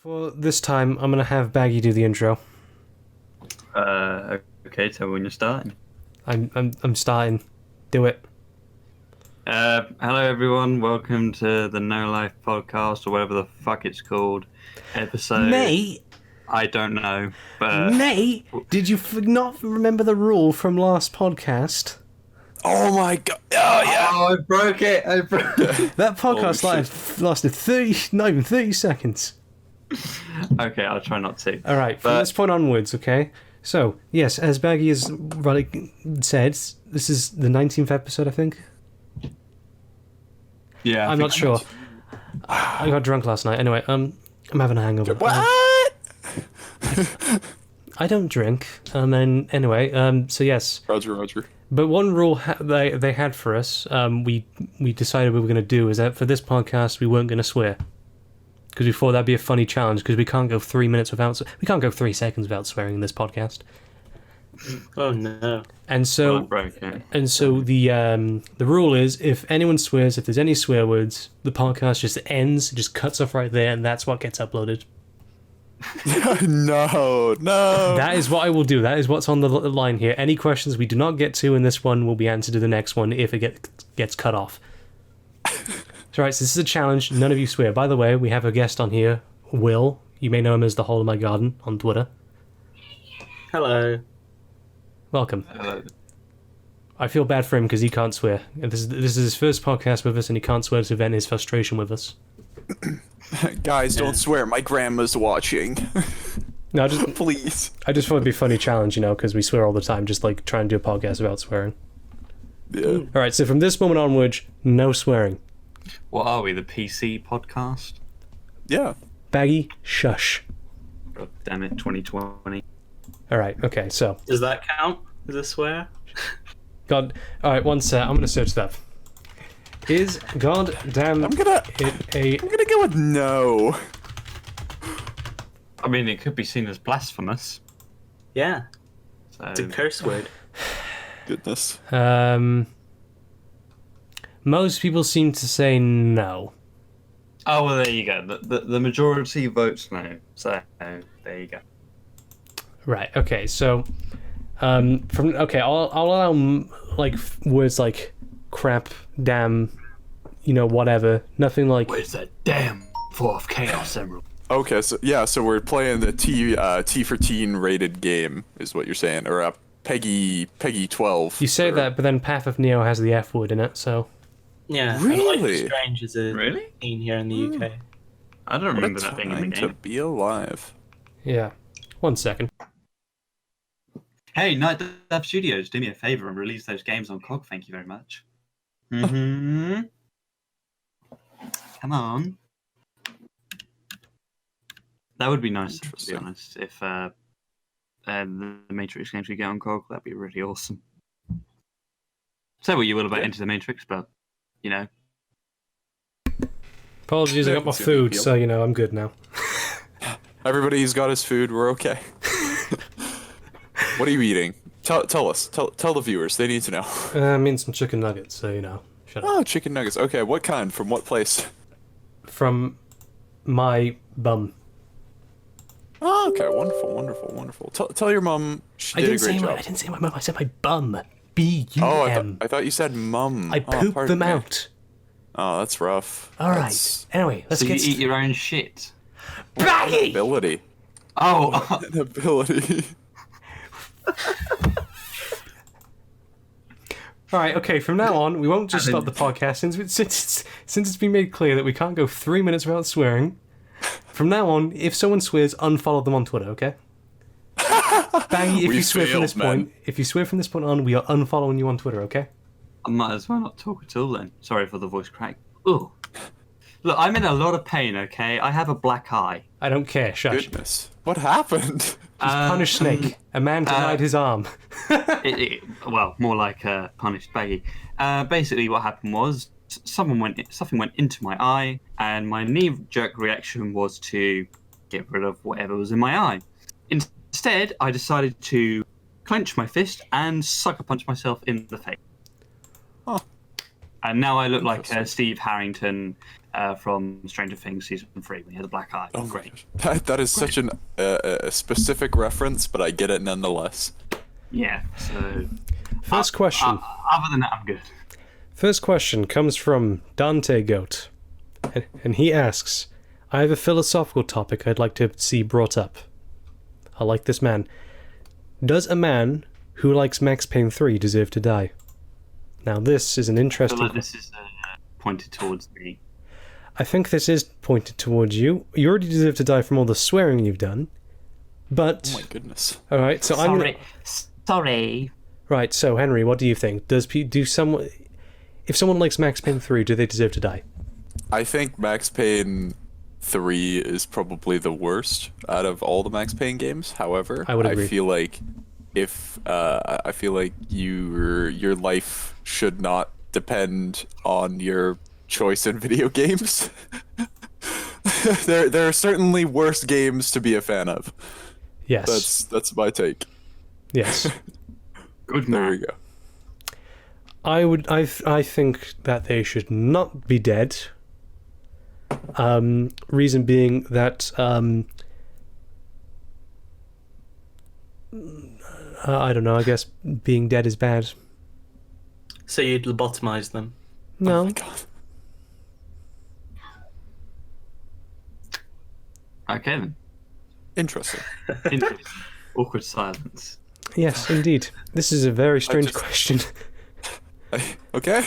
For this time, I'm gonna have Baggy do the intro. Okay, tell me when you're starting. I'm starting. Do it. Hello everyone, welcome to the No Life podcast, or whatever the fuck it's called, episode... Mate! I don't know, but... Mate! Did you not remember the rule from last podcast? Oh my god! Oh yeah! Oh, I broke it! That podcast lasted 30, not even 30 seconds. Okay, I'll try not to. Alright, from this point onwards, okay? So, yes, as Baggy has said, this is the 19th episode, I think? Yeah, I'm not sure. I got drunk last night. Anyway, I'm having a hangover. What? I don't drink. And anyway, so yes. Roger. But one rule they had for us, we decided we were going to do, is that for this podcast we weren't going to swear. Because we thought that'd be a funny challenge, because we can't go 3 minutes without... We can't go 3 seconds without swearing in this podcast. Oh no. And so... I broke it. And so the rule is, if anyone swears, if there's any swear words, the podcast just ends, just cuts off right there, and that's what gets uploaded. No. That is what I will do. That is what's on the line here. Any questions we do not get to in this one will be answered in the next one if it gets cut off. So, right, so this is a challenge. None of you swear. By the way, we have a guest on here, Will. You may know him as the Hole in My Garden on Twitter. Hello. Welcome. Hello. I feel bad for him because he can't swear. This is his first podcast with us, and he can't swear to vent his frustration with us. Guys, don't swear. My grandma's watching. No, Please. I just thought it'd be a funny challenge, because we swear all the time, just like trying to do a podcast without swearing. Yeah. All right, so from this moment onwards, no swearing. What are we, the PC podcast? Yeah. Baggy, shush. God damn it, 2020. All right, okay, so Does that count as a swear? God. All right, one sec. I'm gonna search that. Is goddamn I'm gonna it go with no. I mean, it could be seen as blasphemous. Yeah. So... It's a curse word. Goodness. Most people seem to say no. Oh, well, there you go. The majority votes no. So, there you go. Right. Okay. So, I'll allow like words like crap, damn, whatever. Nothing like. Where's that damn fourth Chaos Emerald? Okay, so we're playing the T for teen rated game, is what you're saying, or Peggy 12. You say that, but then Path of Neo has the F word in it, so. Yeah. Really? And Life is Strange is a Really? thing here in the UK. I don't What a remember that being in the time to game. be alive. Yeah. 1 second. Hey, Night Lab Studios, do me a favor and release those games on COG, thank you very much. Mm-hmm. Come on. That would be nice, to be Interesting. honest, if the Matrix games could get on COG. That'd be really awesome. Say what you will about Yeah. Enter the Matrix, but, Apologies, I got my It's a big food, deal. so I'm good now. Everybody's got his food. We're okay. What are you eating? Tell us. Tell the viewers. They need to know. I'm eating some chicken nuggets, so shut up. Oh, chicken nuggets. Okay, what kind? From what place? From my bum. Oh, okay, wonderful. Tell your mom she did a great job. I didn't say my mum. I said my bum. B-U-M. Oh, I thought you said mum. I pooped pardon them me. out. Oh, that's rough. All right. That's Anyway, let's so you get eat your own shit. Baggy. ability. Oh, An ability. All right. Okay. From now on, we won't just stop the podcast since it's been made clear that we can't go 3 minutes without swearing. From now on, if someone swears, unfollow them on Twitter. Okay. Baggy, if you swear from this point on, we are unfollowing you on Twitter. Okay. I might as well not talk at all then. Sorry for the voice crack. Ugh. Look, I'm in a lot of pain, okay? I have a black eye. I don't care. Shush. Goodness. What happened? Punished Snake. A man denied his arm. Well, more like punished baggy. Basically, what happened was something went into my eye, and my knee-jerk reaction was to get rid of whatever was in my eye. Instead, I decided to clench my fist and sucker punch myself in the face. Oh. And now I look like Steve Harrington from Stranger Things season 3 when he had the black eye. Oh, great. That is such a specific reference, but I get it nonetheless. Yeah. So. First question. Other than that, I'm good. First question comes from Dante Goat, and he asks, I have a philosophical topic I'd like to see brought up. I like this man. Does a man who likes Max Payne 3 deserve to die? Now this is an interesting... I feel like this is pointed towards me. I think this is pointed towards you. You already deserve to die from all the swearing you've done, but... Oh my goodness. Alright, so Sorry. Right, so Henry, what do you think? If someone likes Max Payne 3, do they deserve to die? I think Max Payne 3 is probably the worst out of all the Max Payne games. However, I would agree. I feel like your life should not depend on your choice in video games. There are certainly worse games to be a fan of. Yes. That's my take. Yes. Good man. There we go. I think that they should not be dead. Reason being that I don't know, I guess being dead is bad. So you'd lobotomize them? No. Oh my god. Okay then. Interesting. Interesting. Awkward silence. Yes, indeed. This is a very strange question. Okay.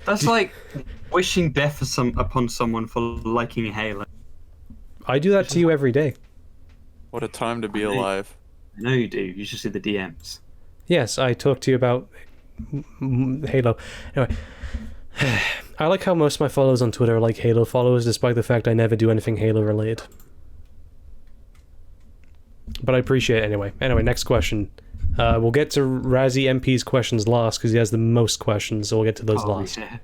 That's like wishing death upon someone for liking Halo. I do that to you every day. What a time to be alive. I know you do. You should see the DMs. Yes, I talk to you about Halo. Anyway, I like how most of my followers on Twitter are like Halo followers, despite the fact I never do anything Halo related. But I appreciate it anyway. Anyway, next question. We'll get to Razzie MP's questions last because he has the most questions, so we'll get to those last. Yeah.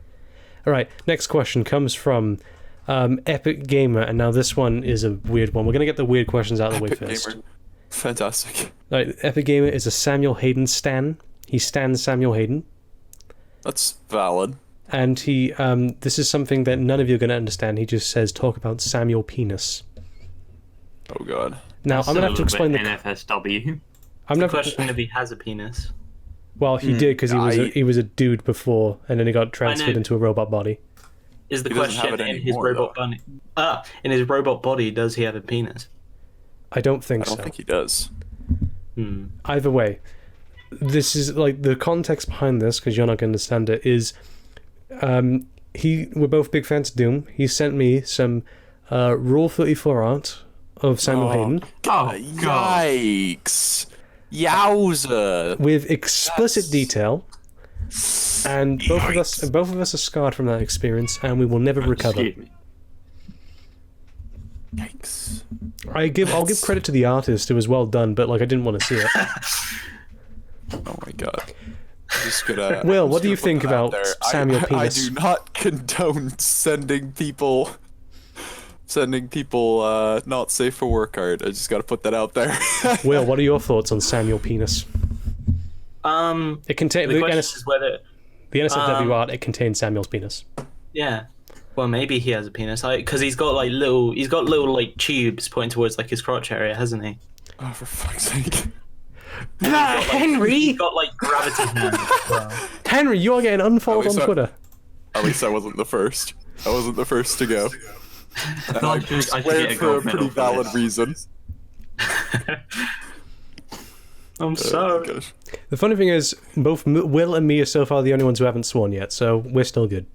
Alright, next question comes from Epic Gamer, and now this one is a weird one. We're going to get the weird questions out of the way Epic first. Gamer. Fantastic. Right, Epic Gamer is a Samuel Hayden stan. He stans Samuel Hayden. That's valid. And he, this is something that none of you are going to understand. He just says, talk about Samuel Penis. Oh god. Now, I'm going to have to explain the... NFSW. I'm The not question if he has a penis. Well, he did because he was a dude before, and then he got transferred into a robot body. Is the He doesn't have question it in his anymore, robot body? In his robot body, does he have a penis? I don't think I don't so. think he does. Either way, this is like the context behind this, because you're not going to understand it, is we're both big fans of Doom. He sent me some Rule 34 art of Samuel Hayden Oh, God. Yikes. Yowza. with explicit detail, and both of us are scarred from that experience, and we will never recover. Excuse me. Yikes. I'll give credit to the artist; it was well done, but like I didn't want to see it. Oh my god. I'm just gonna, Will, I'm what just do you gonna put think that out about there. Samuel I Penis? do not condone sending people not safe for work art. I just gotta put that out there. Will, what are your thoughts on Samuel Penis? It contains The question is whether... the NSFW art. It contains Samuel's penis. Yeah. Well, maybe he has a penis, because he's got little like tubes pointing towards like his crotch area, hasn't he? Oh, for fuck's sake. Henry! He's got like gravity hands as well. Henry, you are getting unfollowed on Twitter. At least I wasn't the first. I wasn't the first to go. And I I should swear get a for a gold medal pretty for valid this. reason. I'm sorry. Gosh. The funny thing is, both Will and me are so far the only ones who haven't sworn yet, so we're still good.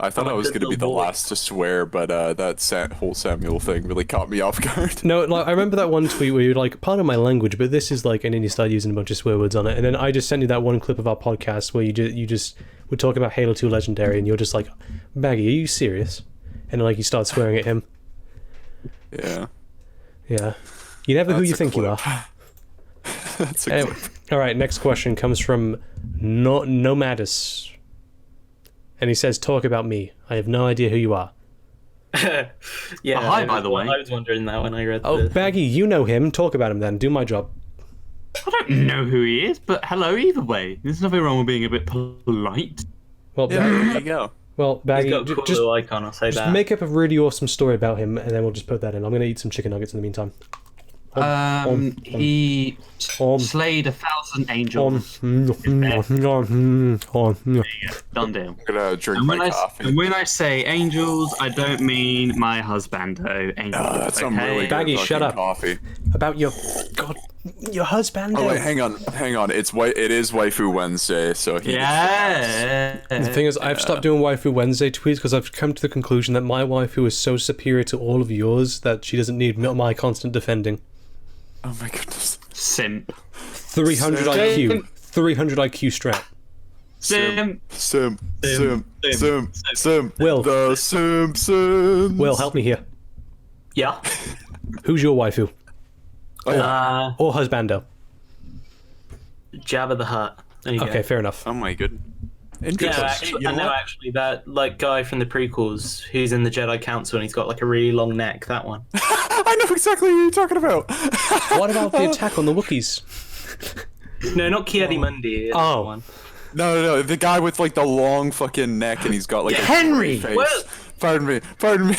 I thought I was going to be the last to swear, but that whole Samuel thing really caught me off guard. No, like I remember that one tweet where you're like, pardon my language, but this is like, and then you started using a bunch of swear words on it, and then I just sent you that one clip of our podcast where you just were talking about Halo 2 Legendary, and you're just like, Maggie, are you serious? And then, like you start swearing at him. Yeah. Yeah. You're never who That's you a think you clip. are. That's a Anyway, clip. all right, next question comes from Nomadus. And he says, talk about me. I have no idea who you are. Yeah. Hi, by the way. I was wondering that when I read Oh, the... Baggy, you know him. Talk about him then. Do my job. I don't know who he is, but hello either way. There's nothing wrong with being a bit polite. Well, Yeah, there you go. well, Baggy, He's got a cool just little icon, I'll say that. make up a really awesome story about him, and then we'll just put that in. I'm gonna eat some chicken nuggets in the meantime. He slayed 1,000 angels. Done deal. I'm gonna drink my coffee. And when I say angels, I don't mean my husbando. Angels. That's some really good Baggy, fucking shut up. coffee. About your husband. Oh wait, hang on. It is Waifu Wednesday, so he Yeah. The thing is, I've stopped doing Waifu Wednesday tweets because I've come to the conclusion that my waifu is so superior to all of yours that she doesn't need my constant defending. Oh my goodness. Simp. 300 IQ. 300 IQ strat. Simp. Sim. Will. The Simpsons. Will, help me here. Yeah. Who's your waifu? Uh, Or husbando? Jabba the Hutt. There you Okay, go. fair enough. Oh my goodness. Yeah, Interesting. actually, I know actually that like guy from the prequels who's in the Jedi Council and he's got like a really long neck. That one. I know exactly what you're talking about. What about the attack on the Wookiees? No, not Kiadi Mundi. Oh. One. No, the guy with like the long fucking neck and he's got like a Henry! face. Well- Pardon me. When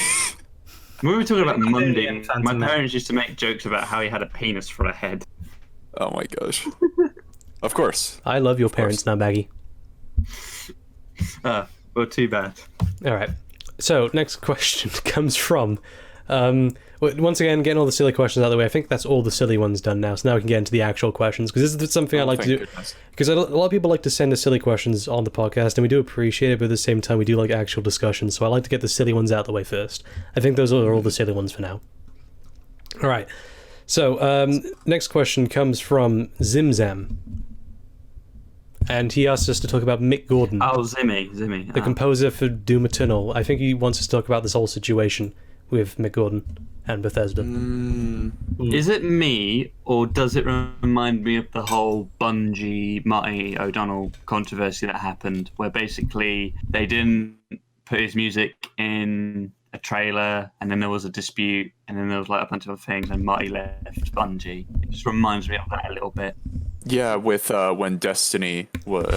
we were talking about Mundi, Phantom my Man. parents used to make jokes about how he had a penis for a head. Oh my gosh. Of course. I love your parents now, Baggy. Well, too bad. Alright. So, next question comes from... once again, getting all the silly questions out of the way, I think that's all the silly ones done now, so now we can get into the actual questions, because this is something I like to do. Because a lot of people like to send us silly questions on the podcast, and we do appreciate it, but at the same time, we do like actual discussion, so I like to get the silly ones out of the way first. I think those are all the silly ones for now. Alright. So, next question comes from Zimzam. And he asked us to talk about Mick Gordon, Oh, Zimmy. the composer for Doom Eternal. I think he wants us to talk about this whole situation with Mick Gordon and Bethesda. Is it me, or does it remind me of the whole Bungie Marty O'Donnell controversy that happened, where basically they didn't put his music in a trailer, and then there was a dispute, and then there was like a bunch of other things, and Marty left Bungie? It just reminds me of that a little bit. Yeah, with when Destiny 1,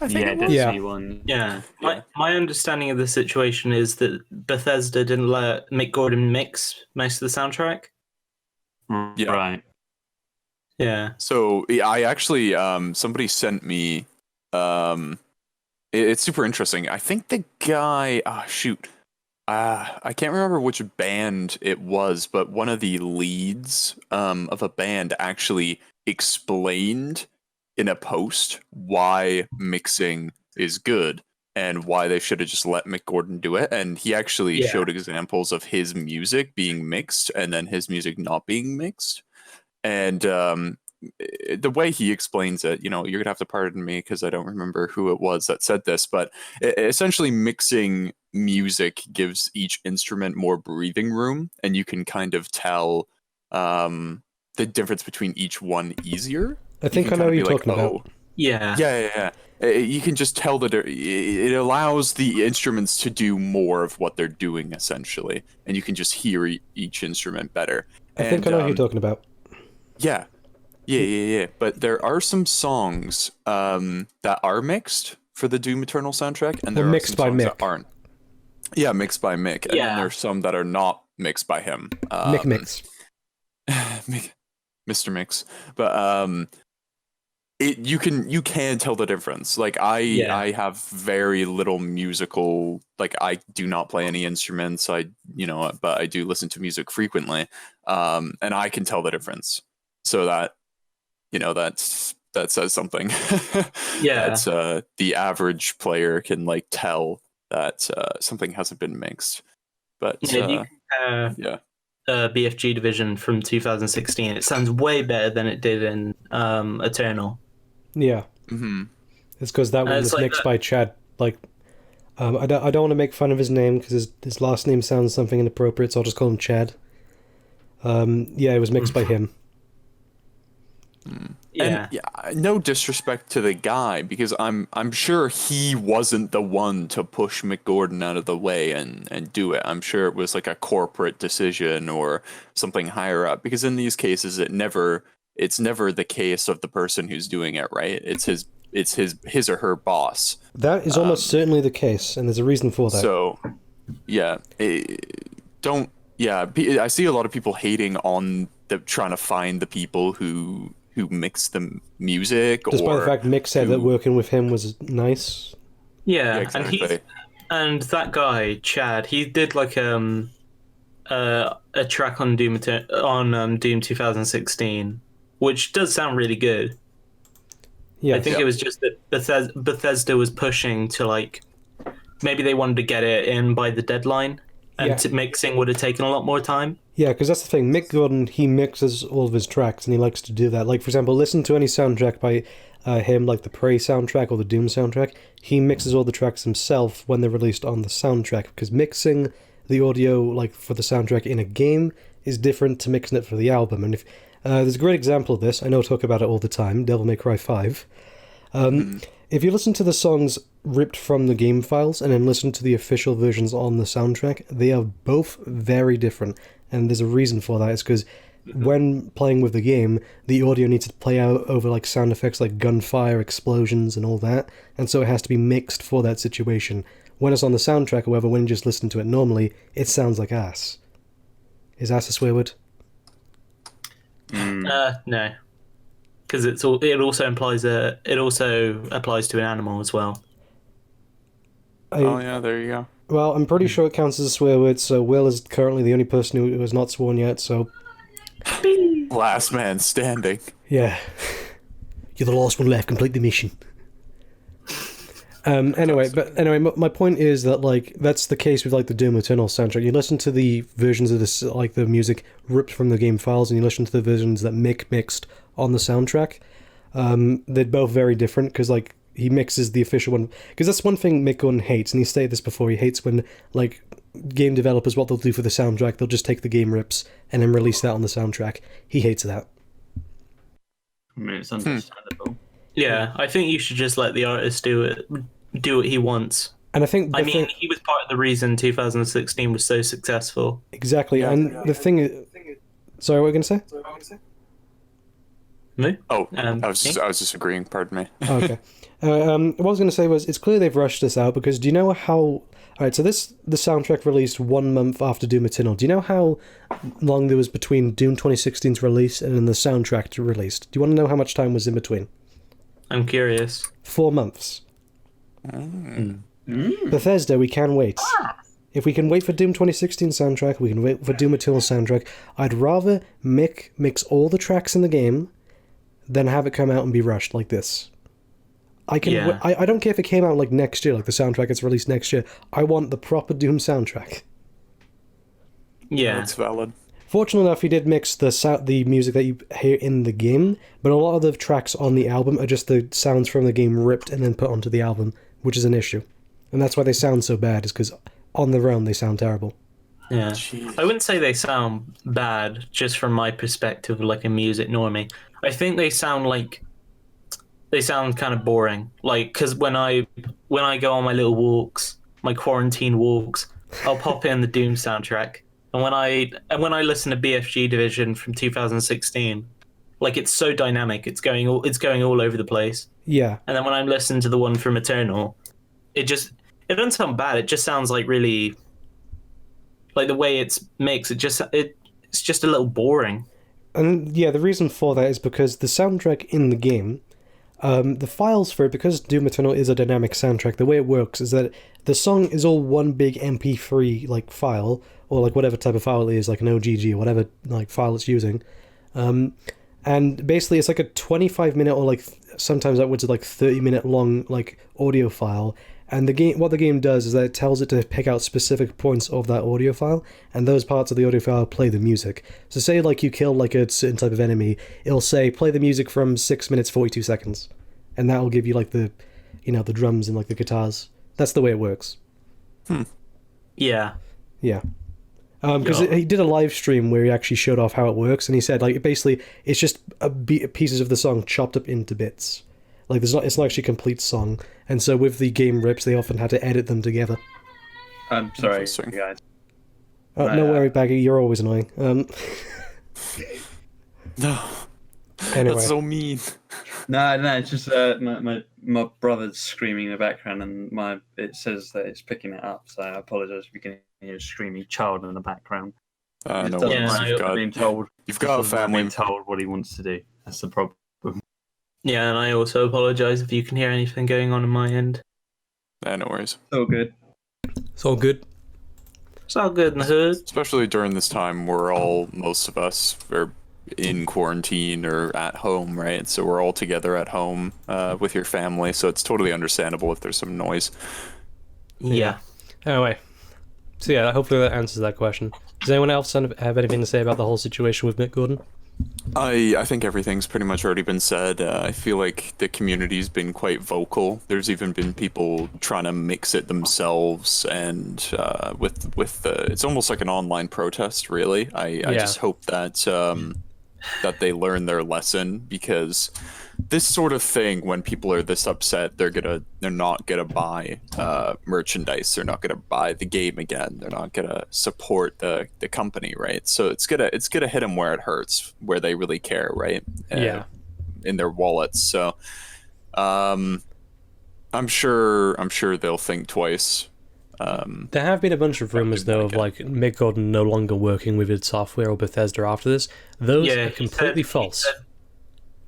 I think Yeah, it was? Destiny 1. Yeah. My understanding of the situation is that Bethesda didn't let Mick Gordon mix most of the soundtrack. Yeah. Right. Yeah. So I actually somebody sent me it's super interesting. I think the guy I can't remember which band it was, but one of the leads of a band actually explained in a post why mixing is good and why they should have just let Mick Gordon do it. And he actually showed examples of his music being mixed and then his music not being mixed. And the way he explains it, you're gonna have to pardon me because I don't remember who it was that said this, but essentially mixing music gives each instrument more breathing room, and you can kind of tell the difference between each one easier. I think I know what you're talking about. Yeah. Yeah. You can just tell that it allows the instruments to do more of what they're doing, essentially, and you can just hear each instrument better. I think I know what you're talking about. Yeah. But there are some songs that are mixed for the Doom Eternal soundtrack, and there are mixed some by songs Mick. that aren't. Yeah, mixed by Mick, and then Yeah. there's some that are not mixed by him. Mick Mix. Mr. Mix, but you can tell the difference. Like I have very little musical, like I do not play any instruments. But I do listen to music frequently, and I can tell the difference. So that that says something. Yeah. That's the average player can like tell that something hasn't been mixed. But If you compare yeah. BFG Division from 2016, it sounds way better than it did in Eternal. Yeah. Mm-hmm. It's because that one it's was like mixed that- by Chad. Like, I don't want to make fun of his name because his last name sounds something inappropriate, so I'll just call him Chad. It was mixed by him. Yeah. And no disrespect to the guy, because I'm sure he wasn't the one to push Mick Gordon out of the way and do it. I'm sure it was like a corporate decision or something higher up, because in these cases it's never the case of the person who's doing it, right? It's his it's his or her boss. That is almost certainly the case, and there's a reason for that. So, yeah, I see a lot of people hating on trying to find the people who mix the music. Despite the fact Mick said that working with him was nice. Yeah, exactly. and that guy Chad, he did like a track on Doom 2016, which does sound really good. Yeah, I think it was just that Bethesda was pushing to like maybe they wanted to get it in by the deadline, and mixing would have taken a lot more time. Yeah, because that's the thing. Mick Gordon, he mixes all of his tracks, and he likes to do that. Like, for example, listen to any soundtrack by him, like the Prey soundtrack or the Doom soundtrack. He mixes all the tracks himself when they're released on the soundtrack, because mixing the audio, like, for the soundtrack in a game is different to mixing it for the album. And if there's a great example of this, I know I talk about it all the time, Devil May Cry 5. If you listen to the songs ripped from the game files and then listen to the official versions on the soundtrack, they are both very different. And there's a reason for that. It's because when playing with the game, the audio needs to play out over like sound effects like gunfire, explosions, and all that. And so it has to be mixed for that situation. When it's on the soundtrack, however, when you just listen to it normally, it sounds like ass. Is ass a swear word? No. Because it also applies to an animal as well. Oh yeah, there you go. Well, I'm pretty sure it counts as a swear word, so Will is currently the only person who has not sworn yet, so... Last man standing. Yeah. You're the last one left, complete the mission. Anyway, my point is that, like, that's the case with, like, the Doom Eternal soundtrack. You listen to the versions of this, like, the music ripped from the game files, and you listen to the versions that Mick mixed on the soundtrack. They're both very different, because, like, he mixes the official one. Because that's one thing Mick Gordon hates, and he stated this before. He hates when, like, game developers, what they'll do for the soundtrack, they'll just take the game rips and then release that on the soundtrack. He hates that. I mean, it's understandable. Yeah, I think you should just let the artist do what he wants. And I think... he was part of the reason 2016 was so successful. Exactly, the thing is... Sorry, what were you going to say? Me? Oh, I was just agreeing, pardon me. Okay. What I was going to say was, it's clear they've rushed this out, because do you know how... Alright, so the soundtrack released 1 month after Doom Eternal. Do you know how long there was between Doom 2016's release and then the soundtrack released? Do you want to know how much time was in between? I'm curious. 4 months. Bethesda, we can wait. If we can wait for Doom 2016 soundtrack, we can wait for Doom Eternal soundtrack. I'd rather mix all the tracks in the game than have it come out and be rushed like this. I don't care if it came out like next year, like the soundtrack gets released next year. I want the proper Doom soundtrack. Yeah, that's valid. Fortunately enough, he did mix the music that you hear in the game, but a lot of the tracks on the album are just the sounds from the game ripped and then put onto the album, which is an issue. And that's why they sound so bad, is because on their own they sound terrible. Yeah. Jeez. I wouldn't say they sound bad, just from my perspective, like a music normie. I think they sound kind of boring. Like, because when I go on my little walks, my quarantine walks, I'll pop in the Doom soundtrack. And when I listen to BFG Division from 2016, like, it's so dynamic, it's going all over the place. Yeah. And then when I'm listening to the one from Eternal, it doesn't sound bad. It just sounds like really, like, the way it's mixed. It's just a little boring. And yeah, the reason for that is because the soundtrack in the game, the files for it, because Doom Eternal is a dynamic soundtrack, the way it works is that the song is all one big MP3 like file, or like whatever type of file it is, like an OGG or whatever like file it's using. And basically it's like a 25-minute or like sometimes upwards of like 30-minute long like audio file. And what the game does is that it tells it to pick out specific points of that audio file, and those parts of the audio file play the music. So say like you kill like a certain type of enemy, it'll say play the music from 6 minutes 42 seconds, and that will give you like the drums and like the guitars. That's the way it works. Yeah. Because he did a live stream where he actually showed off how it works, and he said like basically it's just pieces of the song chopped up into bits. Like it's not actually a complete song, and so with the game rips, they often had to edit them together. I'm sorry, guys. No worry, Baggy. You're always annoying. No, Anyway, that's so mean. No, it's just my brother's screaming in the background, and it says that it's picking it up. So I apologise if you can hear a screaming child in the background. No Doesn't worries. like being told. You've got a family. Being told what he wants to do. That's the problem. Yeah, and I also apologise if you can hear anything going on my end. No worries. It's all good. It's all good. It's all good in the hood. Especially during this time, most of us are in quarantine or at home, right? So we're all together at home with your family. So it's totally understandable if there's some noise. Yeah. Anyway, so yeah, hopefully that answers that question. Does anyone else have anything to say about the whole situation with Mick Gordon? I think everything's pretty much already been said. I feel like the community's been quite vocal. There's even been people trying to mix it themselves, and it's almost like an online protest, really. I just hope that that they learn their lesson, because this sort of thing, when people are this upset, they're not gonna buy merchandise. They're not gonna buy the game again. They're not gonna support the company, right? So it's gonna hit them where it hurts, where they really care, right? In their wallets. So I'm sure they'll think twice. There have been a bunch of rumors, though, of like Mick Gordon no longer working with id Software or Bethesda after this. Those are completely false.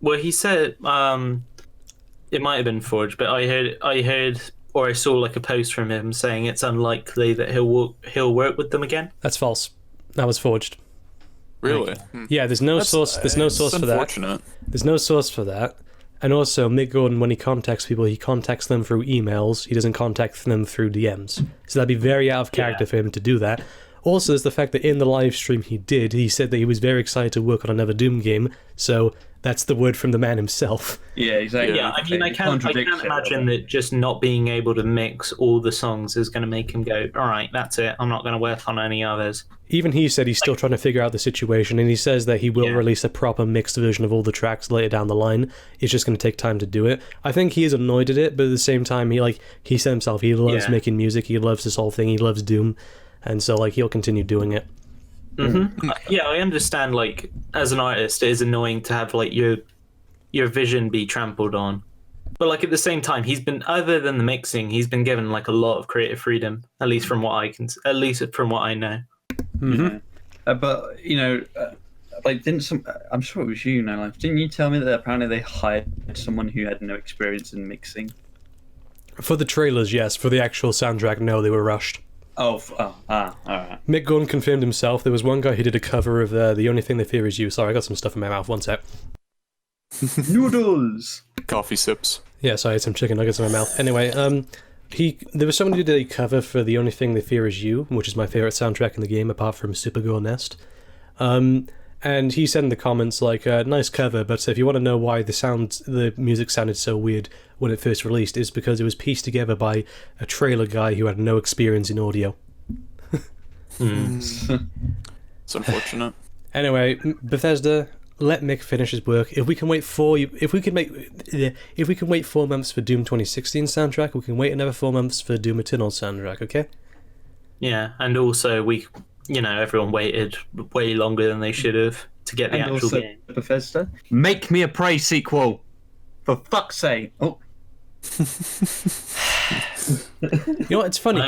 He said it might have been forged, but I heard or I saw like a post from him saying it's unlikely that he'll work with them again. That's false. That was forged. Really? Yeah, there's no source. There's no source for that. There's no source for that. And also, Mick Gordon, when he contacts people, he contacts them through emails. He doesn't contact them through DMs. So that'd be very out of character for him to do that. Also, there's the fact that in the live stream he said that he was very excited to work on another Doom game. So that's the word from the man himself. Yeah, exactly. Yeah, I mean, I can't imagine that just not being able to mix all the songs is going to make him go, all right, that's it. I'm not going to work on any others. Even he said he's still trying to figure out the situation, and he says that he will release a proper mixed version of all the tracks later down the line. It's just going to take time to do it. I think he is annoyed at it, but at the same time, he said himself, he loves making music, he loves this whole thing, he loves Doom, and so he'll continue doing it. Mm-hmm. Yeah, I understand, as an artist, it is annoying to have your vision be trampled on. But at the same time, he's been, other than the mixing, he's been given a lot of creative freedom, at least from what I know. Mm-hmm. But I'm sure it was you, didn't you tell me that apparently they hired someone who had no experience in mixing? For the trailers, yes. For the actual soundtrack, no, they were rushed. All right. Mick Gordon confirmed himself. There was one guy who did a cover of The Only Thing They Fear Is You. Sorry, I got some stuff in my mouth. One sec. Noodles! Coffee sips. Yeah, sorry, I had some chicken nuggets in my mouth. Anyway, there was someone who did a cover for The Only Thing They Fear Is You, which is my favourite soundtrack in the game, apart from Supergirl Nest. And he said in the comments, nice cover, but if you want to know why the music sounded so weird when it first released, it's because it was pieced together by a trailer guy who had no experience in audio. It's unfortunate. Anyway, Bethesda, let Mick finish his work. If we can wait 4 months for Doom 2016 soundtrack, we can wait another 4 months for Doom Eternal soundtrack, okay? Yeah, and also everyone waited way longer than they should have to get the actual game. Bethesda, make me a Prey sequel, for fuck's sake! Oh. You know what? It's funny.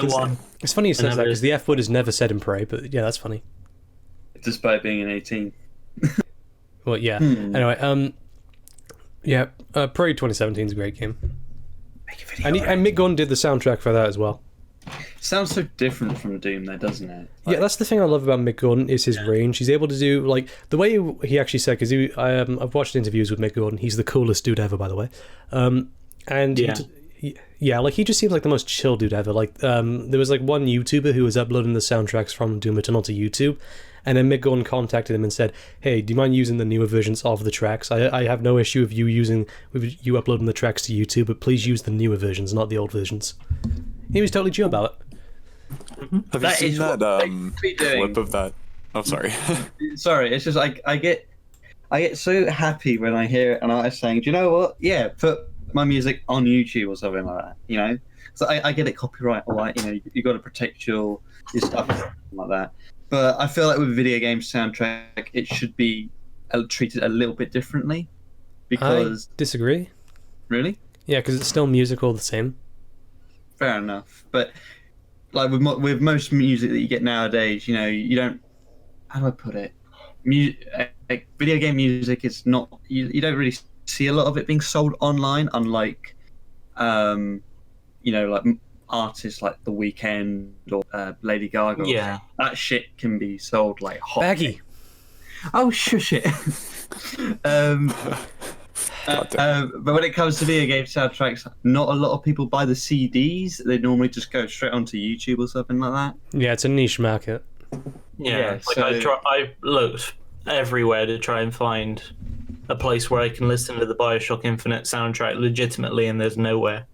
It's funny you says that because the F word is never said in Prey, but yeah, that's funny. Despite being an 18. Well, yeah. Anyway, Prey 2017 is a great game. Make a video. And Mick Gordon did the soundtrack for that as well. Sounds so different from Doom, though, doesn't it? Yeah, that's the thing I love about Mick Gordon is his range. He's able to do the way he actually said, because I've watched interviews with Mick Gordon. He's the coolest dude ever, by the way. He just seems like the most chill dude ever. There was one YouTuber who was uploading the soundtracks from Doom Eternal to YouTube, and then Mick Gordon contacted him and said, "Hey, do you mind using the newer versions of the tracks? I have no issue with you uploading the tracks to YouTube, but please use the newer versions, not the old versions." He was totally chill about it. Have you seen that clip of that? Oh, sorry. Sorry, it's just I get so happy when I hear an artist saying, "Do you know what? Yeah, put my music on YouTube or something like that." So I get it, copyright, all right. You got to protect your stuff and like that. But I feel like with video game soundtrack, it should be treated a little bit differently. because I disagree. really, Yeah, because it's still music all the same. fair enough. But like with most music that you get nowadays, you don't. How do I put it? Video game music is not. You don't really see a lot of it being sold online, unlike, like artists like The Weeknd or Lady Gaga. Yeah. That shit can be sold like hot. Baggy. Oh, shush it. But when it comes to video game soundtracks, not a lot of people buy the CDs. They normally just go straight onto YouTube or something like that. Yeah, it's a niche market. Yeah, so- I looked everywhere to try and find a place where I can listen to the Bioshock Infinite soundtrack legitimately, and there's nowhere.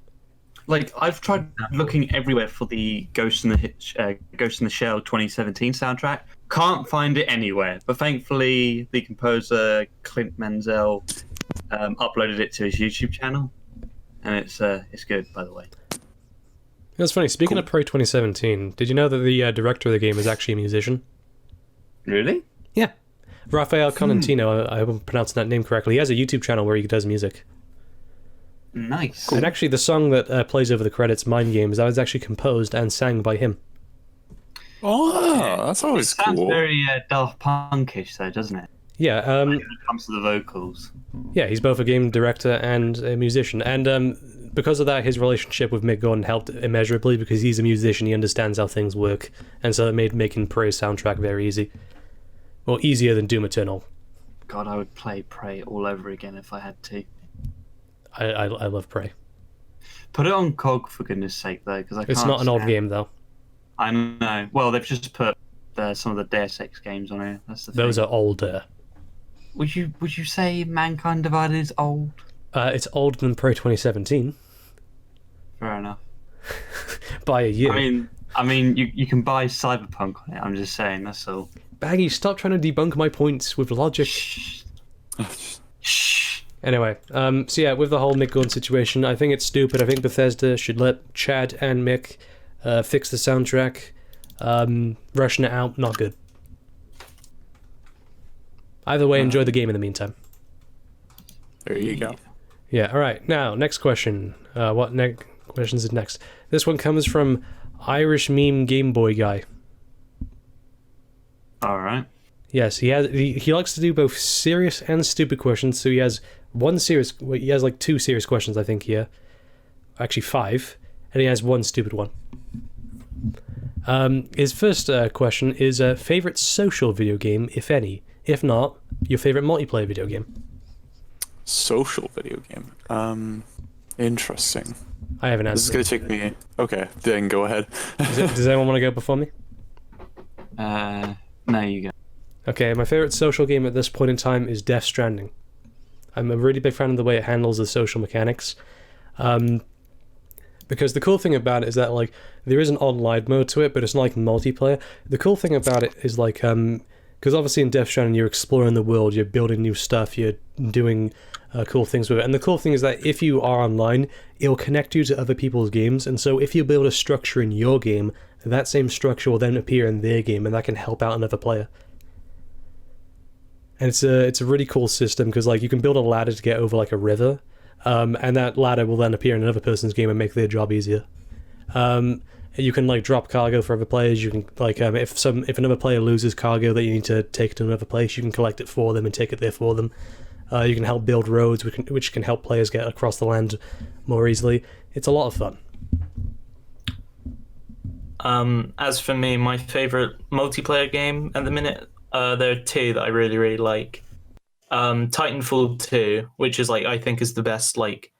Like, I've tried looking everywhere for the Ghost in the Shell 2017 soundtrack. Can't find it anywhere. But thankfully, the composer Clint Mansell uploaded it to his YouTube channel, and it's good, by the way. That's funny. Speaking of Pro 2017, did you know that the director of the game is actually a musician? Really? Yeah. Rafael Conantino, I hope I'm pronouncing that name correctly. He has a YouTube channel where he does music. Nice. And actually, the song that plays over the credits, Mind Games, that was actually composed and sang by him. Oh, that's always Sounds cool. very Daft Punkish, though, doesn't it? Yeah, When it comes to the vocals. yeah, he's both a game director and a musician. And because of that, his relationship with Mick Gordon helped immeasurably because he's a musician, he understands how things work. And so it made making Prey's soundtrack very easy. Well, easier than Doom Eternal. God, I would play Prey all over again if I had to. I love Prey. Put it on COG, for goodness sake, though, because I can't. It's not an old stand- game, though. I know. Well, they've just put some of the Deus Ex games on here. That's the thing. Those are older. Would you say Mankind Divided is old? It's older than Pro 2017 Fair enough. by a year. I mean, you can buy Cyberpunk on it. I'm just saying. That's all. Baggy, stop trying to debunk my points with logic. Shh. Anyway, so yeah, with the whole Mick Gordon situation, I think it's stupid. I think Bethesda should let Chad and Mick fix the soundtrack. Rushing it out, not good. Either way, enjoy the game in the meantime. There you go. Yeah, alright. Now, next question. What questions is next? This one comes from Irish Meme Game Boy Guy. All right. Yes, he likes to do both serious and stupid questions, so he has like 2 serious questions, I think, here. Actually 5, and he has 1 stupid one. His first question is favorite social video game, if any. If not, your favorite multiplayer video game. Social video game. Interesting. I haven't This is answered. gonna take me. Okay, then go ahead. Does anyone want to go before me? No, you go. Okay, my favorite social game at this point in time is Death Stranding. I'm a really big fan of the way it handles the social mechanics. Because the cool thing about it is that, like, there is an online mode to it, but it's not like multiplayer. The cool thing about it is, like, because obviously in Death Stranding you're exploring the world, you're building new stuff, you're doing cool things with it. And the cool thing is that if you are online, it'll connect you to other people's games, and so if you build a structure in your game, that same structure will then appear in their game, and that can help out another player. And it's a really cool system, because, like, you can build a ladder to get over, like, a river, and that ladder will then appear in another person's game and make their job easier. You can, like, drop cargo for other players. You can, like, if another player loses cargo that you need to take to another place, you can collect it for them and take it there for them. You can help build roads, which can help players get across the land more easily. It's a lot of fun. As for me, my favorite multiplayer game at the minute, there are 2 that I really, really like. Titanfall 2, which is, like, I think is the best, like,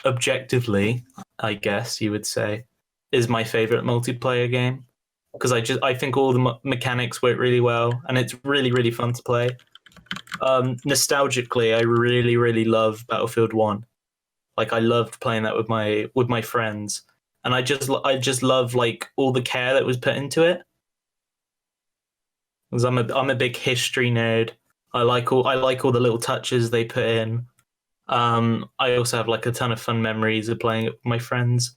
objectively, I guess you would say, is my favorite multiplayer game, because I think all the mechanics work really well, and it's really, really fun to play. Nostalgically, I really, really love Battlefield 1. Like, I loved playing that with my friends, and I just love, like, all the care that was put into it. Because I'm a big history nerd. I like all the little touches they put in. I also have, like, a ton of fun memories of playing it with my friends.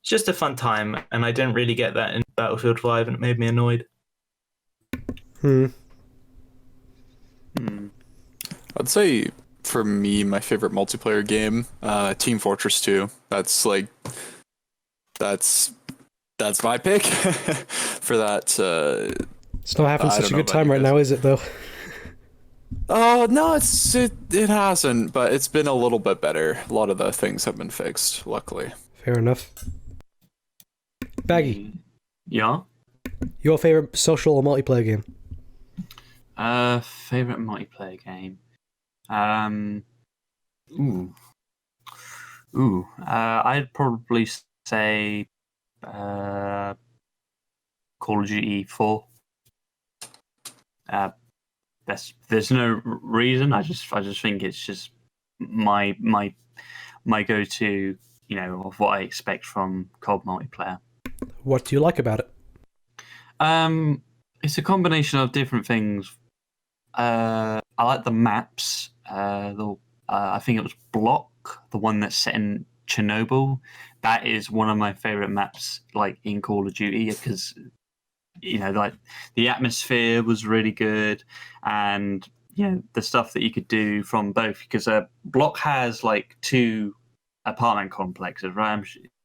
It's just a fun time, and I didn't really get that in Battlefield 5, and it made me annoyed. I'd say for me, my favorite multiplayer game, Team Fortress 2. That's my pick for that. It's not having I such don't a know good about time you right guys. now, is it, though? Oh no, it hasn't, but it's been a little bit better. A lot of the things have been fixed, luckily. Fair enough. Baggy, Yeah. your favorite social or multiplayer game? Favorite multiplayer game. Ooh. I'd probably say Call of Duty 4. There's no reason. I just think it's just my go-to, of what I expect from COD multiplayer. What do you like about it? It's a combination of different things. I like the maps. I think it was Block, the one that's set in Chernobyl. That is one of my favorite maps, like in Call of Duty, because like the atmosphere was really good, and the stuff that you could do from both. Because Block has like 2 apartment complexes, right?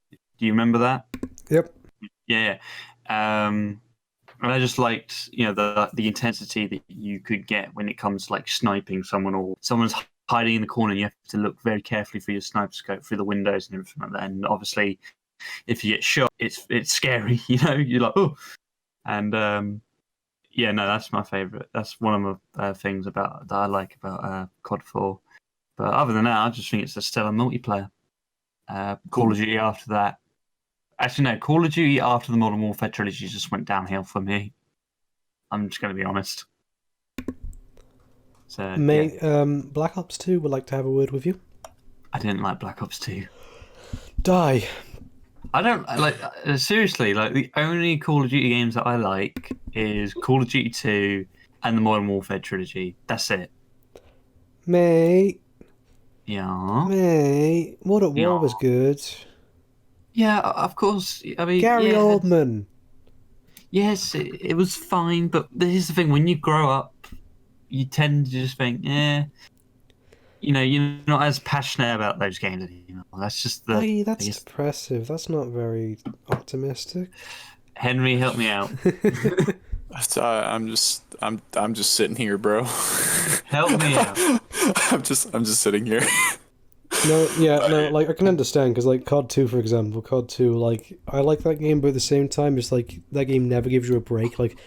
Do you remember that? Yep. Yeah. And I just liked, the intensity that you could get when it comes to like sniping someone, or someone's hiding in the corner and you have to look very carefully through your sniper scope through the windows and everything like that. And obviously, if you get shot, it's scary. You're like, oh. And that's my favorite. That's one of the things that I like about COD 4. But other than that, I just think it's a stellar multiplayer. Call of Duty after that. Actually, no, Call of Duty after the Modern Warfare trilogy just went downhill for me. I'm just going to be honest. So, Black Ops 2 would like to have a word with you. I didn't like Black Ops 2. Die. I don't like seriously. Like the only Call of Duty games that I like is Call of Duty 2 and the Modern Warfare trilogy. That's it. Mate. Yeah. Mate. Modern War was good. Yeah, of course. I mean, Gary Oldman. Yes, it was fine, but here's the thing: when you grow up, you tend to just think, you're not as passionate about those games anymore. That's just the. Hey, that's depressive. That's not very optimistic. Henry, help me out. I'm just sitting here, bro. Help me out. I'm just sitting here. No, like I can understand because like COD 2, for example, COD 2, like I like that game, but at the same time, it's like that game never gives you a break. Like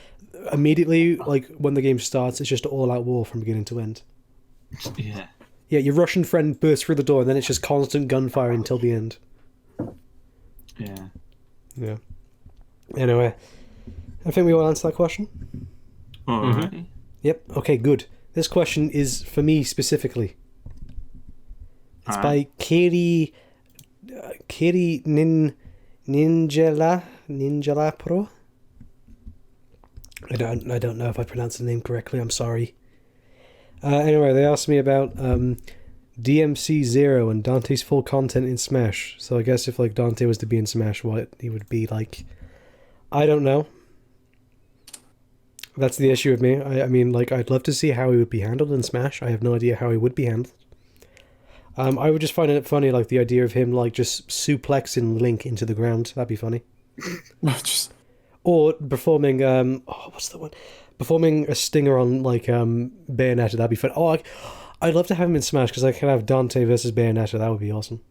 immediately, like when the game starts, it's just all-out war from beginning to end. Yeah. Yeah, your Russian friend bursts through the door, and then it's just constant gunfire until the end. Yeah. Yeah. Anyway, I think we all answered that question. All right. Yep. Okay. Good. This question is for me specifically. It's by Katie Ninjala Pro. I don't know if I pronounced the name correctly. I'm sorry. Anyway, they asked me about DMC Zero and Dante's full content in Smash. So I guess if like Dante was to be in Smash, what he would be like, I don't know. That's the issue with me. I mean, like, I'd love to see how he would be handled in Smash. I have no idea how he would be handled. I would just find it funny, like, the idea of him, like, just suplexing Link into the ground. That'd be funny. Or performing, what's the one? Performing a stinger on, like, Bayonetta. That'd be fun. Oh, I'd love to have him in Smash, because I could have Dante versus Bayonetta. That would be awesome.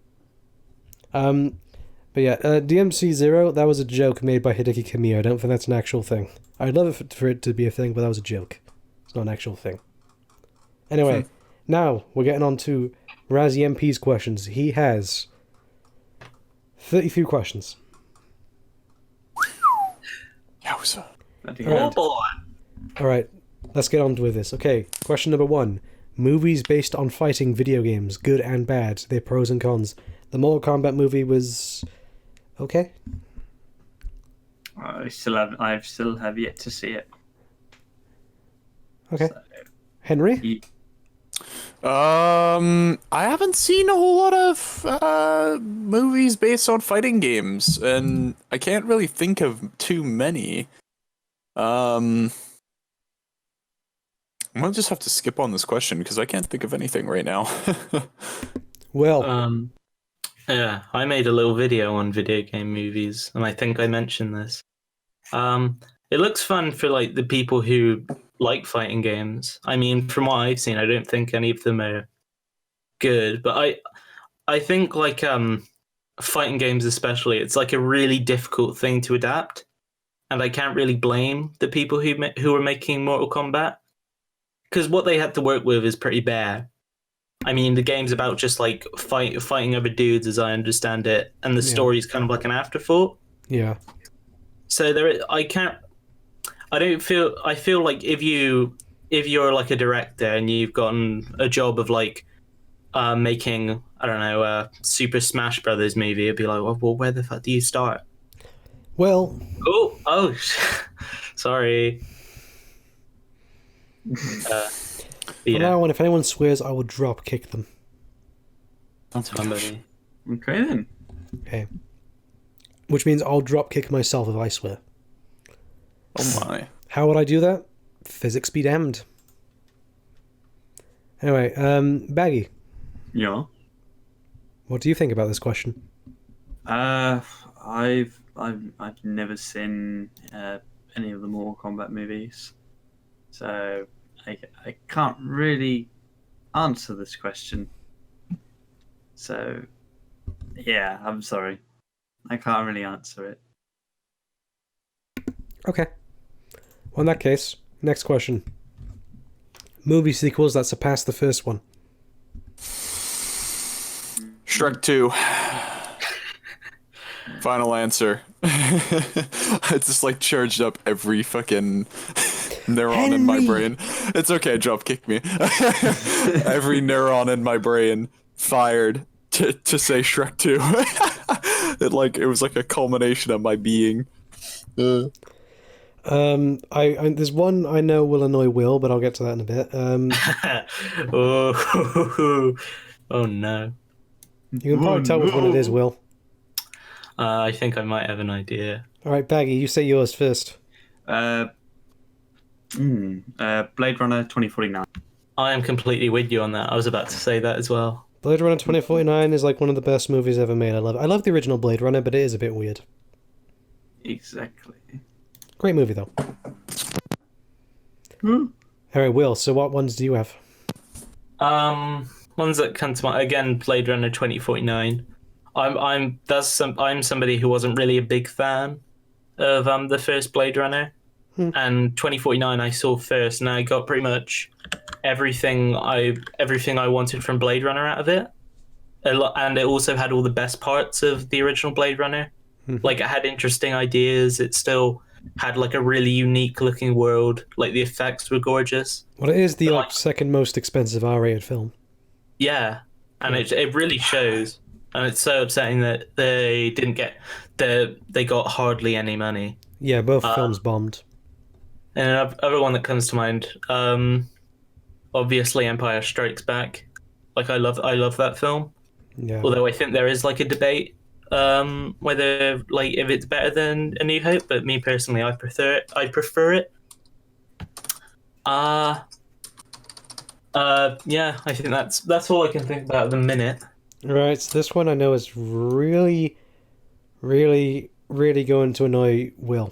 But yeah, DMC Zero, that was a joke made by Hideki Kamiya. I don't think that's an actual thing. I'd love it for it to be a thing, but that was a joke. It's not an actual thing. Anyway, now we're getting on to Razzie MP's questions. He has 32 questions. Yowza. Oh boy. Alright, let's get on with this. Okay, question number 1. Movies based on fighting video games, good and bad, their pros and cons. The Mortal Kombat movie was okay. I still have yet to see it. Okay. So, Henry? I haven't seen a whole lot of movies based on fighting games, and I can't really think of too many. I'm gonna just have to skip on this question because I can't think of anything right now. Well, Yeah, I made a little video on video game movies, and I think I mentioned this. It looks fun for like the people who like fighting games. I mean, from what I've seen, I don't think any of them are good, but I think like fighting games especially, it's like a really difficult thing to adapt, and I can't really blame the people who are making Mortal Kombat, because what they had to work with is pretty bare. I mean, the game's about just like fighting other dudes, as I understand it, and the story's kind of like an afterthought. yeah. So I feel like if you're like a director and you've gotten a job of like making, I don't know, a Super Smash Brothers movie, it'd be like, well, where the fuck do you start? Well, oh, sorry. from now on, if anyone swears, I will drop kick them. Somebody. Okay then. Okay. Which means I'll drop kick myself if I swear. Oh my. How would I do that? Physics be damned. Anyway, Baggy, Yeah. what do you think about this question? I've never seen any of the Mortal Kombat movies, so I can't really answer this question. So yeah, I'm sorry, I can't really answer it. Okay. Well, in that case, next question. Movie sequels that surpass the first one. Shrek 2. Final answer. I just like charged up every fucking neuron in my brain. It's okay, drop kick me. Every neuron in my brain fired to say Shrek 2. It was like a culmination of my being. There's one I know will annoy Will, but I'll get to that in a bit. Oh no. You can probably tell which one it is, Will. I think I might have an idea. All right, Baggy, you say yours first. Blade Runner 2049. I am completely with you on that. I was about to say that as well. Blade Runner 2049 is like one of the best movies ever made. I love the original Blade Runner, but it is a bit weird. Exactly. Great movie, though. All right, Will, so what ones do you have? Ones that come to mind, again, Blade Runner 2049. I'm somebody who wasn't really a big fan of the first Blade Runner, and 2049 I saw first, and I got pretty much everything I wanted from Blade Runner out of it. And it also had all the best parts of the original Blade Runner. Like, it had interesting ideas. It still had like a really unique looking world. Like, the effects were gorgeous. Well, it is the second most expensive R-rated film. Yeah, and it really shows. And it's so upsetting that they didn't get they got hardly any money. Yeah, both films bombed. And another one that comes to mind, obviously Empire Strikes Back. Like, I love that film. Yeah. Although I think there is like a debate whether like if it's better than A New Hope, but me personally, I prefer it. Yeah, I think that's all I can think about at the minute. Right, so this one I know is really, really, really going to annoy Will.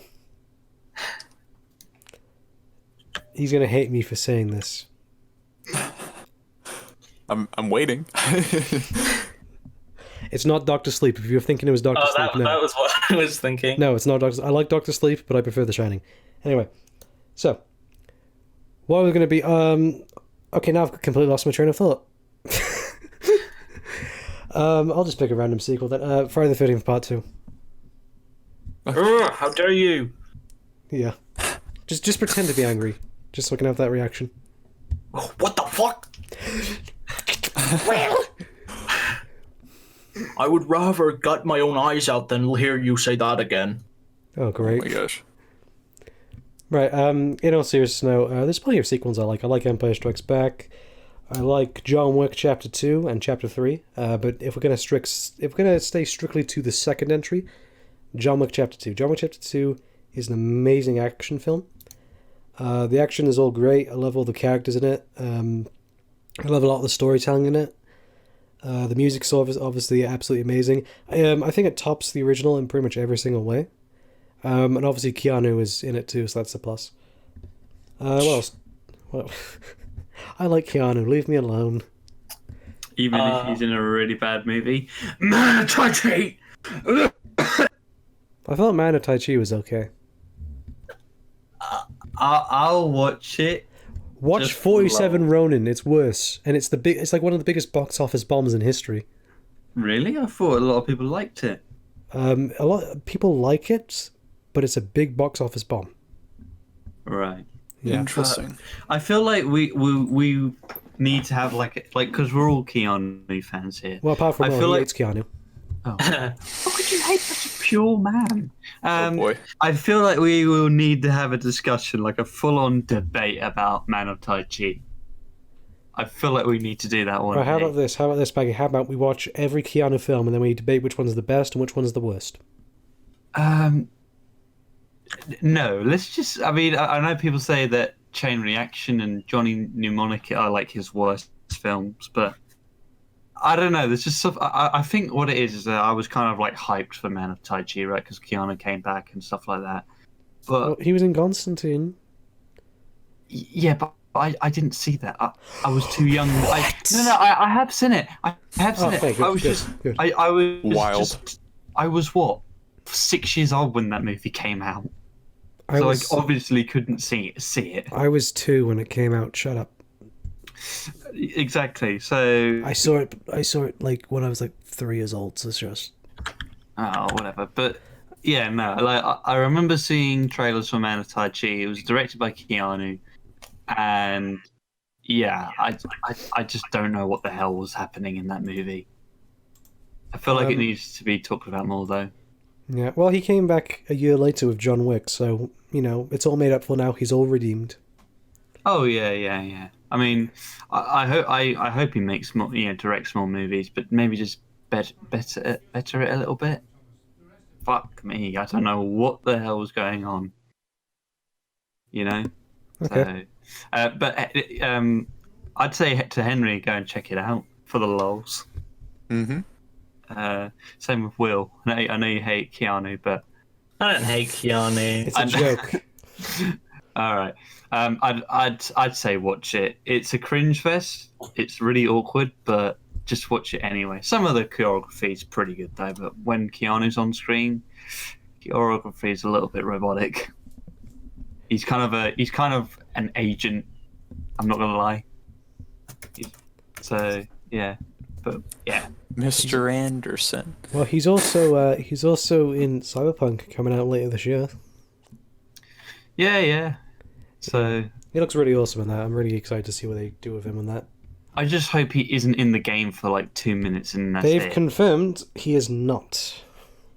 He's gonna hate me for saying this. I'm waiting. It's not Doctor Sleep. If you're thinking it was Doctor Sleep, no. That was what I was thinking. No, it's not Doctor. I like Doctor Sleep, but I prefer The Shining. Anyway, so what was going to be? Okay, now I've completely lost my train of thought. I'll just pick a random sequel then. Friday the 13th Part 2. How dare you? Yeah, just pretend to be angry, just so I can have that reaction. What the fuck? I would rather gut my own eyes out than hear you say that again. Oh, great. Oh my gosh. Right, in all seriousness now, there's plenty of sequels I like. I like Empire Strikes Back. I like John Wick Chapter 2 and Chapter 3. But if we're gonna stay strictly to the second entry, John Wick Chapter 2. John Wick Chapter 2 is an amazing action film. The action is all great. I love all the characters in it. I love a lot of the storytelling in it. The music's obviously absolutely amazing. I think it tops the original in pretty much every single way. And obviously Keanu is in it too, so that's a plus. What else? Well, I like Keanu. Leave me alone. Even if he's in a really bad movie. Man of Tai Chi! I thought Man of Tai Chi was okay. I'll watch it. Watch 47 Ronin. It's worse, and it's like one of the biggest box office bombs in history. Really? I thought a lot of people liked it. A lot of people like it, but it's a big box office bomb. Right. Yeah. Interesting. I feel like we need to have like because we're all Keanu fans here. Well, apart from I feel he like hates Keanu. Oh. How could you hate such a pure man? Oh boy. I feel like we will need to have a discussion, like a full-on debate about Man of Tai Chi. I feel like we need to do that one. Right, how about this, Baggy? How about we watch every Keanu film and then we debate which one's the best and which one's the worst? No, let's just... I mean, I know people say that Chain Reaction and Johnny Mnemonic are like his worst films, but I don't know. There's just stuff... I think what it is that I was kind of like hyped for Man of Tai Chi, right? Because Keanu came back and stuff like that. But Well, he was in Constantine. yeah, but I didn't see that. I was too young. I have seen it. I have seen it. Okay, good, I was good, just... good. I was Wild. just... I was, what, 6 years old when that movie came out. I I obviously couldn't see it. I was 2 when it came out. Shut up. Exactly. So I saw it like when I was like 3 years old. So it's just whatever. But yeah, no. Like I remember seeing trailers for Man of Tai Chi. It was directed by Keanu, and yeah, I just don't know what the hell was happening in that movie. I feel like it needs to be talked about more though. yeah. Well, he came back a year later with John Wick, so you know it's all made up for now. He's all redeemed. Oh yeah. I mean, I hope he makes more, directs more movies, but maybe just better it a little bit. Fuck me, I don't know what the hell was going on. You know. Okay. So, but I'd say to Henry, go and check it out for the lols. Mm-hmm. Same with Will. I know you hate Keanu, but I don't hate Keanu. It's a joke. all right. I'd say watch it. It's a cringe fest. It's really awkward, but just watch it anyway. Some of the choreography is pretty good though, but when Keanu's on screen, choreography is a little bit robotic. He's kind of an agent. I'm not gonna lie. So yeah, but yeah. Mr. Anderson. Well, he's also in Cyberpunk coming out later this year. Yeah. So He looks really awesome in that. I'm really excited to see what they do with him in that. I just hope he isn't in the game for like 2 minutes and that's They've it. confirmed he is not.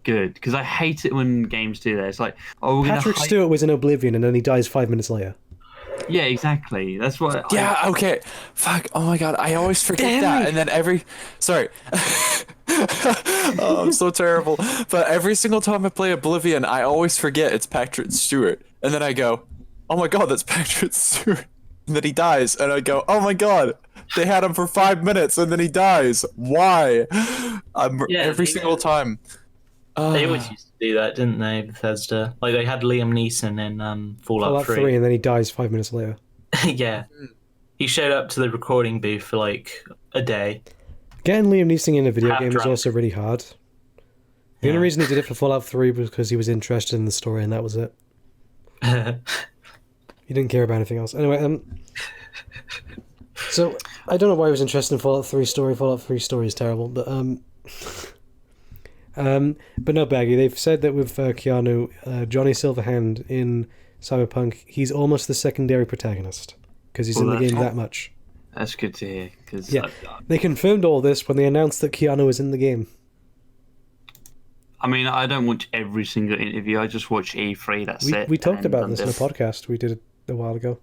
Good, because I hate it when games do that. It's like, oh, we're Patrick gonna Stewart was in Oblivion and then he dies 5 minutes later. Yeah, exactly. That's what. Yeah, okay. Fuck. Oh my god, I always forget that. And then sorry. Oh, I'm so terrible. But every single time I play Oblivion, I always forget it's Patrick Stewart. And then I go, oh my god, that's Patrick Stewart. And then he dies. And I go, oh my god, they had him for 5 minutes and then he dies. Why? Every single time. They always used to do that, didn't they, Bethesda? Like, they had Liam Neeson in Fallout 3. And then he dies 5 minutes later. Yeah. He showed up to the recording booth for, like, a day. Getting Liam Neeson in a video Half game is drunk. also really hard. The only reason he did it for Fallout 3 was because he was interested in the story and that was it. He didn't care about anything else. Anyway, so, I don't know why he was interested in Fallout 3 story. Fallout 3 story is terrible, but no, Baggy, they've said that with Keanu, Johnny Silverhand in Cyberpunk, he's almost the secondary protagonist because he's in the game that much. That's good to hear. Cause yeah, they confirmed all this when they announced that Keanu was in the game. I mean, I don't watch every single interview. I just watch E3. That's it. We talked about this in a podcast we did it a while ago.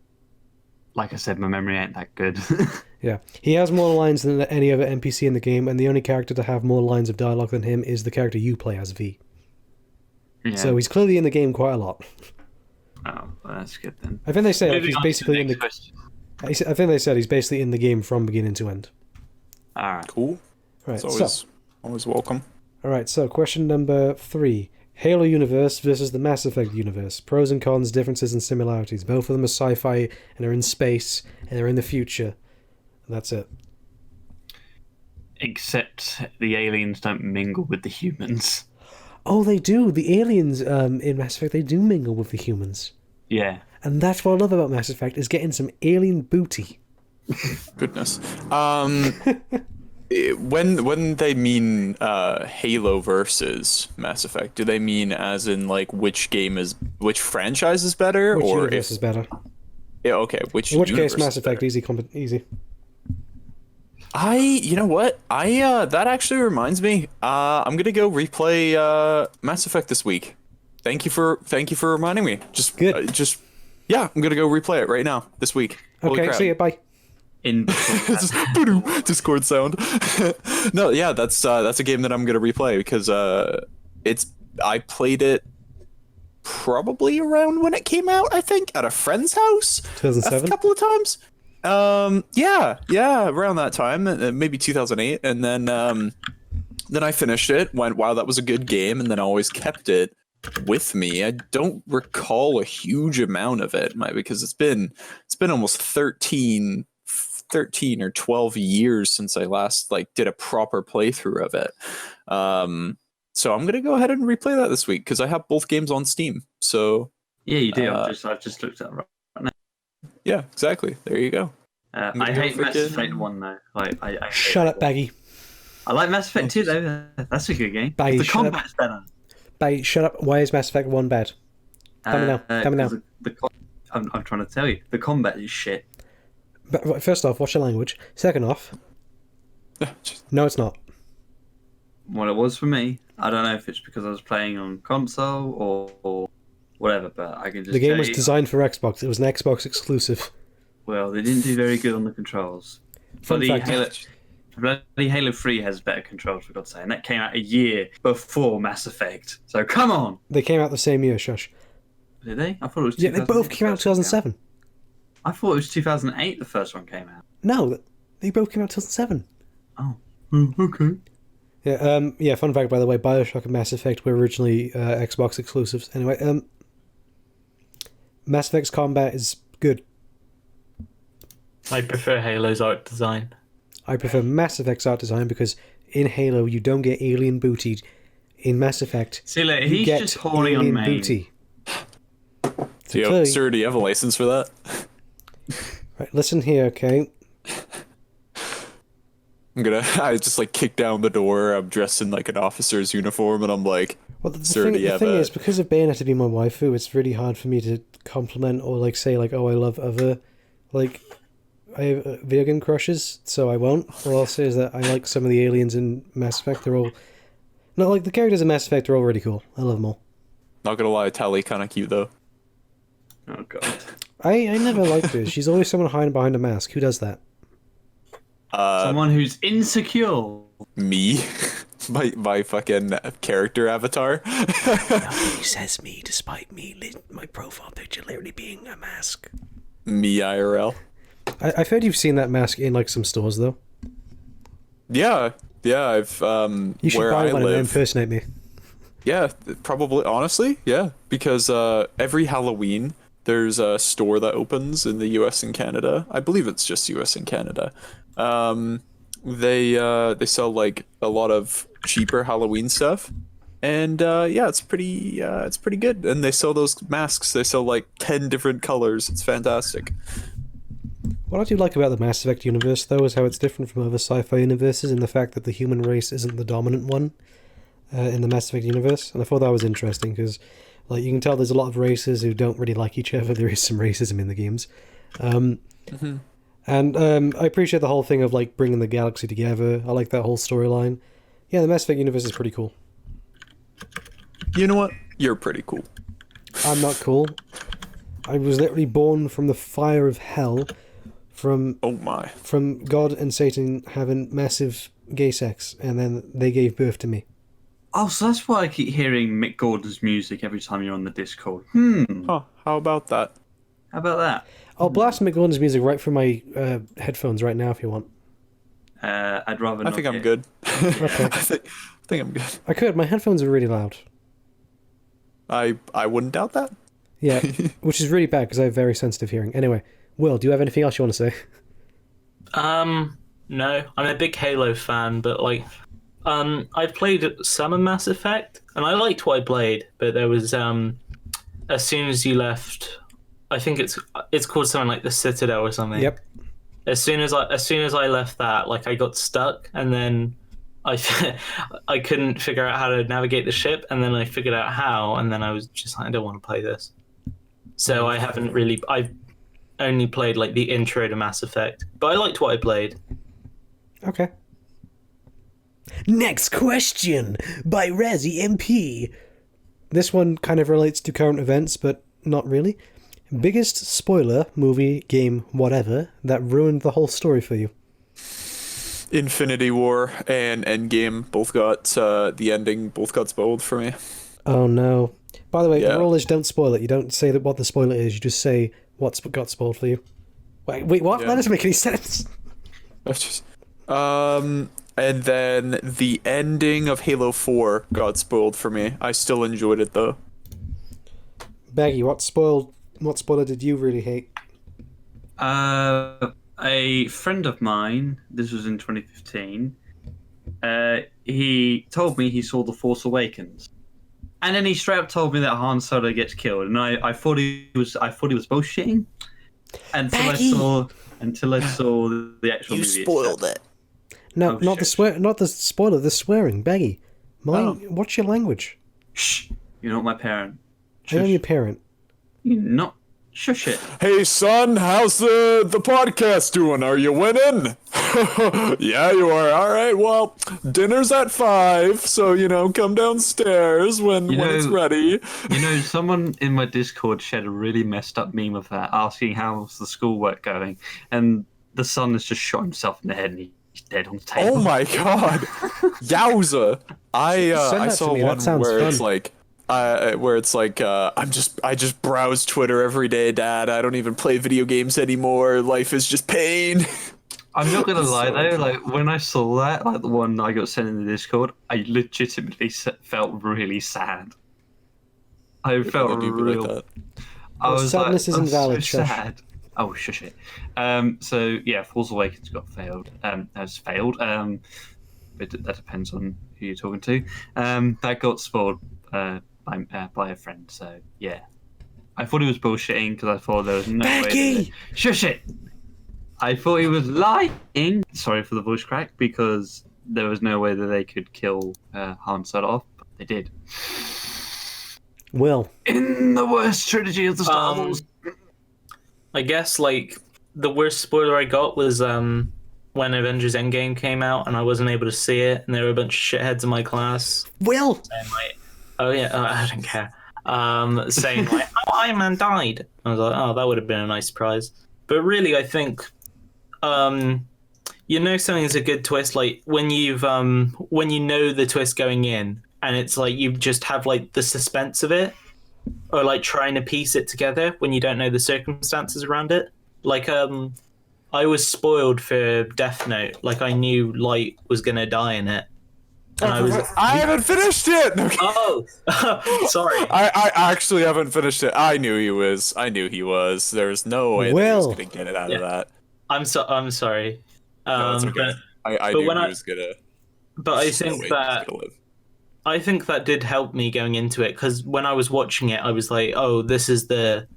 Like I said, my memory ain't that good. Yeah, he has more lines than any other NPC in the game, and the only character to have more lines of dialogue than him is the character you play as V. Yeah. So he's clearly in the game quite a lot. Oh, well, that's good then. I think they say like, Moving he's on to basically in next the. question. I think they said he's basically in the game from beginning to end. All right. Cool. Right. It's always welcome. All right. So question number 3: Halo universe versus the Mass Effect universe. Pros and cons, differences and similarities. Both of them are sci-fi and are in space and they're in the future. And that's it. Except the aliens don't mingle with the humans. Oh, they do. The aliens in Mass Effect, they do mingle with the humans. Yeah. And that's what I love about Mass Effect, is getting some alien booty. Goodness. When they mean Halo versus Mass Effect, do they mean as in like which franchise is better, Which or universe is better? Yeah, okay. In which universe case, is Mass Effect, better? easy. You know what? That actually reminds me. I'm gonna go replay Mass Effect this week. Thank you for reminding me. Good. Yeah, I'm gonna go replay it right now this week. Holy Okay, crap. see you, bye. In Just boodoo, Discord sound. No, yeah, that's a game that I'm gonna replay because I played it probably around when it came out. I think at a friend's house 2007? a couple of times. Yeah, around that time, maybe 2008, and then I finished it. Went, wow, that was a good game, and then I always kept it with me. I don't recall a huge amount of it, because it's been almost 13 or 12 years since I last did a proper playthrough of it. So I'm gonna go ahead and replay that this week because I have both games on Steam. So yeah, you do. I've just looked at it right now. yeah, exactly. There you go. I hate Mass Effect 1 though. I Shut up, Baggy. I like Mass Effect 2 though. That's a good game. Baggy, The shut up. combat's better. Baggy, shut up. Why is Mass Effect 1 bad? Tell me now. I'm trying to tell you. The combat is shit. But first off, watch your language. Second off, no, it's not. Well, it was for me. I don't know if it's because I was playing on console or whatever, but I can just The game tell was you, designed for Xbox. It was an Xbox exclusive. well, they didn't do very good on the controls. Fun fact. Bloody Halo 3 has better controls, for God's sake, and that came out a year before Mass Effect. So come on! They came out the same year, shush. Did they? I thought it was 2008. Yeah, they both came out in 2007. I thought it was 2008 the first one came out. No, they both came out in 2007. Oh, okay. Yeah, fun fact, by the way, Bioshock and Mass Effect were originally Xbox exclusives. Anyway, Mass Effect's combat is good. I prefer Halo's art design. I prefer Mass Effect's art design because in Halo you don't get alien booty. In Mass Effect, See, look, you he's get just horny on alien main. booty. So, clearly- sir, do you have a license for that? Right, listen here, okay? I just kick down the door. I'm dressed in an officer's uniform, and I'm like, Well, the sir, do you have thing a... is, because of Bayonetta being my waifu, it's really hard for me to compliment or say oh, I love other I have video game crushes, so I won't. All I'll say is that I like some of the aliens in Mass Effect. They're all not the characters in Mass Effect are all really cool. I love them all. Not gonna lie, Tally kind of cute though. Oh god. I never liked her. She's always someone hiding behind a mask. Who does that? Someone who's insecure. Me, my fucking character avatar. Nobody says me, despite my profile picture literally being a mask. Me IRL. I've heard you've seen that mask in some stores though. Yeah. I've You should where buy I one and live. impersonate me. Yeah, probably. Honestly, yeah, because every Halloween there's a store that opens in the U.S. and Canada. I believe it's just U.S. and Canada. They sell a lot of cheaper Halloween stuff, and yeah, it's pretty good. And they sell those masks. They sell 10 different colors. It's fantastic. What I do like about the Mass Effect universe, though, is how it's different from other sci-fi universes in the fact that the human race isn't the dominant one in the Mass Effect universe. And I thought that was interesting because, you can tell there's a lot of races who don't really like each other. There is some racism in the games. And I appreciate the whole thing of, bringing the galaxy together. I like that whole storyline. Yeah, the Mass Effect universe is pretty cool. You know what? You're pretty cool. I'm not cool. I was literally born from the fire of hell. From God and Satan having massive gay sex, and then they gave birth to me. Oh, so that's why I keep hearing Mick Gordon's music every time you're on the Discord. Oh, How about that? How about that? I'll blast McGowan's music right from my headphones right now if you want. I'd rather I not think I'm get- good. Okay. I think I'm good. I could. My headphones are really loud. I wouldn't doubt that. Yeah, which is really bad because I have very sensitive hearing. Anyway, Will, do you have anything else you want to say? No. I'm a big Halo fan, but like, I've played some of Mass Effect, and I liked what I played, but there was as soon as you left, I think it's called something like the Citadel or something. Yep. As soon as I left that, like I got stuck, and then I couldn't figure out how to navigate the ship, and then I figured out how, and then I was just like, I don't want to play this. So I've only played like the intro to Mass Effect, but I liked what I played. Okay. Next question by Razzie MP. This one kind of relates to current events, but not really. Biggest spoiler, movie, game, whatever, that ruined the whole story for you? Infinity War and Endgame both got the ending both got spoiled for me. Oh no. By the way, Yeah. the rule is don't spoil it. You don't say that what the spoiler is, you just say what's got spoiled for you. Wait, what? Yeah. That doesn't make any sense. That's just and then the ending of Halo 4 got spoiled for me. I still enjoyed it though. Baggy, what spoiler did you really hate? A friend of mine, this was in 2015, he told me he saw The Force Awakens. And then he straight up told me that Han Solo gets killed, and I thought he was bullshitting until I saw the actual movie. it. No, Oh, not shit. not the spoiler, the swearing, Baggy. Oh. What's your language? Shh! You're not my parent. I am Shush. your parent. You're not. Shush it. Hey son, how's the podcast doing? Are you winning? Yeah, you are. All right. Well, dinner's at 5, so come downstairs when it's ready. Someone in my Discord shared a really messed up meme of that, asking how's the schoolwork going, and the son has just shot himself in the head and he's dead on the table. Oh my god, yowza! I that saw to me, one that sounds where fun. it's like. I just browse Twitter every day, Dad. I don't even play video games anymore. Life is just pain. I'm not gonna lie So though, funny. like when I saw that, like the one I got sent in the Discord, I legitimately felt really sad. I felt People do be real. like that. I was sadness like, isn't I'm valid, So shush. sad. Oh, shush it. So yeah, Force Awakens has failed. But that depends on who you're talking to. That got spoiled by a friend. So yeah, I thought he was bullshitting because I thought there was no way. Becky! Shush it. I thought he was lying. Sorry for the voice crack, because there was no way that they could kill Han Solo off, but they did. Will. In the worst trilogy of the Star Wars. I guess like the worst spoiler I got was when Avengers Endgame came out and I wasn't able to see it, and there were a bunch of shitheads in my class Will! saying like, "Oh yeah, I don't care," saying like, "Oh, Iron Man died." I was like, "Oh, that would have been a nice surprise." But really, I think, something's a good twist like when when you know the twist going in, and it's like you just have like the suspense of it, or like trying to piece it together when you don't know the circumstances around it. Like I was spoiled for Death Note. Like I knew Light was gonna die in it, and I was. I haven't finished it. Okay. Oh, sorry. I actually haven't finished it. I knew he was. There's no way that he was Will. gonna get it out of Yeah. that. I'm sorry. No, it's okay. I but knew when he I- was gonna. But I there's no think way he was that gonna live. I think that did help me going into it, because when I was watching it, I was like, "Oh, this is the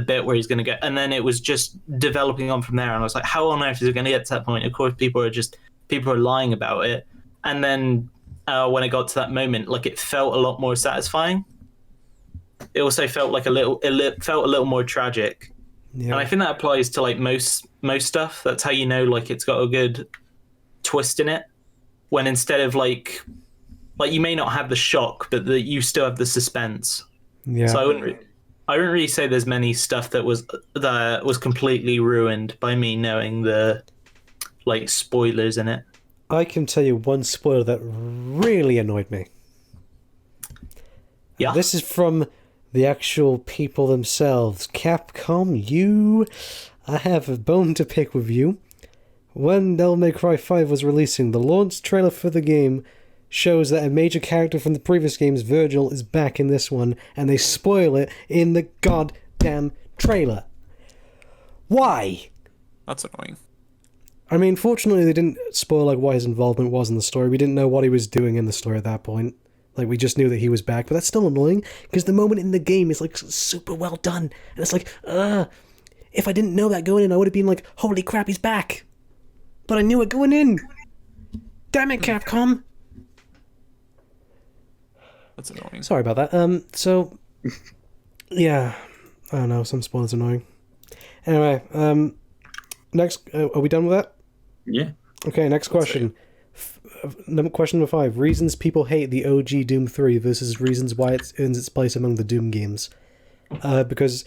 bit where he's going to get," and then it was just developing on from there. And I was like, "How on earth is it going to get to that point?" Of course, people are lying about it. And then when it got to that moment, like it felt a lot more satisfying. It also felt like it felt a little more tragic, Yeah. and I think that applies to like most stuff. That's how you know like it's got a good twist in it. When instead of like you may not have the shock, but you still have the suspense. yeah. So I wouldn't really say there's many stuff that was completely ruined by me knowing the like spoilers in it. I can tell you one spoiler that really annoyed me. Yeah. This is from the actual people themselves. Capcom, I have a bone to pick with you. When Devil May Cry 5 was releasing, the launch trailer for the game shows that a major character from the previous games, Virgil, is back in this one, and they spoil it in the goddamn trailer. Why? That's annoying. I mean, fortunately they didn't spoil like what his involvement was in the story. We didn't know what he was doing in the story at that point. Like, we just knew that he was back, but that's still annoying, because the moment in the game is, like, super well done. And it's like, if I didn't know that going in, I would have been like, holy crap, he's back. But I knew it going in. Damn it, Capcom. That's annoying. Sorry about that. So, yeah. I don't know, some spoilers are annoying. Anyway, next, are we done with that? Yeah. Okay, next question. Question number 5. Reasons people hate the OG Doom 3 versus reasons why it earns its place among the Doom games. Because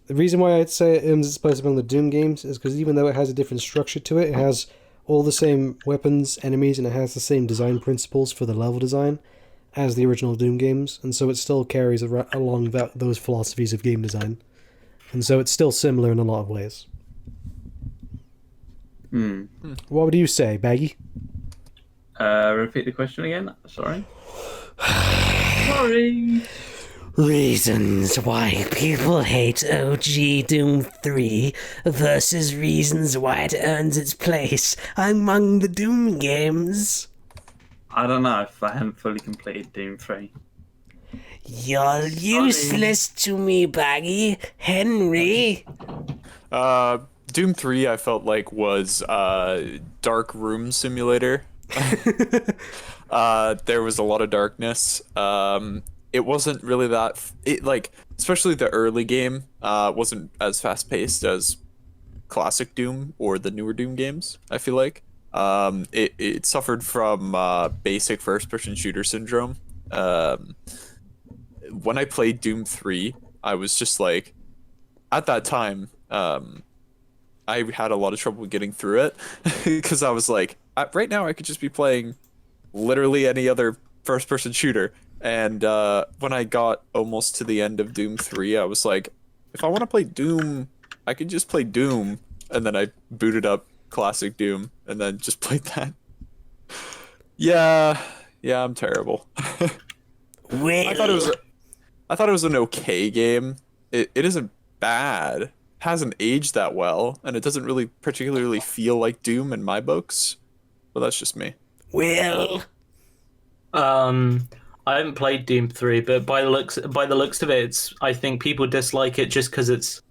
the reason why I'd say it earns its place among the Doom games is because even though it has a different structure to it, it has all the same weapons, enemies, and it has the same design principles for the level design as the original Doom games, and so it still carries along those philosophies of game design. And so it's still similar in a lot of ways. What would you say, Baggy? Repeat the question again. Sorry. Sorry. Reasons why people hate OG Doom 3 versus reasons why it earns its place among the Doom games. I don't know if I haven't fully completed Doom 3. You're useless to me, Baggy. Henry. Doom 3 I felt like was dark room simulator. There was a lot of darkness. It wasn't really that especially the early game wasn't as fast paced as classic Doom or the newer Doom games, I feel like. It suffered from basic first person shooter syndrome. When I played Doom 3, I was just like, at that time, I had a lot of trouble getting through it because I was like, right now I could just be playing literally any other first-person shooter. And when I got almost to the end of Doom 3, I was like, if I want to play Doom, I could just play Doom. And then I booted up classic Doom and then just played that. Yeah, I'm terrible. I thought it was an okay game. It isn't bad. Hasn't aged that well, and it doesn't really particularly feel like Doom in my books, but that's just me. Well, I haven't played Doom 3, but by the looks of it, I think people dislike it just because it's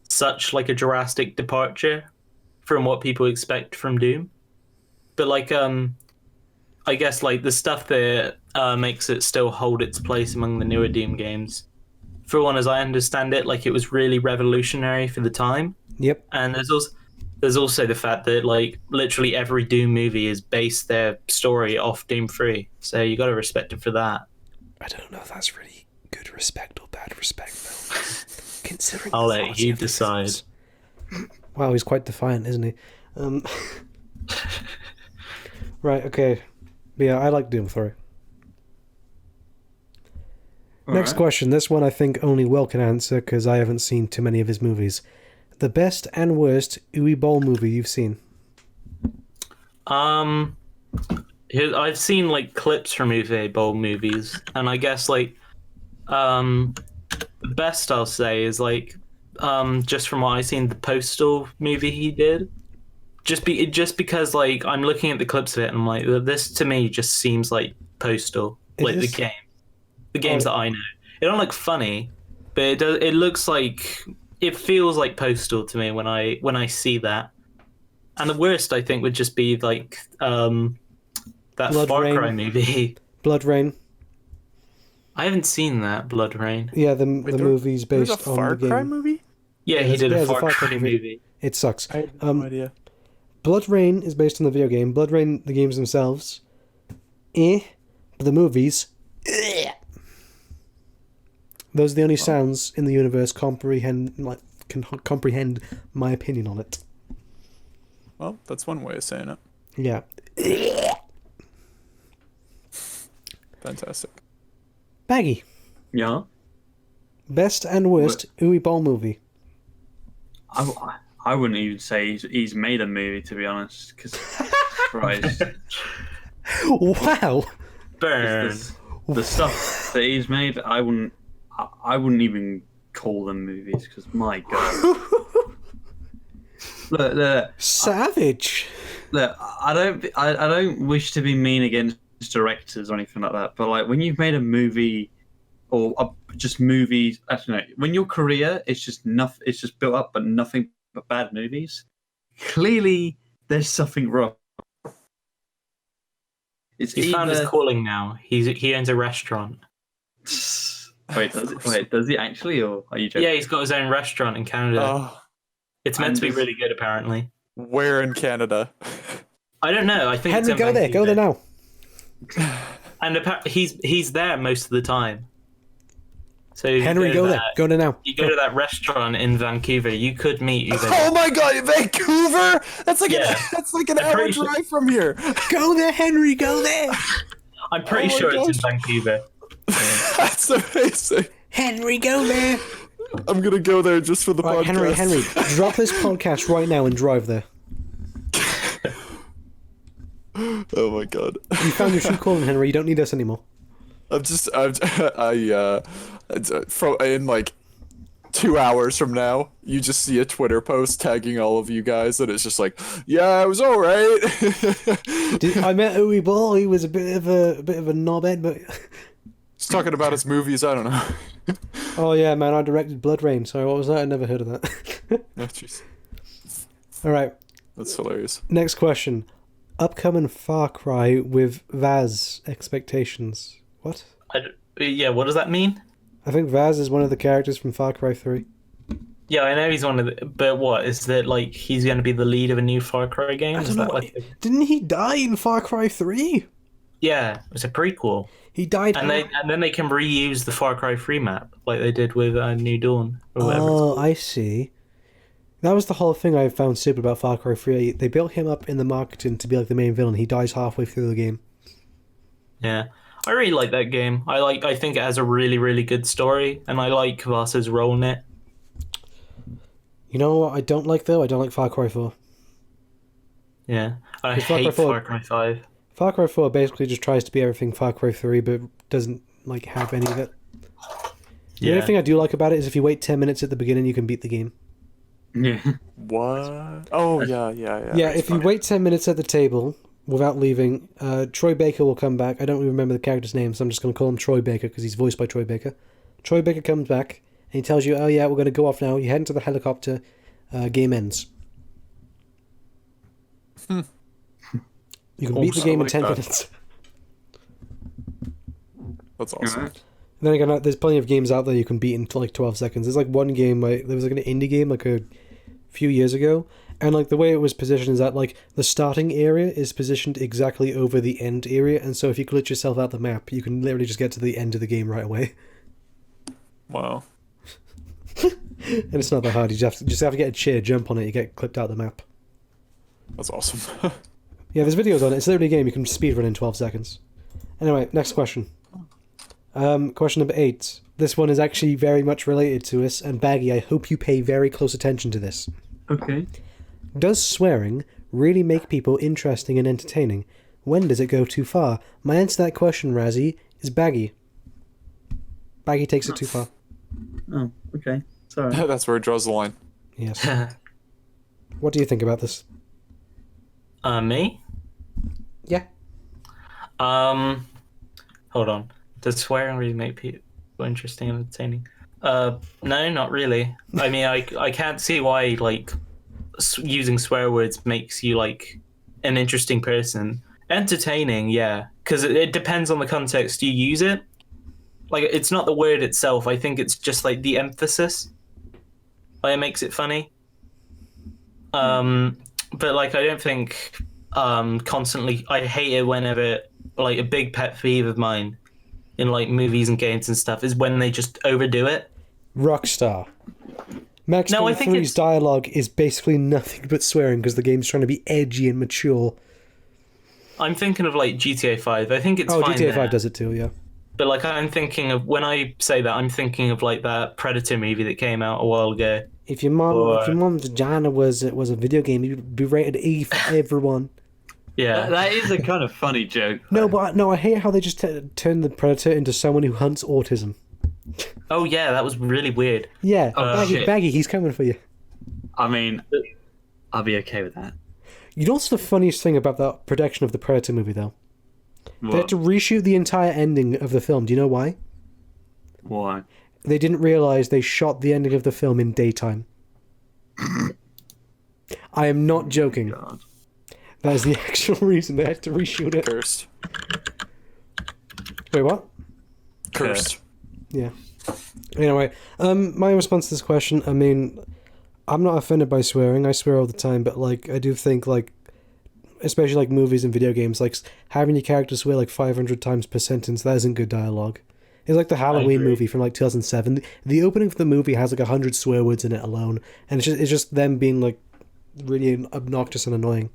such like a drastic departure from what people expect from Doom. But like, I guess like the stuff that makes it still hold its place among the newer Doom games. For one, as I understand it, like it was really revolutionary for the time. Yep. And there's also the fact that like literally every Doom movie is based their story off Doom 3. So you got to respect it for that. I don't know if that's really good respect or bad respect, though. Considering I'll let you decide. Wow, he's quite defiant, isn't he? Right, okay. Yeah, I like Doom 3. Next question. This one I think only Will can answer because I haven't seen too many of his movies. The best and worst Uwe Boll movie you've seen? I've seen like clips from Uwe Boll movies, and I guess like the best I'll say is like just from what I've seen, the Postal movie he did. Just because like I'm looking at the clips of it and I'm like, this to me just seems like Postal, like the game. The games that I know. It don't look funny, but it looks like it feels like Postal to me when I see that. And the worst I think would just be like that Blood Far Rain. Cry movie. Blood Rain. I haven't seen that Blood Rain. Yeah, the movie's based There's a on Far the game. Cry movie? Yeah, he did a there's Far Cry movie. It sucks. I had no idea. Blood Rain is based on the video game. Blood Rain, the games themselves, but the movies, those are the only sounds in the universe can comprehend my opinion on it. Well, that's one way of saying it. Yeah. Fantastic. Baggy, Yeah. Best and worst Uwe Boll movie. I wouldn't even say he's made a movie, to be honest. Because Christ, Wow. Burn. the stuff that he's made, I wouldn't even call them movies. Because my God, look, Savage. look, I don't wish to be mean against directors or anything like that. But like when you've made a movie or just movies, I don't know. When your career is just nothing, it's just built up, but nothing but bad movies. Clearly, there's something wrong. He's found his calling now. He owns a restaurant. Does he actually, or are you joking? Yeah, he's got his own restaurant in Canada. Oh, It's meant to be really good, apparently. where in Canada? I don't know. I think Henry, it's in go there. Go there Vancouver. now. And he's there most of the time. So if you Henry, to go there. that- Go there now. You go to that restaurant in Vancouver, you could meet Uwe. Oh my God, Vancouver! That's like Yeah. that's like an I'm hour pretty sure- drive from here. Go there, Henry. Go there. I'm pretty Oh my sure it's in gosh. Vancouver. That's amazing. Henry, go there. I'm gonna go there just for the Right, podcast. Henry, drop this podcast right now and drive there. Oh my God. You found your true calling, Henry. You don't need us anymore. In like 2 hours from now, you just see a Twitter post tagging all of you guys, and it's just like, yeah, it was all right. I met Uwe Boll. He was a bit of a knobhead, but Just talking about his movies. I don't know. oh yeah, man, I directed Blood Rain. Sorry, what was that? I never heard of that. Oh, jeez. All right, That's hilarious. next question. Upcoming Far Cry with Vaz expectations. What? Yeah, what does that mean? I think Vaz is one of the characters from Far Cry 3. Yeah, I know he's one of the... But what? Is that, like, he's going to be the lead of a new Far Cry game? I Is don't know. that like Didn't he die in Far Cry 3? Yeah, it's a prequel. He died. And then they can reuse the Far Cry 3 map, like they did with New Dawn, or whatever. Oh, I see. That was the whole thing I found stupid about Far Cry 3. They built him up in the marketing to be like the main villain. He dies halfway through the game. Yeah. I really like that game. I think it has a really, really good story, and I like Vasa's role in it. You know what I don't like, though? I don't like Far Cry 4. Yeah. I Far Cry hate 4 Far Cry 5. Far Cry 4 basically just tries to be everything Far Cry 3, but doesn't like have any of it. The only thing I do like about it is if you wait 10 minutes at the beginning, you can beat the game. Yeah. What? Oh, yeah. Yeah, if you wait 10 minutes at the table without leaving, Troy Baker will come back. I don't remember the character's name, so I'm just going to call him Troy Baker because he's voiced by Troy Baker. Troy Baker comes back and he tells you, oh yeah, we're going to go off now. You head into the helicopter, game ends. You can beat the game in 10 minutes. That's awesome. Alright. And then again, there's plenty of games out there you can beat in like 12 seconds. There's like one game, there was like an indie game like a few years ago, and like the way it was positioned is that like the starting area is positioned exactly over the end area, and so if you glitch yourself out the map, you can literally just get to the end of the game right away. Wow. And it's not that hard. You just have to get a chair, jump on it, you get clipped out the map. That's awesome. Yeah, there's videos on it. It's literally a game you can speedrun in 12 seconds. Anyway, next question. Question number 8. This one is actually very much related to us, and Baggy, I hope you pay very close attention to this. Okay. Does swearing really make people interesting and entertaining? When does it go too far? My answer to that question, Razzie, is Baggy. Baggy takes it too far. Oh, okay. Sorry. That's where it draws the line. Yes. What do you think about this? Me? Yeah. Hold on. Does swearing really make people interesting and entertaining? No, not really. I mean, I can't see why like using swear words makes you like an interesting person. Entertaining, yeah, because it depends on the context you use it. Like, it's not the word itself. I think it's just like the emphasis. Like, it makes it funny. But like, I don't think constantly. I hate it whenever like a big pet peeve of mine in like movies and games and stuff is when they just overdo it. Rockstar. Max No, I Payne think 3's it's- dialogue is basically nothing but swearing because the game's trying to be edgy and mature. I'm thinking of like GTA 5. I think it's Oh, fine GTA there. 5 does it too, yeah. But like, I'm thinking of when I say that, I'm thinking of like that Predator movie that came out a while ago. If your mom's vagina was a video game, you'd be rated E for everyone. Yeah, That is a kind of funny joke. No, but I hate how they just turn the Predator into someone who hunts autism. oh yeah, that was really weird. Yeah, Oh, shit. Baggy, he's coming for you. I mean, I'll be okay with that. You know what's the funniest thing about that production of the Predator movie, though? They had What? to reshoot the entire ending of the film. Do you know why? Why? They didn't realise they shot the ending of the film in daytime. I am not joking. God. That is the actual reason they had to reshoot it. Cursed. Wait, what? Cursed. Yeah. Anyway, my response to this question, I mean, I'm not offended by swearing. I swear all the time, but like, I do think like, especially like movies and video games, like having your character swear like 500 times per sentence, that isn't good dialogue. It's like the Halloween movie from like 2007. The opening of the movie has like 100 swear words in it alone, and it's just them being like really obnoxious and annoying.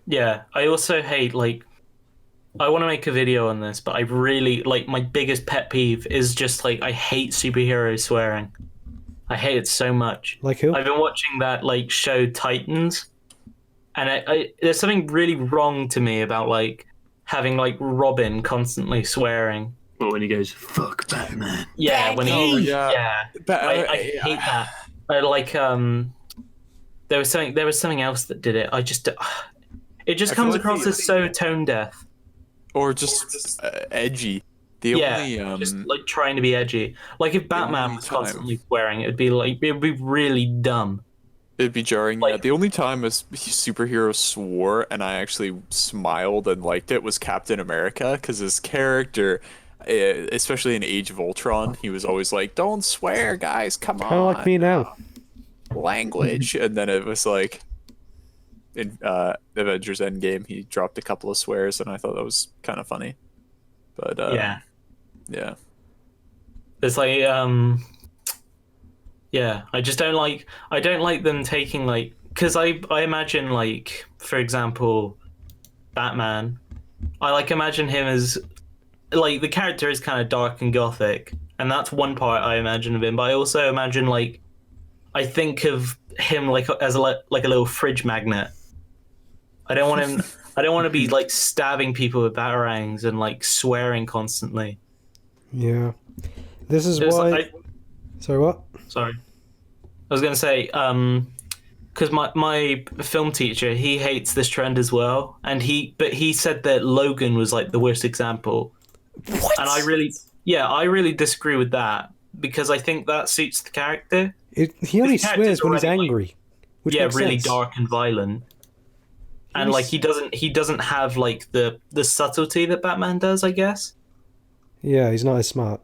Yeah, I also hate like. I want to make a video on this, but I really like my biggest pet peeve is just like I hate superheroes swearing. I hate it so much. Like who? I've been watching that like show Titans, and there's something really wrong to me about like having like Robin constantly swearing. But when he goes, "Fuck Batman." Yeah, when Oh, he yeah. But, I hate that. I like there was something else that did it. It just I feel comes like across as so tone deaf. or just edgy. The Yeah, only just like trying to be edgy. Like if Batman only was time- constantly swearing, it'd be really dumb. it'd be jarring. like- Yeah, the only time a superhero swore and I actually smiled and liked it was Captain America, because his character, especially in Age of Ultron, he was always like, "Don't swear, guys, come on." Kind of like me now. Language. And then it was like in Avengers Endgame, he dropped a couple of swears, and I thought that was kind of funny. But Yeah, yeah. it's like yeah. I don't like them taking like because I imagine like for example, Batman. I like imagine him as like the character is kind of dark and gothic, and that's one part I imagine of him. But I also imagine like I think of him like as like a little fridge magnet. I don't want him. I don't want to be like stabbing people with batarangs and like swearing constantly. Yeah. This is It's why. like- Sorry, what? Sorry, I was gonna say because my film teacher, he hates this trend as well, and he said that Logan was like the worst example. What? And I really disagree with that because I think that suits the character. He only His character's swears when he's already, like- angry. Which Yeah, makes really sense. dark and violent. And He's- like he doesn't have like the subtlety that Batman does, I guess. Yeah, he's not as smart.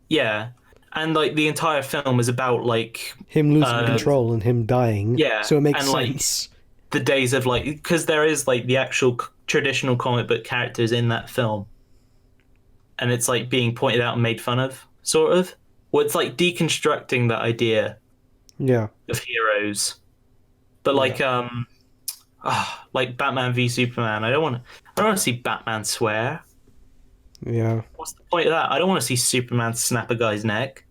Yeah. And like the entire film is about like Him losing control and him dying. yeah, So it makes and, like, sense. the days of like because there is like the actual traditional comic book characters in that film, and it's like being pointed out and made fun of, sort of. Well, it's like deconstructing that idea Yeah. of heroes, but like like Batman v Superman. I don't want to see Batman swear. Yeah. What's the point of that? I don't want to see Superman snap a guy's neck.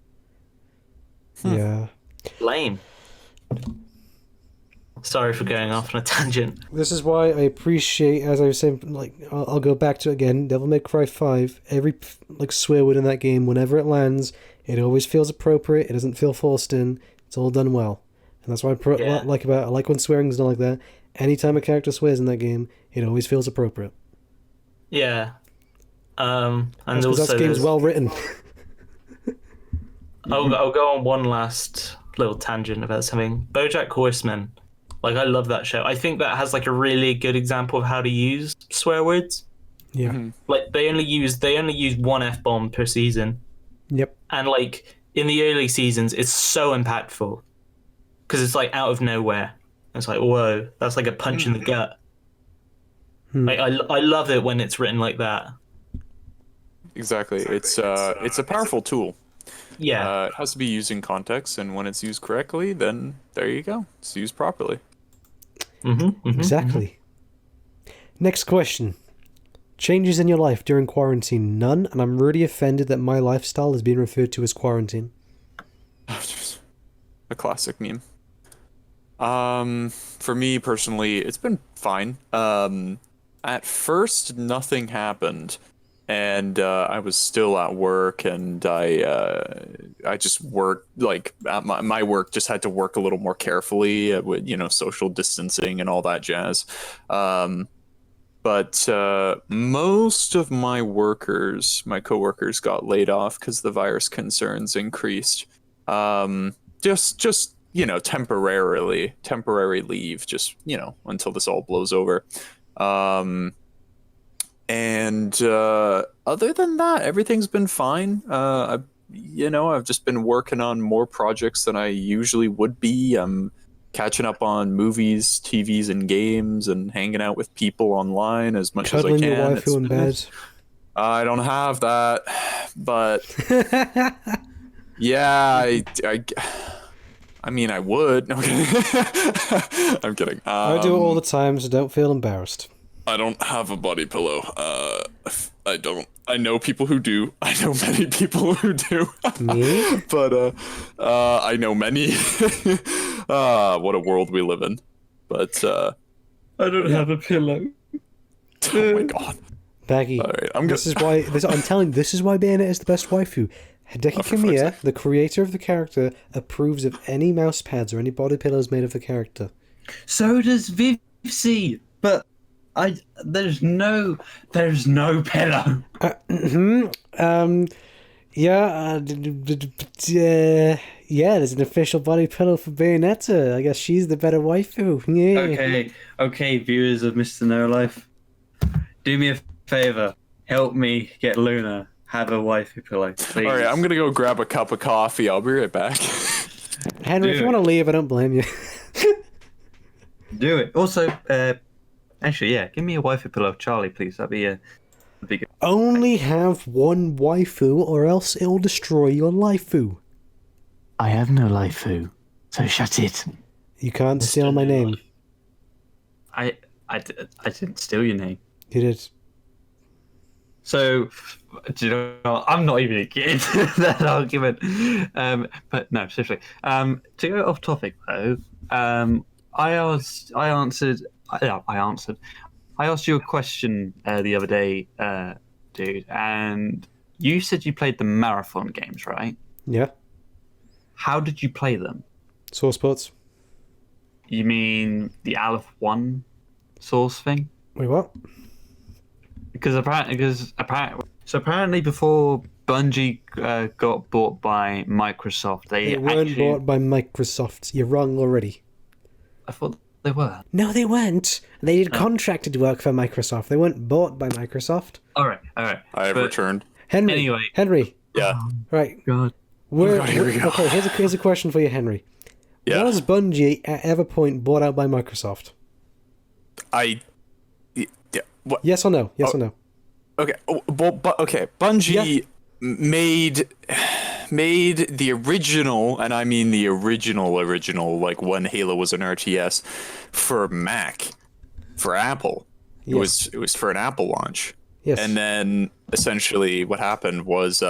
Yeah. Lame. Sorry for going off on a tangent. This is why I appreciate, as I was saying, like, I'll go back to it again, Devil May Cry 5, every, like, swear word in that game, whenever it lands, it always feels appropriate, it doesn't feel forced in, it's all done well. And that's what I like when swearing's done like that. Anytime a character swears in that game, it always feels appropriate. Yeah. And That's also because that game's there's- well written. I'll go on one last little tangent about something. Bojack Horseman. Like, I love that show. I think that has like a really good example of how to use swear words. Yeah. Like they only use one F-bomb per season. Yep. And like in the early seasons it's so impactful. Because it's like out of nowhere. It's like, whoa, that's like a punch in the gut. Like I love it when it's written like that. Exactly. It's a powerful tool. Yeah. It has to be used in context, and when it's used correctly, then there you go. It's used properly. Exactly. Next question. Changes in your life during quarantine? None, and I'm really offended that my lifestyle is being referred to as quarantine. A classic meme. For me personally, it's been fine. At first, nothing happened, and I was still at work, and I just worked, like, at my work just had to work a little more carefully with, social distancing and all that jazz. But most of my coworkers got laid off because the virus concerns increased. Just temporary leave, just until this all blows over. And other than that, everything's been fine. I've just been working on more projects than I usually would be. I'm catching up on movies, TVs, and games, and hanging out with people online as much as I can. Cuddling your waifu in bed. I don't have that, but yeah, I mean, I would. No, I'm kidding. I'm kidding. I do it all the time, so don't feel embarrassed. I don't have a body pillow. I don't. I know people who do. I know many people who do. Me? But I know many. What a world we live in. But I don't have a pillow. Oh my god. Baggy. All right, I'm telling you, this is why Bayonetta is the best waifu. Hideki Kamiya, the creator of the character, approves of any mouse pads or any body pillows made of the character. So does Vivcy, but there's no pillow. Yeah, there's an official body pillow for Bayonetta. I guess she's the better waifu. Yeah. Okay, viewers of Mr. No Life, do me a favor, help me get Luna. Have a waifu pillow, please. All right, I'm gonna go grab a cup of coffee. I'll be right back. Henry, if you want to leave, I don't blame you. Do it. Also, actually, yeah, give me a waifu pillow, Charlie, please. That'd be good. Only have one waifu, or else it'll destroy your laifu. I have no laifu, so shut it. You can't steal my name. I didn't steal your name. You did. So, do you know what? I'm not even getting that argument. But no, seriously. To go off topic though, I asked you a question the other day, dude, and you said you played the marathon games, right? Yeah. How did you play them? Source ports. You mean the Aleph 1 source thing? Wait, what? Because apparently before Bungie got bought by Microsoft, they weren't bought by Microsoft. You're wrong already. I thought they were. No, they weren't. They did contracted work for Microsoft. They weren't bought by Microsoft. All right. I have returned. Henry. Yeah. Right. God. Here we go. Okay, here's a question for you, Henry. Yeah. Was Bungie at ever point bought out by Microsoft? What? Yes or no? Yes or no? Okay. Okay. Bungie made the original, and I mean the original, like when Halo was an RTS, for Mac, for Apple. Yes. It was for an Apple launch. Yes. And then essentially what happened was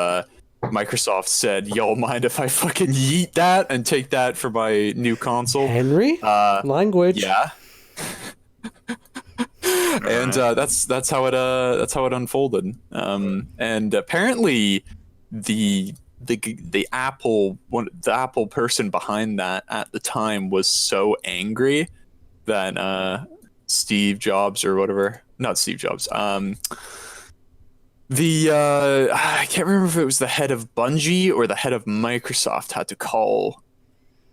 Microsoft said, "Y'all mind if I fucking yeet that and take that for my new console?" Henry? Language. Yeah. And that's how it unfolded. And apparently the Apple person behind that at the time was so angry that Steve Jobs or whatever, not Steve Jobs, I can't remember if it was the head of Bungie or the head of Microsoft had to call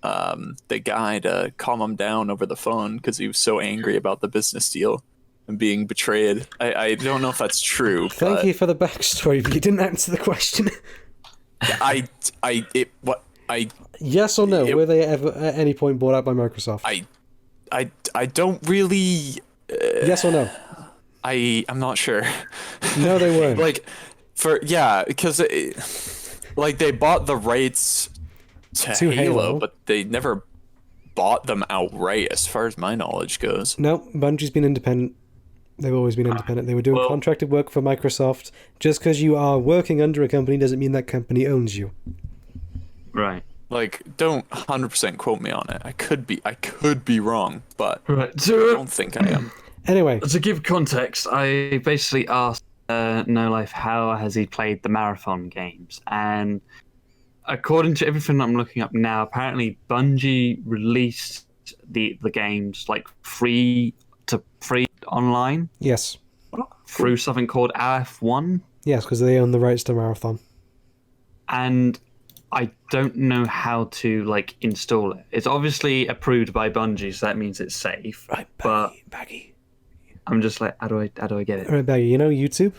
the guy to calm him down over the phone because he was so angry about the business deal and being betrayed. I don't know if that's true. Thank you for the backstory, but you didn't answer the question. Yes or no? Were they ever at any point bought out by Microsoft? I don't really. Yes or no? I'm not sure. No, they weren't. Because they bought the rights to Halo, but they never bought them outright, as far as my knowledge goes. No, Bungie's been independent. They've always been independent. They were doing Well- contracted work for Microsoft. Just because you are working under a company doesn't mean that company owns you. Right. Like, don't 100% quote me on it. I could be wrong, but Right. I So, don't think I am. Anyway, to give context, I basically asked No Life how has he played the marathon games, and according to everything I'm looking up now, apparently Bungie released the games like free online yes. through something called RF1, Yes, because they own the rights to Marathon. and I don't know how to like install it. It's obviously approved by Bungie, so that means it's safe. Right, But Baggy. I'm just like, how do I get it? Right, Baggy, you know YouTube?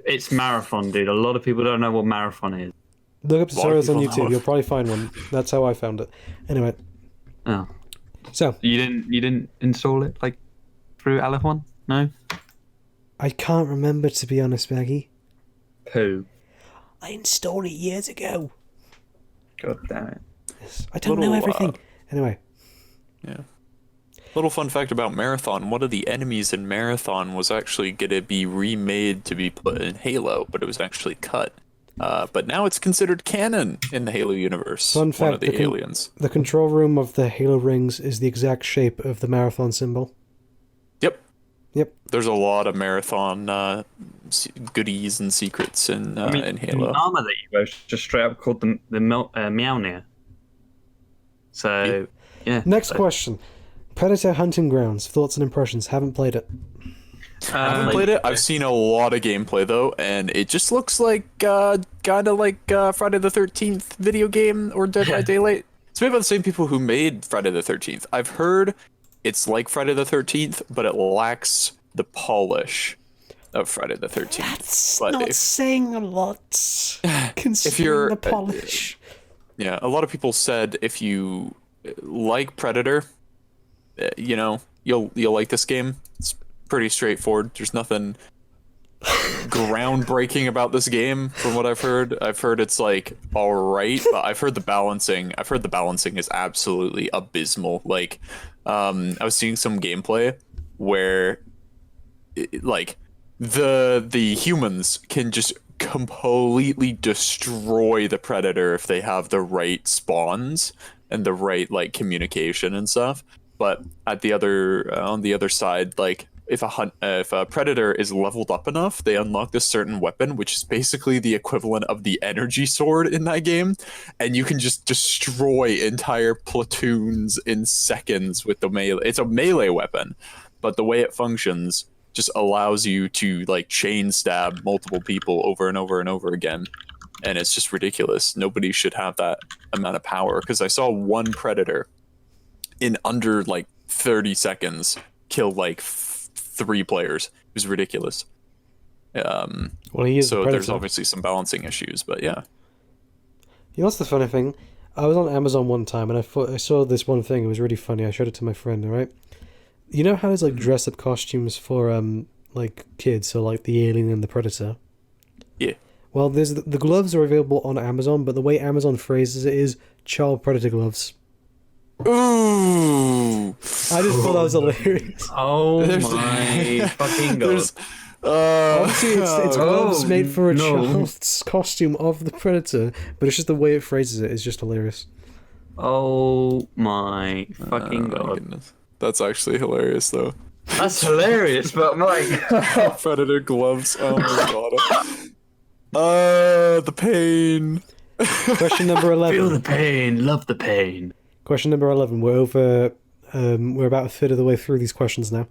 It's Marathon, dude. A lot of people don't know what Marathon is. Look up A lot of tutorials on people YouTube. know. You'll probably find one. That's how I found it. Anyway, Oh, so you didn't install it like through RF1? No. I can't remember, to be honest, Baggy. Who? I installed it years ago. God damn it. I don't know Little, everything. Anyway, Yeah. Little fun fact about Marathon: one of the enemies in Marathon was actually going to be remade to be put in Halo, but it was actually cut. But now it's considered canon in the Halo universe. Fun One fact, of the aliens. the control room of the Halo rings is the exact shape of the Marathon symbol. Yep. Yep. There's a lot of Marathon goodies and secrets in Halo. The armor that you wear is just straight up called the Mjolnir. So, yeah. Next question. Predator Hunting Grounds. Thoughts and impressions. Haven't played it. I haven't played it. I've seen a lot of gameplay though, and it just looks like kind of like Friday the 13th video game or Dead by Daylight. It's made by the same people who made Friday the 13th. I've heard it's like Friday the 13th, but it lacks the polish of Friday the 13th. That's But not if- saying a lot. Considering you're- the polish. Yeah, a lot of people said if you like Predator, you know, you'll like this game. It's pretty straightforward. There's nothing groundbreaking about this game from what I've heard. I've heard it's like all right, but I've heard the balancing is absolutely abysmal. Like I was seeing some gameplay where like the humans can just completely destroy the predator if they have the right spawns and the right like communication and stuff. But at the other on the other side, like if a predator is leveled up enough, they unlock this certain weapon, which is basically the equivalent of the energy sword in that game, and you can just destroy entire platoons in seconds with the melee. It's a melee weapon, but the way it functions just allows you to like chain stab multiple people over and over and over again, and it's just ridiculous. Nobody should have that amount of power, because I saw one predator in under like 30 seconds kill like 3 players. It was ridiculous. Well, he is So the there's Predator. obviously some balancing issues, but yeah. You know what's the funny thing? I was on Amazon one time and I saw this one thing. It was really funny. I showed it to my friend, alright? You know how there's like dress-up costumes for like kids, so like the Alien and the Predator? Yeah. Well, there's the gloves are available on Amazon, but the way Amazon phrases it is child predator gloves. Ooh. I just thought that was hilarious. Oh There's- my fucking god. There's Obviously, it's gloves made for a no. child's costume of the Predator, but it's just the way it phrases it is just hilarious. Oh my fucking oh my god. goodness. That's actually hilarious though. That's hilarious, but my god. Predator gloves. Oh my god. The pain. Question number 11. Feel the pain, love the pain. Question number 11. We're over. We're about a third of the way through these questions now.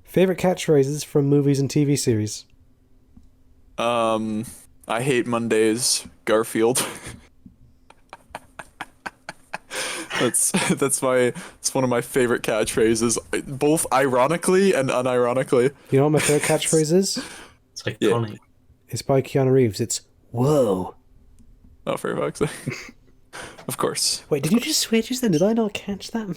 Favorite catchphrases from movies and TV series? I hate Mondays. Garfield. That's one of my favorite catchphrases, both ironically and unironically. You know what my favorite catchphrase is? It's iconic. It's by Keanu Reeves. It's "Whoa." Oh, for fuck's sake. Of course. Wait, did you just switch then? Did I not catch that?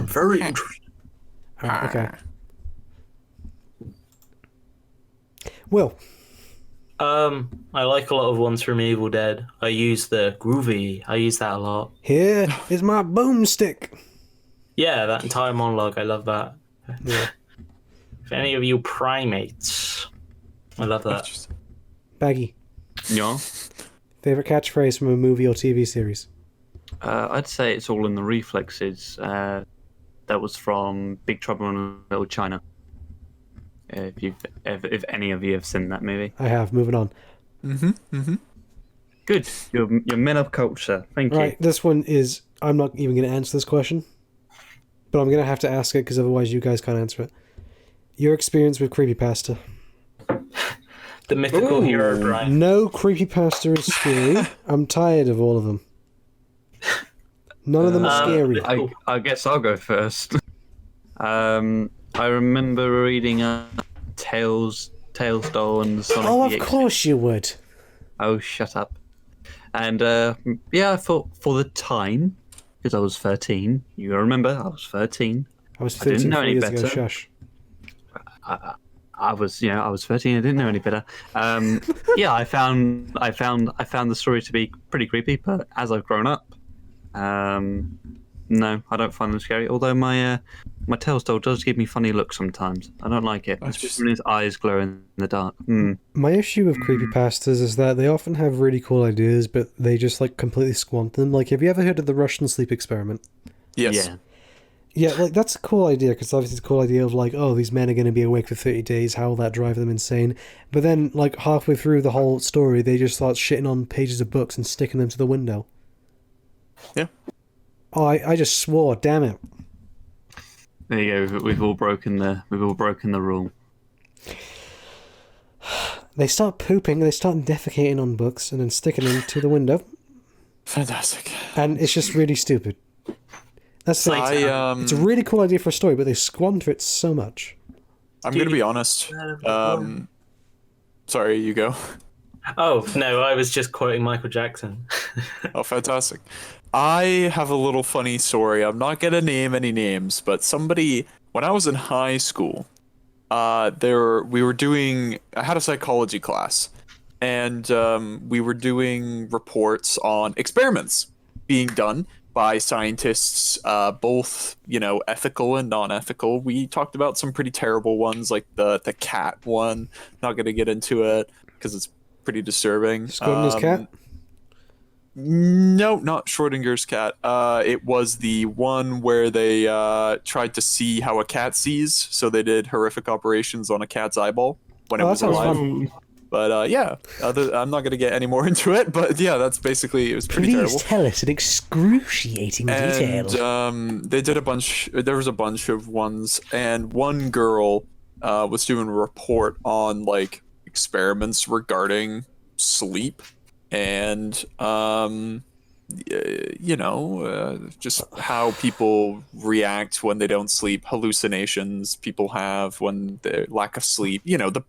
Very interesting. Alright, okay. Well, I like a lot of ones from Evil Dead. I use the groovy. I use that a lot. Here is my boomstick. Yeah, that entire monologue. I love that. Yeah. If any of you primates, I love that. Baggy, Yeah. favorite catchphrase from a movie or TV series? I'd say it's all in the reflexes. That was from Big Trouble in Little China. If any of you have seen that movie. I have. Moving on. Good. You're men of culture. Thank you. Right, this one is... I'm not even going to answer this question, but I'm going to have to ask it because otherwise you guys can't answer it. Your experience with creepypasta. The mythical hero Brian. No creepypasta is scary. I'm tired of all of them. None of them are scary. I guess I'll go first. I remember reading Tales Doll and Sonic Oh, the of Hedgehog. course you would. Oh, shut up. And yeah, I thought for the time, because I was 13, you remember I was 13. I was I didn't 13 know 4 any years ago, better. shush. I was 13. I didn't know any better. Yeah, I found the story to be pretty creepy. But as I've grown up, no, I don't find them scary. Although my Tails doll does give me funny looks sometimes. I don't like it. Especially when his eyes glow in the dark. My issue with creepypastas is that they often have really cool ideas, but they just like completely squander them. Like, have you ever heard of the Russian sleep experiment? Yes. Yeah. Yeah, like that's a cool idea because obviously it's a cool idea of like, oh, these men are going to be awake for 30 days. How will that drive them insane? But then, like halfway through the whole story, they just start shitting on pages of books and sticking them to the window. Yeah. Oh, I just swore. Damn it. There you go. We've all broken the rule. They start pooping. They start defecating on books and then sticking them to the window, Fantastic. and it's just really stupid. That's the thing. It's a really cool idea for a story, but they squander it so much. I'm going to be honest. Sorry, you go. Oh, no, I was just quoting Michael Jackson. Oh, fantastic. I have a little funny story. I'm not going to name any names, but somebody, when I was in high school, I had a psychology class, and we were doing reports on experiments being done by scientists, both, ethical and non-ethical. We talked about some pretty terrible ones, like the cat one. Not going to get into it because it's pretty disturbing. Schrodinger's cat? No, not Schrodinger's cat. It was the one where they tried to see how a cat sees, so they did horrific operations on a cat's eyeball when it was that sounds alive. fun. But yeah, I'm not going to get any more into it. But yeah, that's basically, it was pretty Please terrible. tell us in excruciating detail. And they did there was a bunch of ones, and one girl was doing a report on like experiments regarding sleep and just how people react when they don't sleep, hallucinations people have when they lack of sleep, the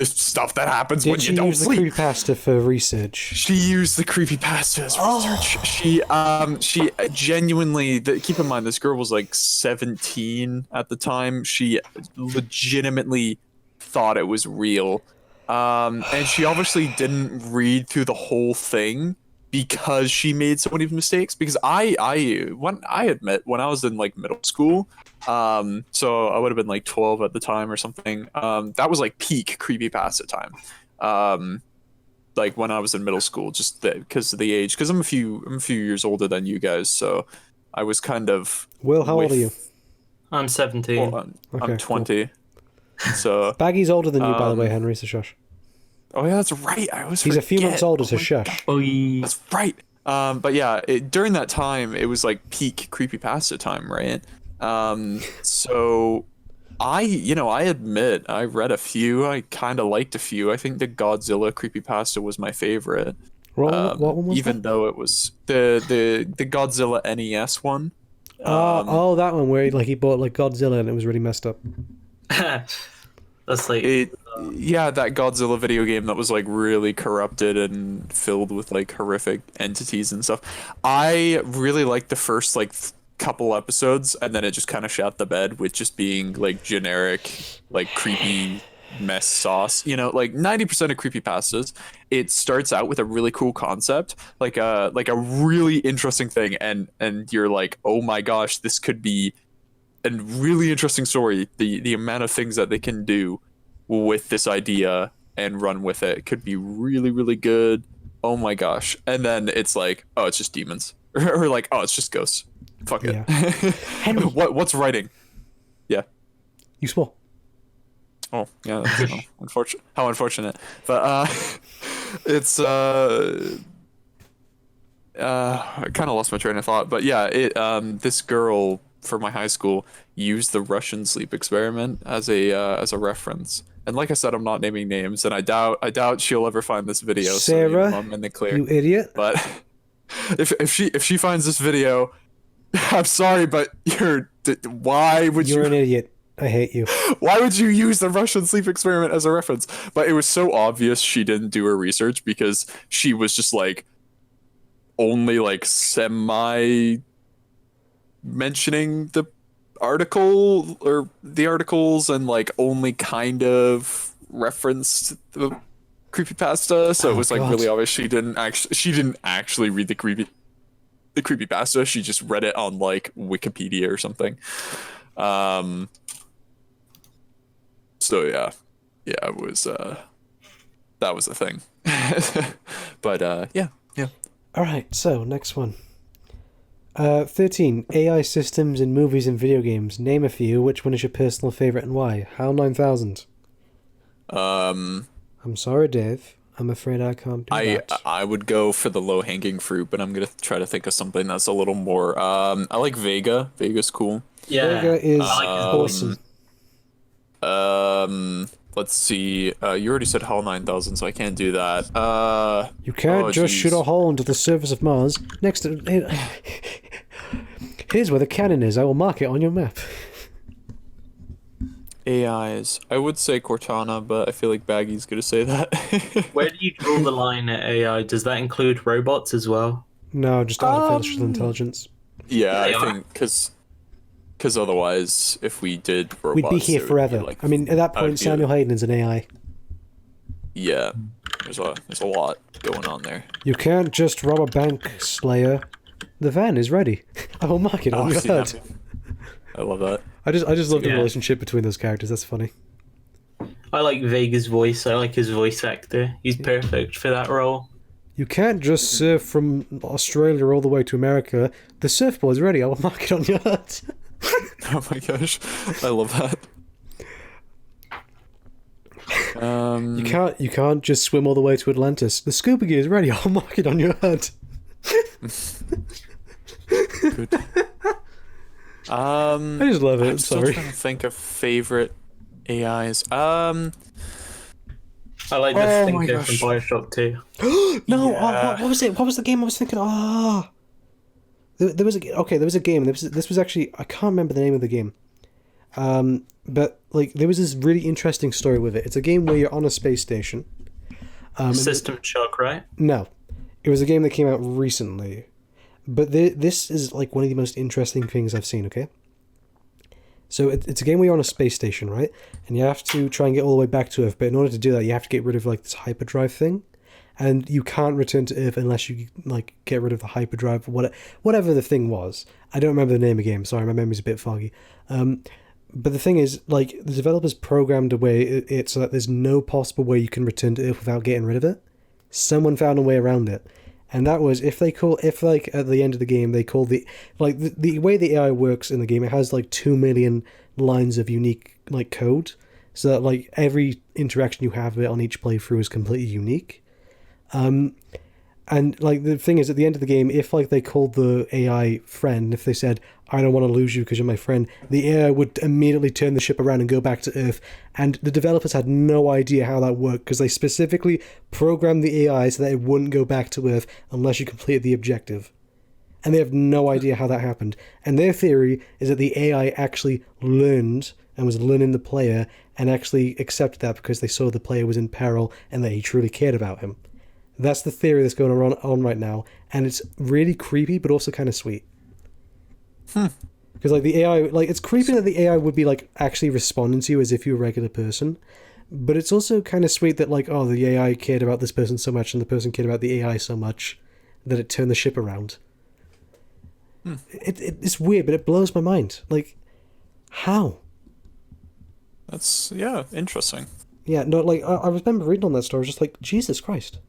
stuff that happens when Did you she don't use the sleep. creepypasta for research? She used the creepypasta as research. She genuinely, keep in mind, this girl was like 17 at the time. She legitimately thought it was real. And she obviously didn't read through the whole thing because she made so many mistakes. Because I admit, when I was in like middle school, so I would have been like 12 at the time or something. That was like peak creepypasta time. Like when I was in middle school, just because of the age. Because I'm a few years older than you guys, so I was kind of. Will, how old are you? I'm 17. Well, Okay, I'm 20. So. Baggy's older than you, by the way, Henry, so shush. Oh yeah, that's right. I was. He's a few months older, so my shush. That's right. But yeah, during that time, it was like peak creepypasta time, right? So I admit I read a few. I kind of liked a few. I think the Godzilla creepypasta was my favorite. What one was even that? though it was the Godzilla NES one. Oh, that one where he bought like Godzilla and it was really messed up. That's like that Godzilla video game that was like really corrupted and filled with like horrific entities and stuff. I really liked the first like couple episodes, and then it just kind of shot the bed with just being like generic, like creepy mess sauce. You know, like 90% of creepypastas, it starts out with a really cool concept, like a really interesting thing, and you're like, oh my gosh, this could be a really interesting story. The amount of things that they can do with this idea and run with it could be really, really good. Oh my gosh. And then it's like, oh, it's just demons. Or like, oh, it's just ghosts. Fuck it. Yeah. Henry. What's writing? Yeah. You swore. Oh, yeah. That's, unfortunate. How unfortunate. But it's I kind of lost my train of thought. But yeah, this girl for my high school used the Russian sleep experiment as a reference. And like I said, I'm not naming names, and I doubt she'll ever find this video. Sarah, so I'm in the clear. You idiot. But if she finds this video, I'm sorry, but why would You're an idiot. I hate you. Why would you use the Russian sleep experiment as a reference? But it was so obvious she didn't do her research, because she was just like only like semi mentioning the article or the articles, and like only kind of referenced the creepypasta. So it was like really obvious she didn't actually read the creepypasta. She just read it on like Wikipedia or something. So yeah, it was that was a thing. But yeah. All right, so next one. 13. AI systems in movies and video games. Name a few. Which one is your personal favorite and why? HAL 9000. I'm sorry, Dave. I'm afraid I can't do that. I would go for the low hanging fruit, but I'm gonna try to think of something that's a little more. I like Vega. Vega's cool. Yeah, Vega is awesome. Let's see. You already said HAL 9000, so I can't do that. You can't just shoot a hole into the surface of Mars. Next to... Here's where the cannon is. I will mark it on your map. AIs. I would say Cortana, but I feel like Baggy's gonna say that. Where do you draw the line at AI? Does that include robots as well? No, just artificial intelligence. Yeah, I think because otherwise, if we did robots, we'd be here forever. Like, I mean, at that point, Samuel Hayden's an AI. Yeah, there's a lot going on there. You can't just rob a bank, Slayer. The van is ready. I will mark it on your head. I love that. I just love the relationship between those characters. That's funny. I like Vega's voice. I like his voice actor. He's perfect for that role. You can't just surf from Australia all the way to America. The surfboard's ready. I will mark it on your head. Oh my gosh, I love that. You can't just swim all the way to Atlantis. The scuba gear is ready. I'll mark it on your head. Good. I just love it. I'm still trying to think of favorite AIs. I like the Thinker from Bioshock 2. No, what was it? What was the game I was thinking? There was a game. This was actually, I can't remember the name of the game. But like there was this really interesting story with it. It's a game where you're on a space station. System Shock, right? No, it was a game that came out recently. But this is like one of the most interesting things I've seen. Okay. So it's a game where you're on a space station, right? And you have to try and get all the way back to Earth. But in order to do that, you have to get rid of like this hyperdrive thing. And you can't return to Earth unless you like get rid of the hyperdrive, whatever the thing was. I don't remember the name of the game. Sorry, my memory's a bit foggy. But the thing is, like, the developers programmed away it so that there's no possible way you can return to Earth without getting rid of it. Someone found a way around it, and that was if at the end of the game they call the way the AI works in the game. It has like 2 million lines of unique like code, so that like every interaction you have with it on each playthrough is completely unique. And like the thing is, at the end of the game, if like they called the AI friend, if they said, "I don't want to lose you because you're my friend," the AI would immediately turn the ship around and go back to Earth. And the developers had no idea how that worked because they specifically programmed the AI so that it wouldn't go back to Earth unless you completed the objective. And they have no idea how that happened. And their theory is that the AI actually learned and was learning the player and actually accepted that because they saw the player was in peril and that he truly cared about him. That's the theory that's going on right now, and it's really creepy, but also kind of sweet. Because like the AI, like it's creepy that the AI would be like actually responding to you as if you're a regular person, But it's also kind of sweet that, like, oh, the AI cared about this person so much and the person cared about the AI so much that it turned the ship around. It's weird, but it blows my mind. Like, how? That's, yeah, interesting. Yeah, no, like, I remember reading on that story, I was just like, Jesus Christ.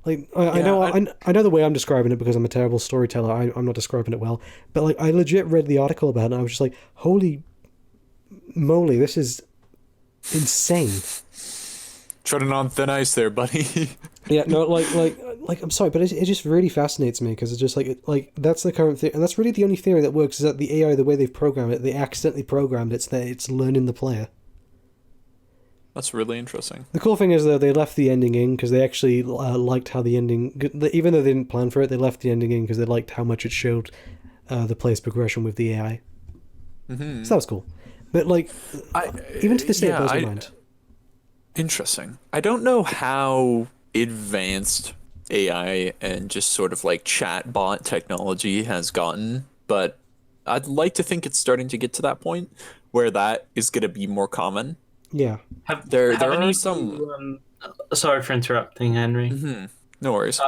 Like, I know the way I'm describing it because I'm a terrible storyteller, I'm not describing it well, but, like, I legit read the article about it and I was just like, holy moly, this is insane. Treading on thin ice there, buddy. Yeah, no, like I'm sorry, but it just really fascinates me because it's just like that's the current theory, and that's really the only theory that works is that the AI, the way they've programmed it, they accidentally programmed it so that it's learning the player. That's really interesting. The cool thing is though they left the ending in because they actually liked how the ending, even though they didn't plan for it, they left the ending in because they liked how much it showed the player's progression with the AI. Mm-hmm. So that was cool, but like even to this day, it blows my mind. Interesting. I don't know how advanced AI and just sort of like chatbot technology has gotten, but I'd like to think it's starting to get to that point where that is going to be more common. Yeah. There are some. Sorry for interrupting, Henry. Mm-hmm. No worries.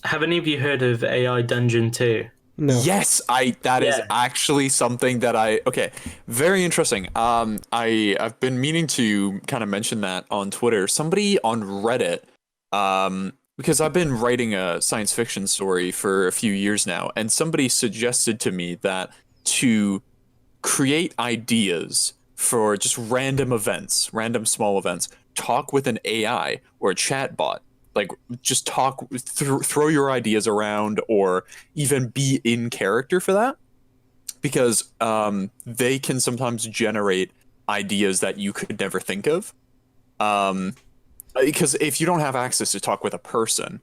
Have any of you heard of AI Dungeon 2? No. Yes, that is actually something that okay, very interesting. I've been meaning to kind of mention that on Twitter. Somebody on Reddit, because I've been writing a science fiction story for a few years now, and somebody suggested to me that to create ideas for just random events, random small events, talk with an AI or a chatbot. Like, just talk, throw your ideas around, or even be in character for that, because they can sometimes generate ideas that you could never think of. Because if you don't have access to talk with a person,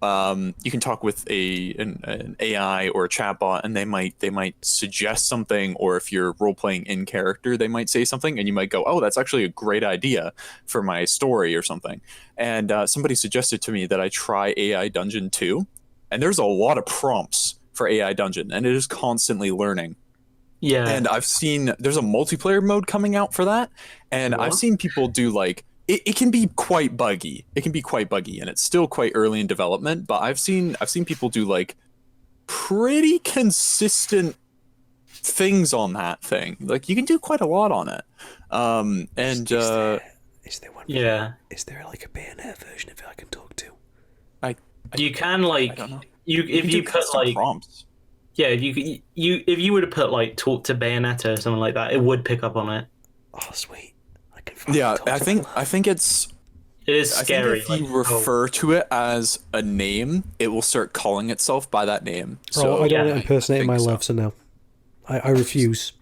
you can talk with an AI or a chatbot, and they might suggest something, or if you're role playing in character, they might say something, and you might go, "Oh, that's actually a great idea for my story," or something. And somebody suggested to me that I try AI Dungeon 2, and there's a lot of prompts for AI Dungeon, and it is constantly learning. Yeah. And I've seen there's a multiplayer mode coming out for that, and I've seen people do like. It can be quite buggy. It can be quite buggy, and it's still quite early in development. But I've seen people do like pretty consistent things on that thing. Like, you can do quite a lot on it. Is there one? Yeah. Is there like a Bayonetta version of it I can talk to? You can like I don't know. if you put like prompts. Yeah, if you were to put like talk to Bayonetta or something like that, it would pick up on it. Oh, sweet. Yeah, I think it is scary. If you refer to it as a name, it will start calling itself by that name. So I don't want to impersonate my love, so no. I refuse.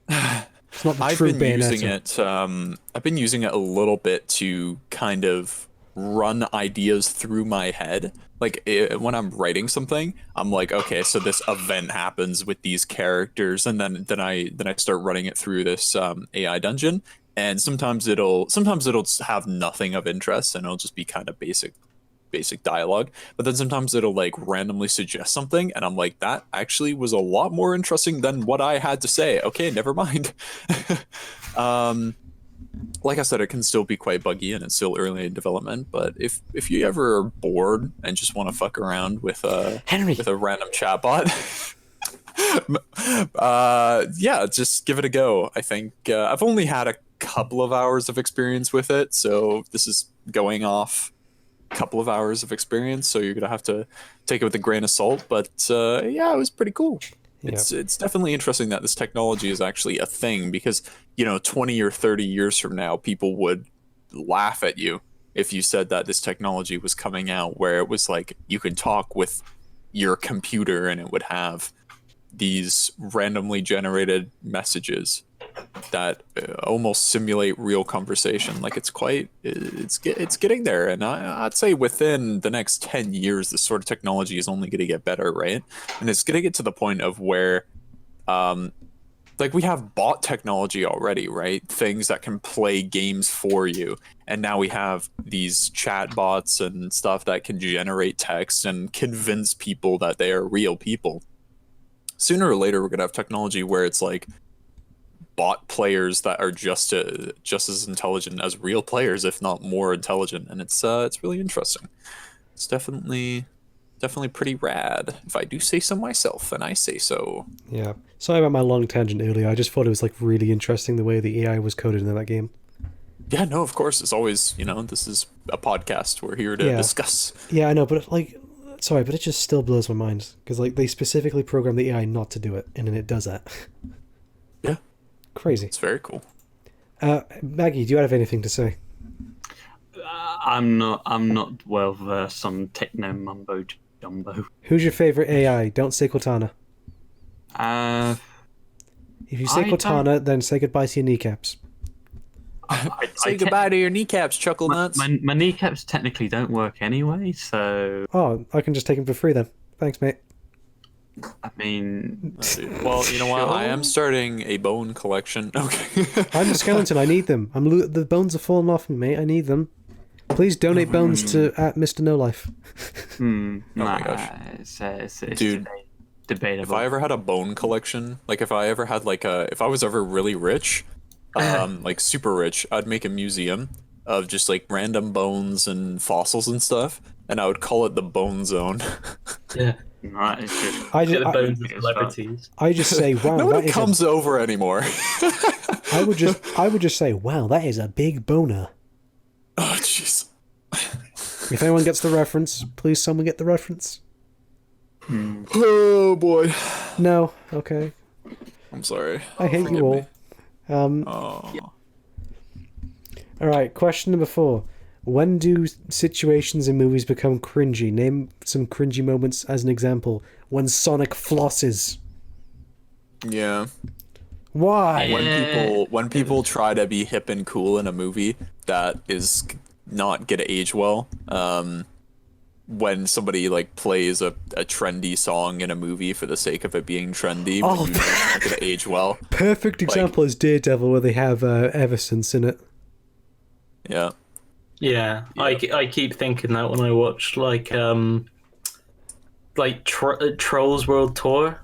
It's not the true Bayonetta. I've been using it a little bit to kind of run ideas through my head. Like, when I'm writing something, I'm like, okay, so this event happens with these characters, and then I start running it through this AI dungeon. And sometimes it'll have nothing of interest, and it'll just be kind of basic dialogue. But then sometimes it'll like randomly suggest something, and I'm like, that actually was a lot more interesting than what I had to say. Okay, never mind. Like I said, it can still be quite buggy, and it's still early in development. But if you ever are bored and just want to fuck around with a random chatbot. Yeah, just give it a go. I think I've only had a couple of hours of experience with it, so this is going off a couple of hours of experience, so you're gonna have to take it with a grain of salt. But yeah, it was pretty cool. Yeah. It's definitely interesting that this technology is actually a thing, because 20 or 30 years from now, people would laugh at you if you said that this technology was coming out, where it was like you could talk with your computer and it would have these randomly generated messages that almost simulate real conversation. Like, it's getting there, and I'd say within the next 10 years, this sort of technology is only going to get better, right? And it's going to get to the point of where, like, we have bot technology already, right? Things that can play games for you, and now we have these chat bots and stuff that can generate text and convince people that they are real people. Sooner or later, we're going to have technology where it's like bot players that are just as intelligent as real players, if not more intelligent, and it's really interesting. It's definitely pretty rad, if I do say so myself, and I say so. Yeah. Sorry about my long tangent earlier. I just thought it was like really interesting the way the AI was coded in that game. Yeah, no, of course. It's always, this is a podcast. We're here to discuss. Yeah, I know, but sorry, but it just still blows my mind because like they specifically programmed the AI not to do it, and then it does that. Yeah. Crazy. It's very cool. Maggie, do you have anything to say? I'm not well versed on techno mumbo jumbo. Who's your favorite AI? Don't say Cortana. If you say Cortana, then say goodbye to your kneecaps. Say goodbye to your kneecaps, Chuckle Nuts. My kneecaps technically don't work anyway, so... Oh, I can just take them for free then. Thanks, mate. I mean... Well, you know what? I am starting a bone collection. Okay. I'm a skeleton. I need them. The bones are falling off me, mate. I need them. Please donate bones to Mr. No Life. Oh my gosh. It's Dude, debatable. if I ever had a bone collection, like if I ever had if I was ever really rich, like super rich, I'd make a museum of just like random bones and fossils and stuff, and I would call it the Bone Zone. Yeah. The bones of celebrities. I just say, wow. No one comes over anymore. I would just say, wow, that is a big boner. Oh jeez. If anyone gets the reference, please someone get the reference. Oh boy. No. Okay. I'm sorry. I hate you all. Oh. All right. Question number 4. When do situations in movies become cringy? Name some cringy moments as an example. When Sonic flosses. Yeah. Why? When people try to be hip and cool in a movie that is not gonna age well. When somebody like plays a trendy song in a movie for the sake of it being trendy, but you know it's not gonna age well. Perfect example is Daredevil, where they have Eversense in it. Yeah. Yeah, I keep thinking that when I watch Trolls World Tour.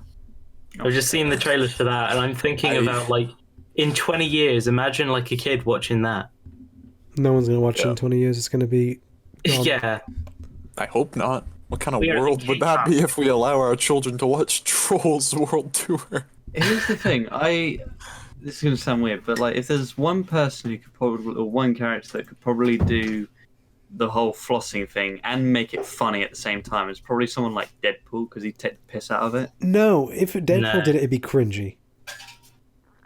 I've just seen the trailer for that, and I'm thinking about in 20 years. Imagine a kid watching that. No one's gonna watch it in 20 years. It's gonna be gone. Yeah. I hope not. What kind of world would that be if we allow our children to watch Trolls World Tour? Here's the thing. This is gonna sound weird, but if there's one person who could probably, or one character that could probably do the whole flossing thing and make it funny at the same time, it's probably someone like Deadpool, because he'd take the piss out of it. No, if Deadpool did it, it'd be cringy.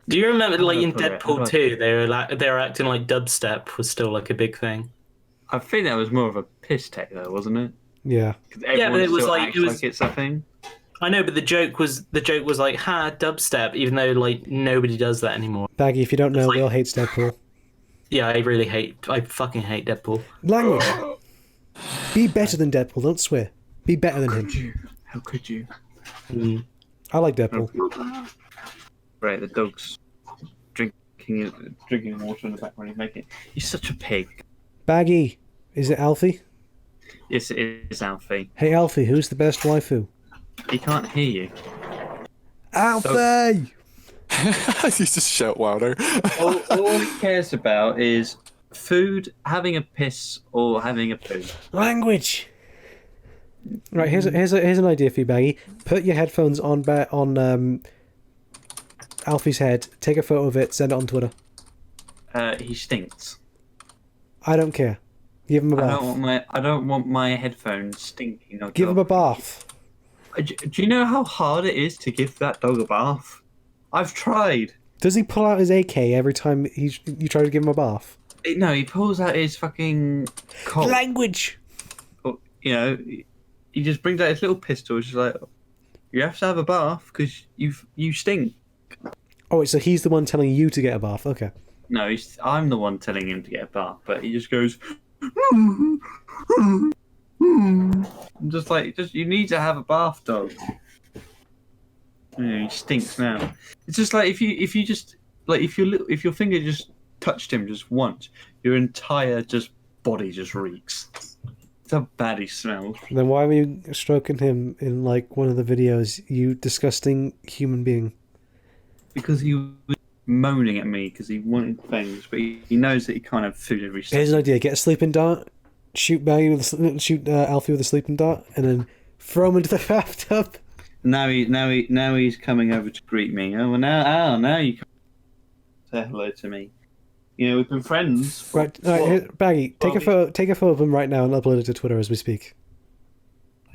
Do you remember in Deadpool 2, they were acting like dubstep was still a big thing? I think that was more of a piss take though, wasn't it? Yeah. Yeah, but it was it's a thing. I know, but the joke was ha, dubstep, even though nobody does that anymore. Baggy, if you don't know, we all hate Deadpool. Yeah, I fucking hate Deadpool. Language. Be better than Deadpool. Don't swear. Be better than him. How could you? I like Deadpool. Right, the dog's drinking water in the background. He's such a pig. Baggy, is it Alfie? Yes, it is Alfie. Hey Alfie, who's the best waifu? He can't hear you. Alfie! You just shout louder. all he cares about is food, having a piss, or having a poo. Language. Right, here's an idea for you, Baggy. Put your headphones on Alfie's head. Take a photo of it. Send it on Twitter. He stinks. I don't care. Give him a bath. I don't want my headphones stinking. Give him a bath. Do you know how hard it is to give that dog a bath? I've tried. Does he pull out his AK every time you try to give him a bath? No, he pulls out his fucking cock. Language. He just brings out his little pistol. It's just like, you have to have a bath because you stink. Oh, so he's the one telling you to get a bath. Okay. No, I'm the one telling him to get a bath, but he just goes. I'm just you need to have a bath, dog. He stinks now. It's just if you just if your finger just touched him just once, your entire body just reeks. That's how bad he smells. Then why were you stroking him in one of the videos, you disgusting human being? Because he was moaning at me because he wanted things, but he knows that he can't have food every Here's an idea: get a sleeping dart, shoot Alfie with a sleeping dart, and then throw him into the bathtub. Now he's coming over to greet me. Oh, well, now you come say hello to me. You know, we've been friends. For, Right, Baggy, take a photo of him right now and upload it to Twitter as we speak.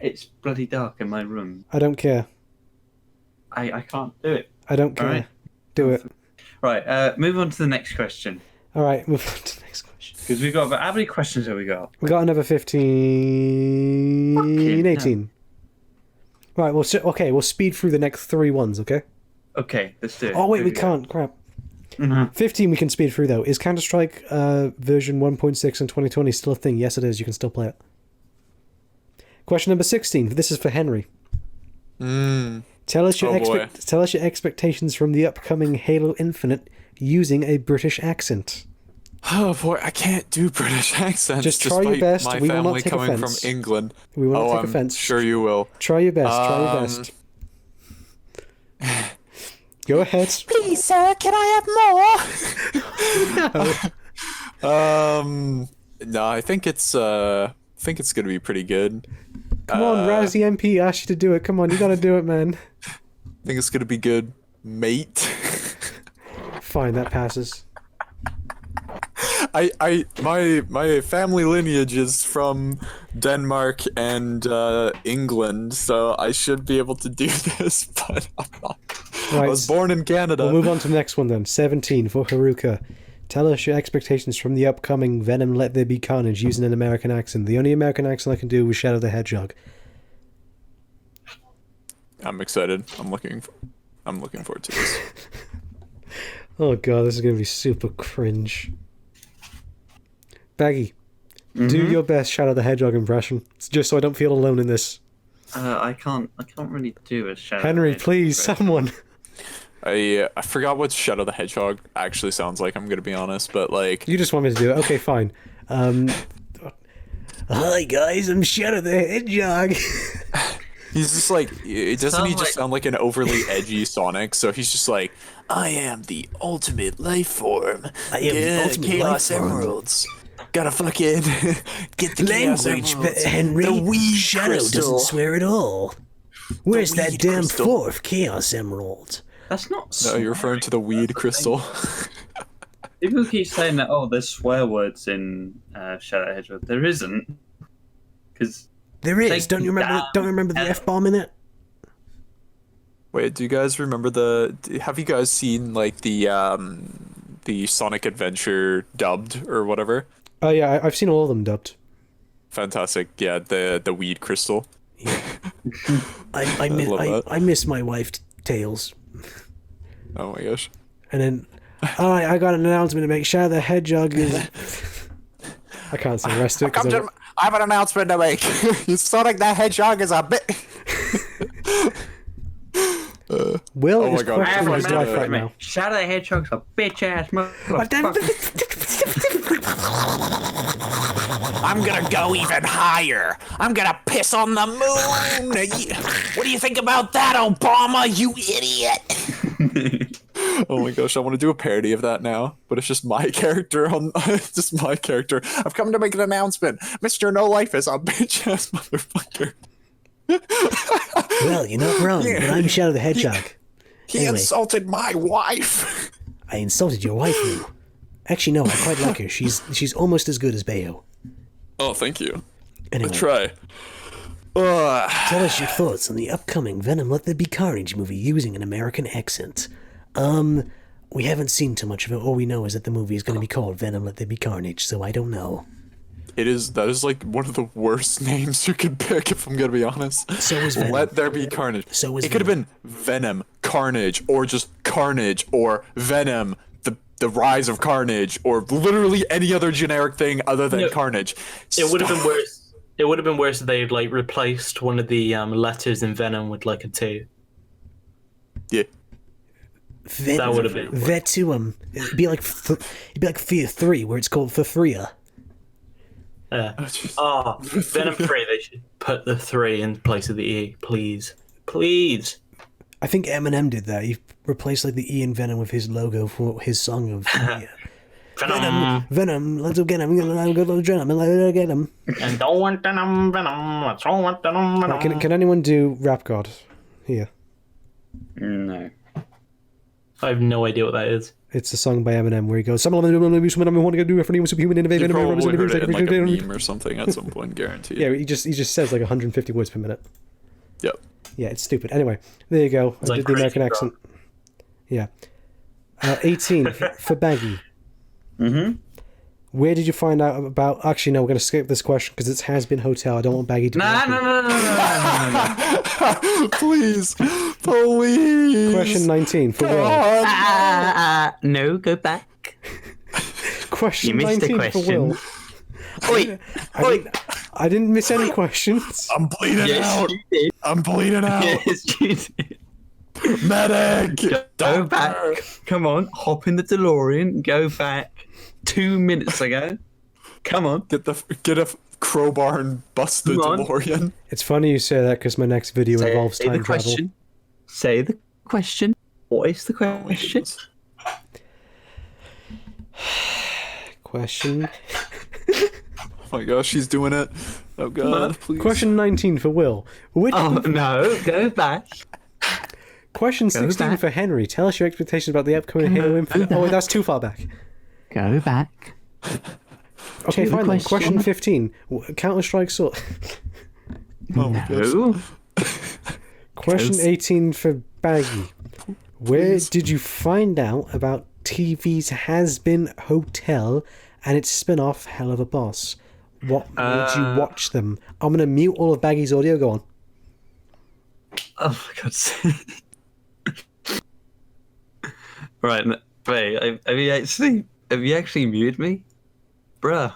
It's bloody dark in my room. I don't care. I can't do it. I don't care. Right. Do it. Right, move on to the next question. All right, move on to the next question. Because we've got about... How many questions have we got? We got another 15... Fucking 18. Right, we'll speed through the next 3 ones, okay? Okay, let's do it. Oh, wait, Here we go. can't. Crap. Mhm. 15 we can speed through, though. Is Counter-Strike version 1.6 in 2020 still a thing? Yes, it is. You can still play it. Question number 16. This is for Henry. Tell us your expectations from the upcoming Halo Infinite using a British accent. Oh boy, I can't do British accents. Just try your best. My We will not family take coming offense. from England. We will not take I'm offense. sure you will. Try your best. Try your best. Go ahead. Please, sir, can I have more? No, I think it's gonna be pretty good. Come on, Razzie MP asked you to do it. Come on, you gotta do it, man. I think it's gonna be good, mate. Fine, that passes. My family lineage is from Denmark and England, so I should be able to do this, but I'm not. Right. I was born in Canada. We'll move on to the next one then. 17 for Haruka. Tell us your expectations from the upcoming Venom Let There Be Carnage using an American accent. The only American accent I can do was Shadow the Hedgehog. I'm excited. I'm looking forward to this. Oh god, this is going to be super cringe. Baggy, do your best Shadow the Hedgehog impression, just so I don't feel alone in this. I can't really do a shadow. Henry, please, someone. I forgot what Shadow the Hedgehog actually sounds like, I'm gonna be honest, but like... You just want me to do it? Okay, fine. Hi guys, I'm Shadow the Hedgehog. He's just like... Doesn't he just sound like an overly edgy Sonic? So he's just like, I am the ultimate life form. I am the ultimate Chaos life form. Emeralds. Gotta fucking get the Chaos Language, Emeralds. Henry. The weed Shadow crystal. doesn't swear at all. Where's that weed damn crystal. fourth Chaos Emerald? That's not. No, you're referring to the weed crystal. People keep saying that. Oh, there's swear words in Shadow Hedgehog. There isn't, because There is. Don't you remember? Don't you remember the F-bomb in it? Wait, do you guys remember have you guys seen like the Sonic Adventure dubbed or whatever? Oh yeah, I've seen all of them dubbed. Fantastic. Yeah, the weed crystal. I miss my wife Tails. Oh my gosh. And then, I got an announcement to make. Shadow the Hedgehog is... I can't say the rest of it. 'cause I have an announcement to make. Sonic the Hedgehog is a bit... Will Oh my is God, questioning his life right now. Shadow the Hedgehog's a bitch ass motherfucker. I'm gonna go even higher. I'm gonna piss on the moon. What do you think about that, Obama, you idiot? Oh my gosh, I want to do a parody of that now, but it's just my character on just my character. I've come to make an announcement. Mr. No Life is a bitch ass motherfucker. Well, you're not wrong, but I'm Shadow the Hedgehog. He Anyway. insulted my wife. I insulted your wife, Lou. Actually, no, I quite like her. She's almost as good as Bayo. Oh, thank you. Anyway, Try. tell us your thoughts on the upcoming Venom Let There Be Carnage movie using an American accent. We haven't seen too much of it. All we know is that the movie is going to be called Venom Let There Be Carnage, so I don't know. That is like one of the worst names you could pick, if I'm gonna be honest. So is Venom. Let There Be Carnage. So is It could have been Venom, Carnage, or just Carnage, or Venom, the Rise of Carnage, or literally any other generic thing other than Carnage. It would have been worse. It would have been worse if they'd like replaced one of the letters in Venom with like a 2. Yeah. That would have been worse. Vetuum. It'd be like Fear 3, where it's called Thria. Venom 3. They should put the 3 in place of the E, please, please. I think Eminem did that. He replaced like the E in Venom with his logo for his song of Venom. Let's go get him. Let's go get him. And don't want Venom. Let's all want Venom. Right, can anyone do Rap God here? No. I have no idea what that is. It's a song by Eminem where he goes, "Some of them want to do it for anyone superhuman innovative." You probably heard it in like a meme or something at some point, guaranteed. Yeah, he just says like 150 words per minute. Yep. Yeah, it's stupid. Anyway, there you go. I did the American accent. Yeah. 18 for Baggy. Mm-hmm. Where did you find out about... Actually, no, we're going to skip this question because it's Has Been Hotel. I don't want Baggy to... No. Please. Please. Question 19 for Will. No, go back. Question You missed 19 a question. for Will. I didn't miss any questions. I'm bleeding out. You did. I'm bleeding out. Yes, you did. Medic. Go back. Come on, hop in the DeLorean. Go back 2 minutes ago. Come on. Get a crowbar and bust the Come on. DeLorean. It's funny you say that because my next video involves Say time the travel. question. Say the question. What is the question? Question. Oh my gosh, she's doing it. Oh god, please. Question 19 for Will. Which Oh no, go back. Question 16 back. for Henry. Tell us your expectations about the upcoming Halo Infinite. Oh, wait, that's too far back. Go back. Okay, the fine then. question. Question 15. Counter-Strike Sword. Oh my gosh. No. Question 18 for Baggy. Where did you find out about TV's Has Been Hotel and its spin-off Hell of a Boss? What made you watch them? I'm going to mute all of Baggy's audio. Go on. Oh my god. Right, wait, have you actually muted me? Bruh.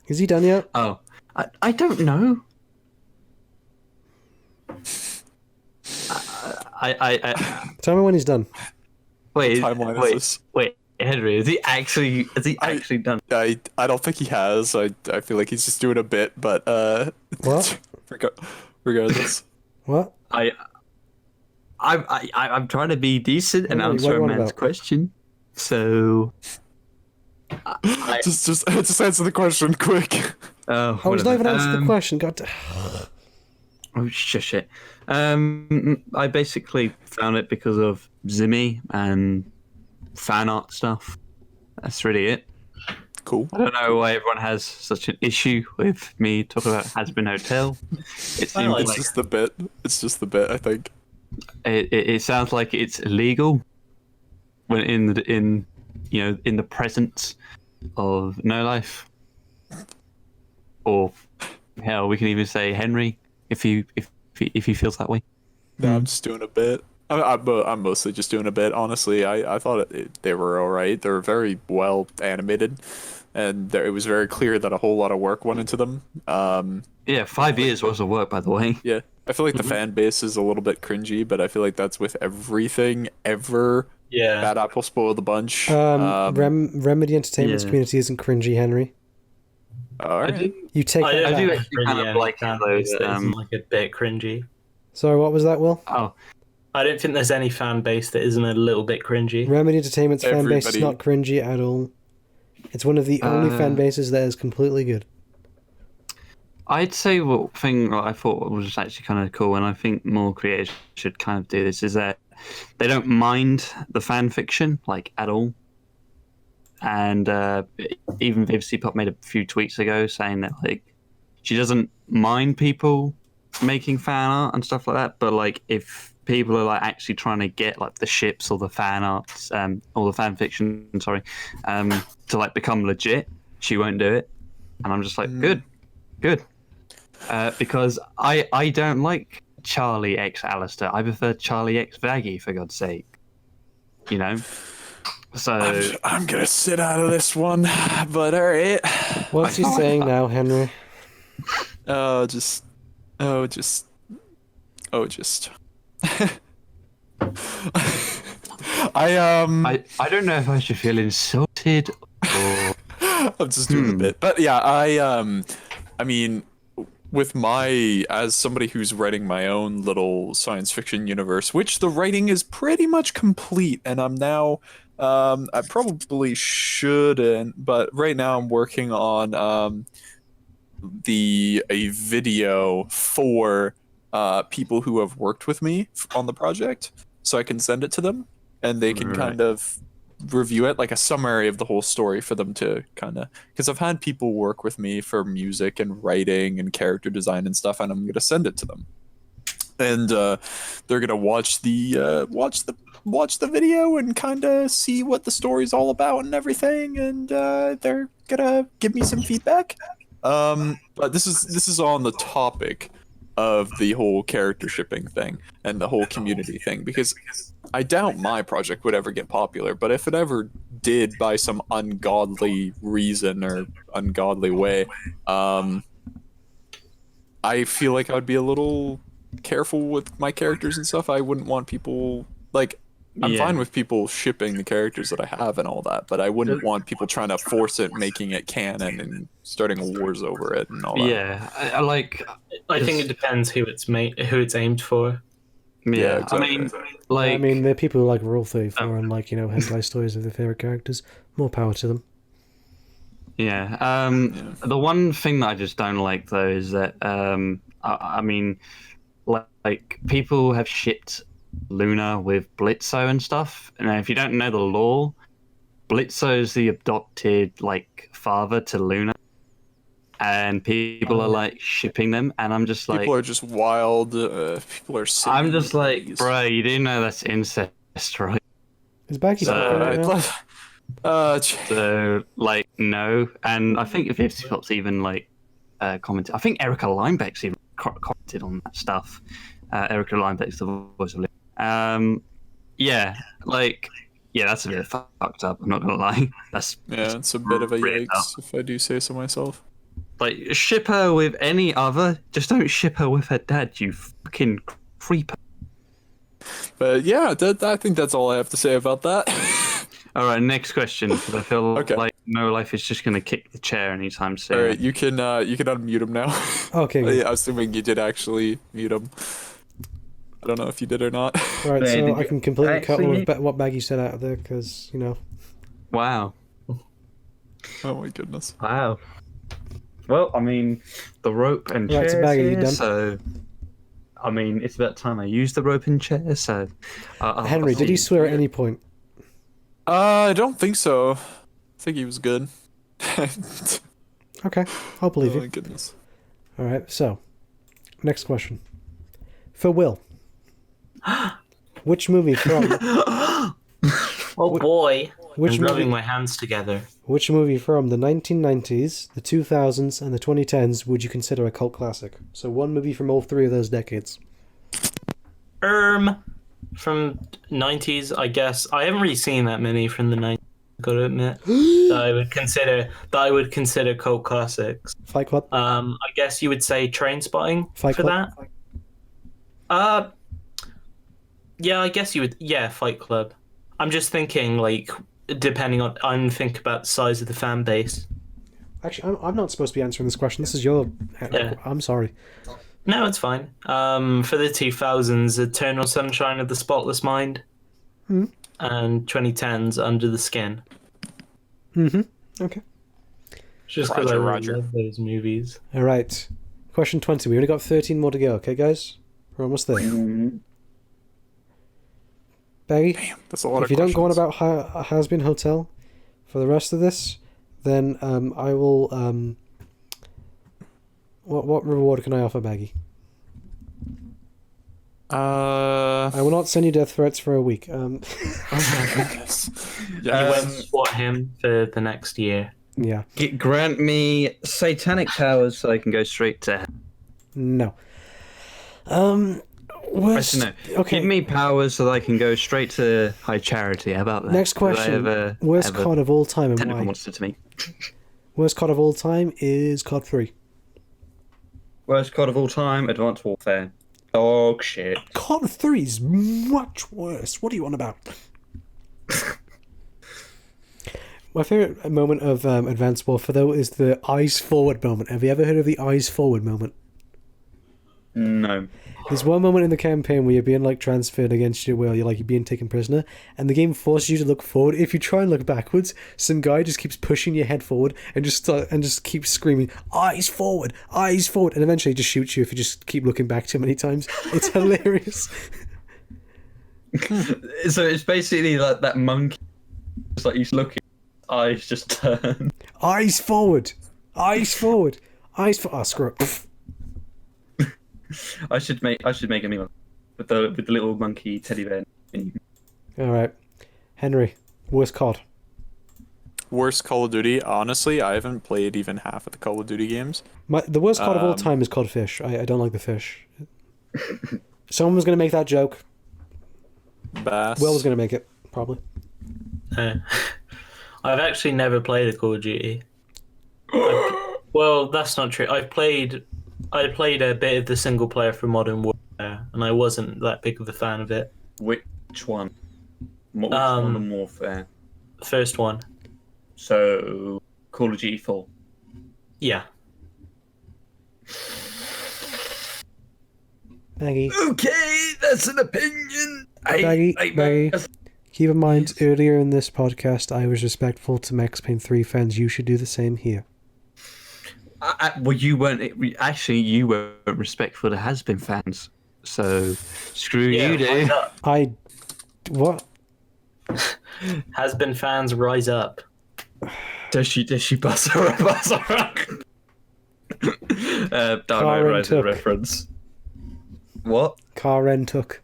Is he done yet? Oh. I don't know. I Tell me when he's done. wait, Timeline is this? wait, Henry, is he actually done? I don't think he has. I feel like he's just doing a bit, but What? regardless. What? I'm trying to be decent and What are you answer a on man's about? question. So Just answer the question quick. oh, I was not even whatever. answering the question. God. Oh shit. I basically found it because of Zimmy and fan art stuff. That's really it. Cool. I don't know why everyone has such an issue with me talking about Has Been Hotel. It seems It's like just the bit. It's just the bit, I think. it sounds like it's illegal when in the presence of No Life, or hell, we can even say Henry if he feels that way. No, I'm just doing a bit. I'm mostly just doing a bit. Honestly, I thought they were all right. They were very well animated, and it was very clear that a whole lot of work went into them. Yeah, 5 years worth of work, by the way. Yeah, I feel like the fan base is a little bit cringy, but I feel like that's with everything ever. Yeah. Bad Apple spoiled the bunch. Remedy Entertainment's yeah. community isn't cringy, Henry. All I right. do, You take I that do back. actually kind of like fan those, base that isn't like a bit cringy. Sorry, what was that, Will? oh, I don't think there's any fan base that isn't a little bit cringy. Remedy Entertainment's fan base is Everybody- not cringy at all. It's one of the only fan bases that is completely good. I'd say what thing I thought was actually kind of cool, and I think more creators should kind of do this, is that they don't mind the fan fiction like at all. And even Viv C Pop made a few tweets ago saying that like she doesn't mind people making fan art and stuff like that, but like if people are like actually trying to get like the ships or the fan arts or the fan fiction, sorry, to like become legit, she won't do it. And I'm just like, good. Because I don't like Charlie X Alistair. I prefer Charlie X Vaggy, for God's sake. You know? So I'm gonna sit out of this one, but all right. What's he saying now, Henry? Just. I don't know if I should feel insulted or I'm just doing a bit, but yeah, I mean, with as somebody who's writing my own little science fiction universe, which the writing is pretty much complete, and I'm now, I probably shouldn't, but right now I'm working on a video for people who have worked with me on the project, so I can send it to them, and they can kind of review it, like a summary of the whole story for them to kind of, because I've had people work with me for music and writing and character design and stuff, and I'm going to send it to them, and they're going to watch the video and kind of see what the story's all about and everything, and they're gonna give me some feedback. But this is on the topic of the whole character shipping thing and the whole community thing, because I doubt my project would ever get popular, but if it ever did by some ungodly reason or ungodly way, I feel like I would be a little careful with my characters and stuff. I wouldn't want people, like, I'm fine with people shipping the characters that I have and all that, but I wouldn't want people trying to force it, making it canon and starting wars over it and all that. Yeah, I think it depends who it's aimed for. Yeah, exactly. I mean, there are people who like Rule 34 and like, hentai stories of their favorite characters. More power to them. Yeah. The one thing that I just don't like though is that I mean, like people have shipped Luna with Blitzo and stuff. And if you don't know the lore, Blitzo's the adopted father to Luna. And people are like shipping them, and I'm just like, people are just wild. People are sick. I'm just like, bro, you do know that's incest, right? Is Baggy right now? So no, and I think if Ipsopop's even commented, I think Erica Linebeck's even commented on that stuff. Erica Linebeck's the voice of that's a bit fucked up. I'm not gonna lie. It's a bit of a yikes, if I do say so myself. Like, ship her with any other, just don't ship her with her dad, you fucking creeper. But yeah, I think that's all I have to say about that. Alright, next question, because I feel like No Life is just going to kick the chair anytime soon. Alright, you can unmute him now. Okay. I'm assuming you did actually mute him. I don't know if you did or not. Alright, so I can completely cut what Baggy said out of there, because, Wow. Oh my goodness. Wow. Well, I mean, the rope and chair. Right, so Baggy, you done? So, I mean, it's about time I used the rope and chair. So, Henry, did he swear at any point? I don't think so. I think he was good. Okay, I'll believe you. Oh my goodness. All right, so next question for Will. Which movie from? Oh boy! Which I'm rubbing my hands together. Which movie from the 1990s, the 2000s, and the 2010s would you consider a cult classic? So one movie from all three of those decades. From 90s, I guess. I haven't really seen that many from the 90s. Gotta admit that I would consider cult classics. Fight Club. I guess you would say Trainspotting Fight for Club? that. Yeah, I guess you would. Yeah, Fight Club. I'm just thinking, I'm thinking about the size of the fan base. Actually, I'm not supposed to be answering this question. This is your. Yeah. I'm sorry. No, it's fine. For the 2000s, Eternal Sunshine of the Spotless Mind. And 2010s, Under the Skin. Okay. Just because I really love those movies. All right. Question 20. We only got 13 more to go. Okay, guys? We're almost there. Baggy, Damn, that's a lot if of you don't go on questions. about Has-Been Hotel for the rest of this, then I will... What reward can I offer Baggy? I will not send you death threats for a week. Oh my goodness. You won't swat him for the next year. Yeah. Grant me satanic powers so I can go straight to hell. No. Actually, no. Okay. Give me powers so that I can go straight to high charity. How about that? Next question. Worst COD of all time and technical why? monster to me. Worst COD of all time is COD 3. Worst COD of all time, Advanced Warfare. Dog shit. COD 3 is much worse. What are you on about? My favourite moment of Advanced Warfare, though, is the eyes forward moment. Have you ever heard of the eyes forward moment? No. There's one moment in the campaign where you're being like transferred against your will. You're being taken prisoner, and the game forces you to look forward. If you try and look backwards, some guy just keeps pushing your head forward and just keeps screaming, "Eyes forward, eyes forward," and eventually just shoots you if you just keep looking back too many times. It's hilarious. So it's basically like that monkey, just like he's looking, eyes just turn. Eyes forward, eyes forward, eyes for. Oh, screw it. I should make a meme with the little monkey teddy bear. All right, Henry, worst COD. Worst Call of Duty. Honestly, I haven't played even half of the Call of Duty games. The worst COD of all time is COD Fish. I don't like the fish. Someone was going to make that joke. Bass. Will was going to make it, probably. I've actually never played a Call of Duty. Well, that's not true. I played a bit of the single player for Modern Warfare, and I wasn't that big of a fan of it. Which one? Which Modern Warfare? First one. So Call of Duty 4. Yeah. Maggie. Okay, that's an opinion. Maggie. Keep in mind, earlier in this podcast, I was respectful to Max Payne 3 fans. You should do the same here. Well, you weren't. Actually, you were respectful to Has Been fans. So screw you, dude. What? Has Been fans rise up. Does she buzz her up? Dark Riser reference. What? Karen took.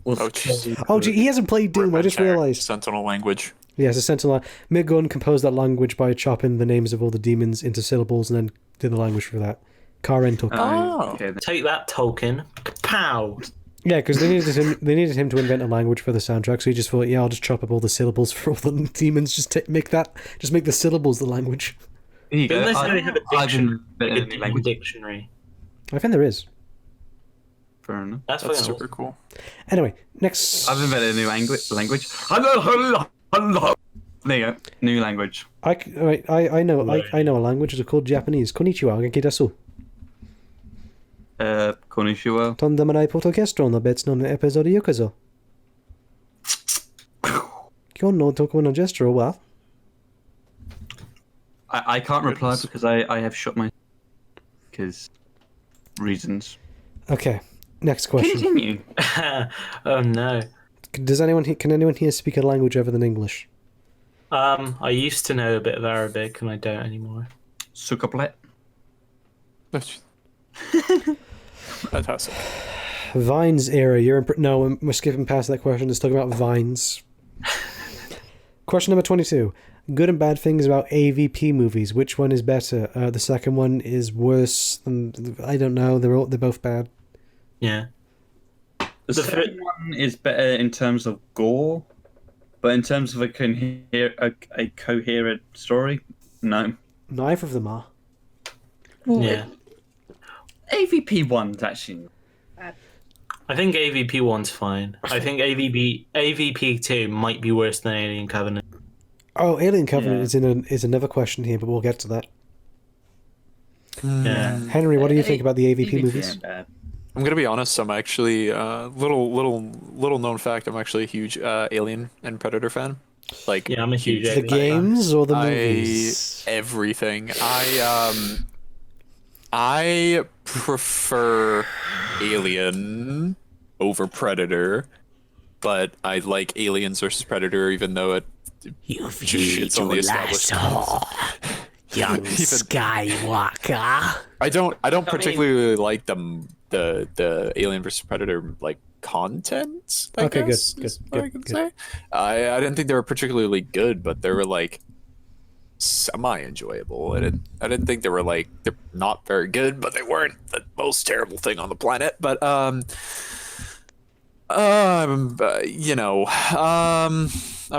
Oh, jeez. Oh, gee, he hasn't played Doom. I just realised. Sentinel language. Yes, a Sentinel. Midgun composed that language by chopping the names of all the demons into syllables and then did the language for that. Karen took. Oh. Okay. Take that, Tolkien. Pow! Yeah, because they needed him to invent a language for the soundtrack, so he just thought, yeah, I'll just chop up all the syllables for all the demons. Just make the syllables the language. There you go. Don't necessarily have a dictionary. I've Like a dictionary. I think there is. Fair enough. That's super cool. Anyway, next. I've invented a new language. There you go. New language. I know a language. It's called Japanese. Konnichiwa, genki desu. Konnichiwa. とんでもないポッドキャストの別のエピソードようこそ。今日の男のジェスチャーは I can't reply because I have shot my... Because... reasons. Okay, next question. Continue. Oh no. Can anyone here speak a language other than English? I used to know a bit of Arabic and I don't anymore. Sukaplet. Fantastic. Vines era. No, we're skipping past that question. Let's talk about Vines. Question number 22. Good and bad things about AVP movies. Which one is better? The second one is worse than... I don't know. They're both bad. Yeah. The second one is better in terms of gore, but in terms of a coherent story, no. Neither of them are. Yeah. AVP 1's actually... I think AVP 1's fine. I think AVP 2 might be worse than Alien Covenant. Oh, Alien Covenant is another question here, but we'll get to that. Yeah. Henry, what do you think about the AVP movies? I'm gonna be honest. I'm actually little known fact. I'm actually a huge Alien and Predator fan. Like, yeah, I'm a huge The Alien games or the movies? Everything. I prefer Alien over Predator, but I like Aliens versus Predator, even though it You've just used shits on the your established. last young Skywalker. I don't particularly like the Alien versus Predator like content. I Okay, guess, good. is what I can say. I didn't think they were particularly good, but they were like semi-enjoyable. I didn't think they were like, they're not very good, but they weren't the most terrible thing on the planet. But I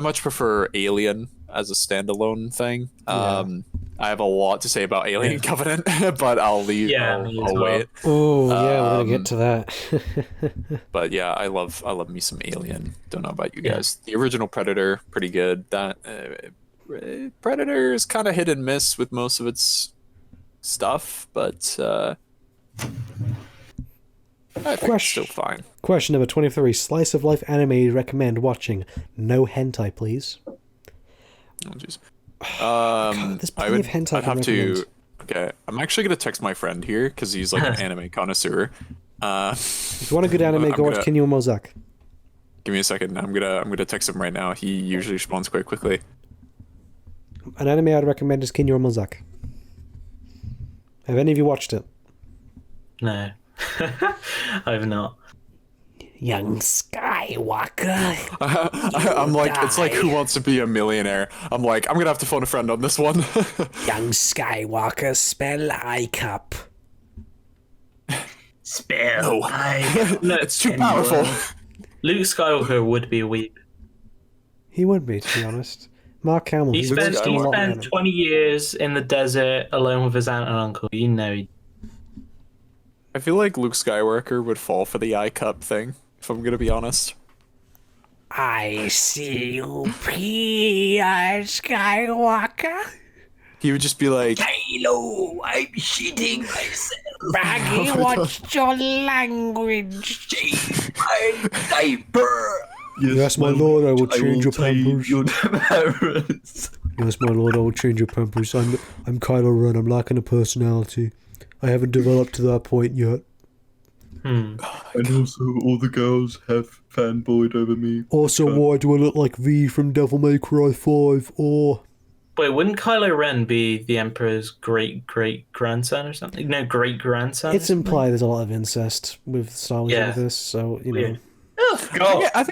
much prefer Alien as a standalone thing. I have a lot to say about Alien Covenant, but I'll leave. Yeah, I'll wait. Oh, yeah, we're gonna get to that. But yeah, I love me some Alien. Don't know about you guys. The original Predator, pretty good. That Predator is kind of hit and miss with most of its stuff, but I think it's still fine. Question number 23. Slice of life anime you recommend watching. No hentai, please. Oh, jeez. There's plenty of hentai I'd I have can recommend. to. Okay, I'm actually gonna text my friend here because he's like an anime connoisseur. If you want a good anime, I'm go watch gonna- Kinyo Mozak. Give me a second. I'm gonna text him right now. He usually responds quite quickly. An anime I'd recommend is Kinyo Mozak. Have any of you watched it? No. I've not. Young Skywalker. I'm like, it's like Who Wants to Be a Millionaire. I'm like, I'm gonna have to phone a friend on this one. Young Skywalker, spell I cup. Spell. No, it's too powerful. Luke Skywalker would be a weep. He would be, to be honest. Mark Hamill. He spent a lot in 20 years in the desert alone with his aunt and uncle. You know he... I feel like Luke Skywalker would fall for the eye cup thing, if I'm gonna be honest. I see you, P.I. Skywalker. He would just be like, Hello, I'm shitting myself. Baggy, what's your language? Change my diaper. Yes, my lord, I will change your pampers. parents. Yes, my lord, I will change your pampers. I'm Kylo Ren. I'm lacking a personality. I haven't developed to that point yet. And also, all the girls have fanboyed over me. Also, why do I look like V from Devil May Cry 5? Or Wait, wouldn't Kylo Ren be the Emperor's great-great-grandson or something? No, great-grandson? it's implied there's a lot of incest with Star Wars over this, so you know. Weird. yeah, I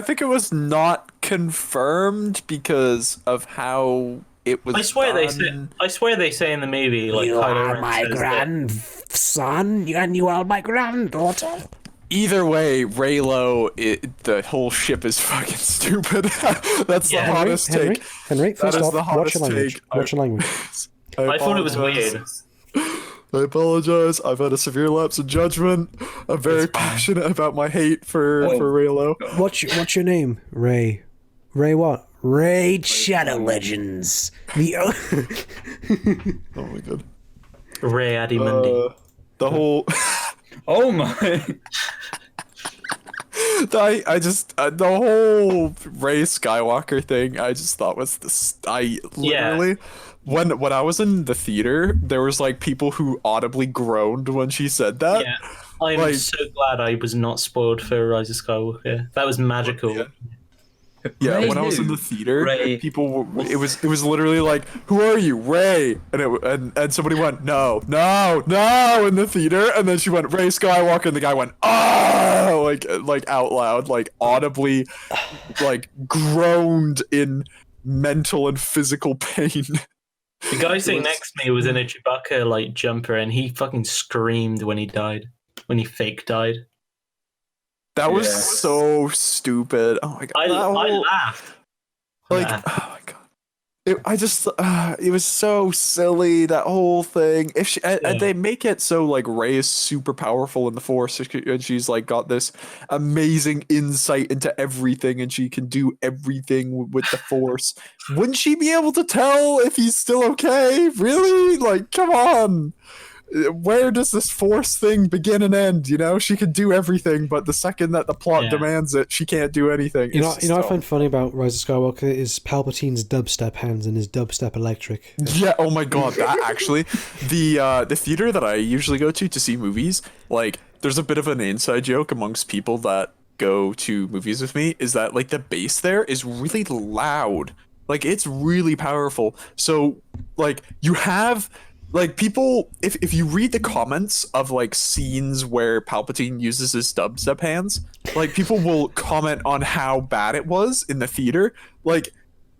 think it was not confirmed because of how it was. I swear they say in the movie like You Kylo are Ren my says that- grandson, and you are my granddaughter. Either way, Raylo, the whole ship is fucking stupid. That's the Yeah. hottest take. Henry, That first is off, the watch hottest your language. take. Watch your language. I thought it was apologize. weird. I apologize. I've had a severe lapse of judgment. I'm very passionate about my hate for Raylo. What's your name? Ray. Ray what? Raid Shadow Legends. The Oh my god. Ray Adimundi. The whole. Oh my. I just the whole Rey Skywalker thing I just thought was literally when I was in the theater there was like people who audibly groaned when she said that. Yeah, I'm like- so glad I was not spoiled for Rise of Skywalker. That was magical. Yeah, Rey when I was in who? the theater, Rey. people it was literally like, "Who are you, Rey?" And somebody went, "No," in the theater, and then she went, "Rey Skywalker," and the guy went, "Oh!" like out loud, like audibly, like groaned in mental and physical pain. The guy sitting next to me was in a Chewbacca like jumper, and he fucking screamed when he died. When he fake died. That was Yes. so stupid. Oh my god! I that whole- laughed. Like, Laughed. oh my god. It was so silly, that whole thing. If she, and they make it so like Rey is super powerful in the Force, and she's like got this amazing insight into everything, and she can do everything with the Force. Wouldn't she be able to tell if he's still okay? Really? Like, come on. Where does this Force thing begin and end? You know, she can do everything, but the second that the plot Yeah. demands it, she can't do anything. You know It's what I just- find funny about Rise of Skywalker is Palpatine's dubstep hands and his dubstep electric. Yeah, oh my god, that actually the theater that I usually go to see movies, like there's a bit of an inside joke amongst people that go to movies with me is that like the bass there is really loud. Like it's really powerful. So like you have like people if you read the comments of like scenes where Palpatine uses his dubstep hands, like people will comment on how bad it was in the theater. Like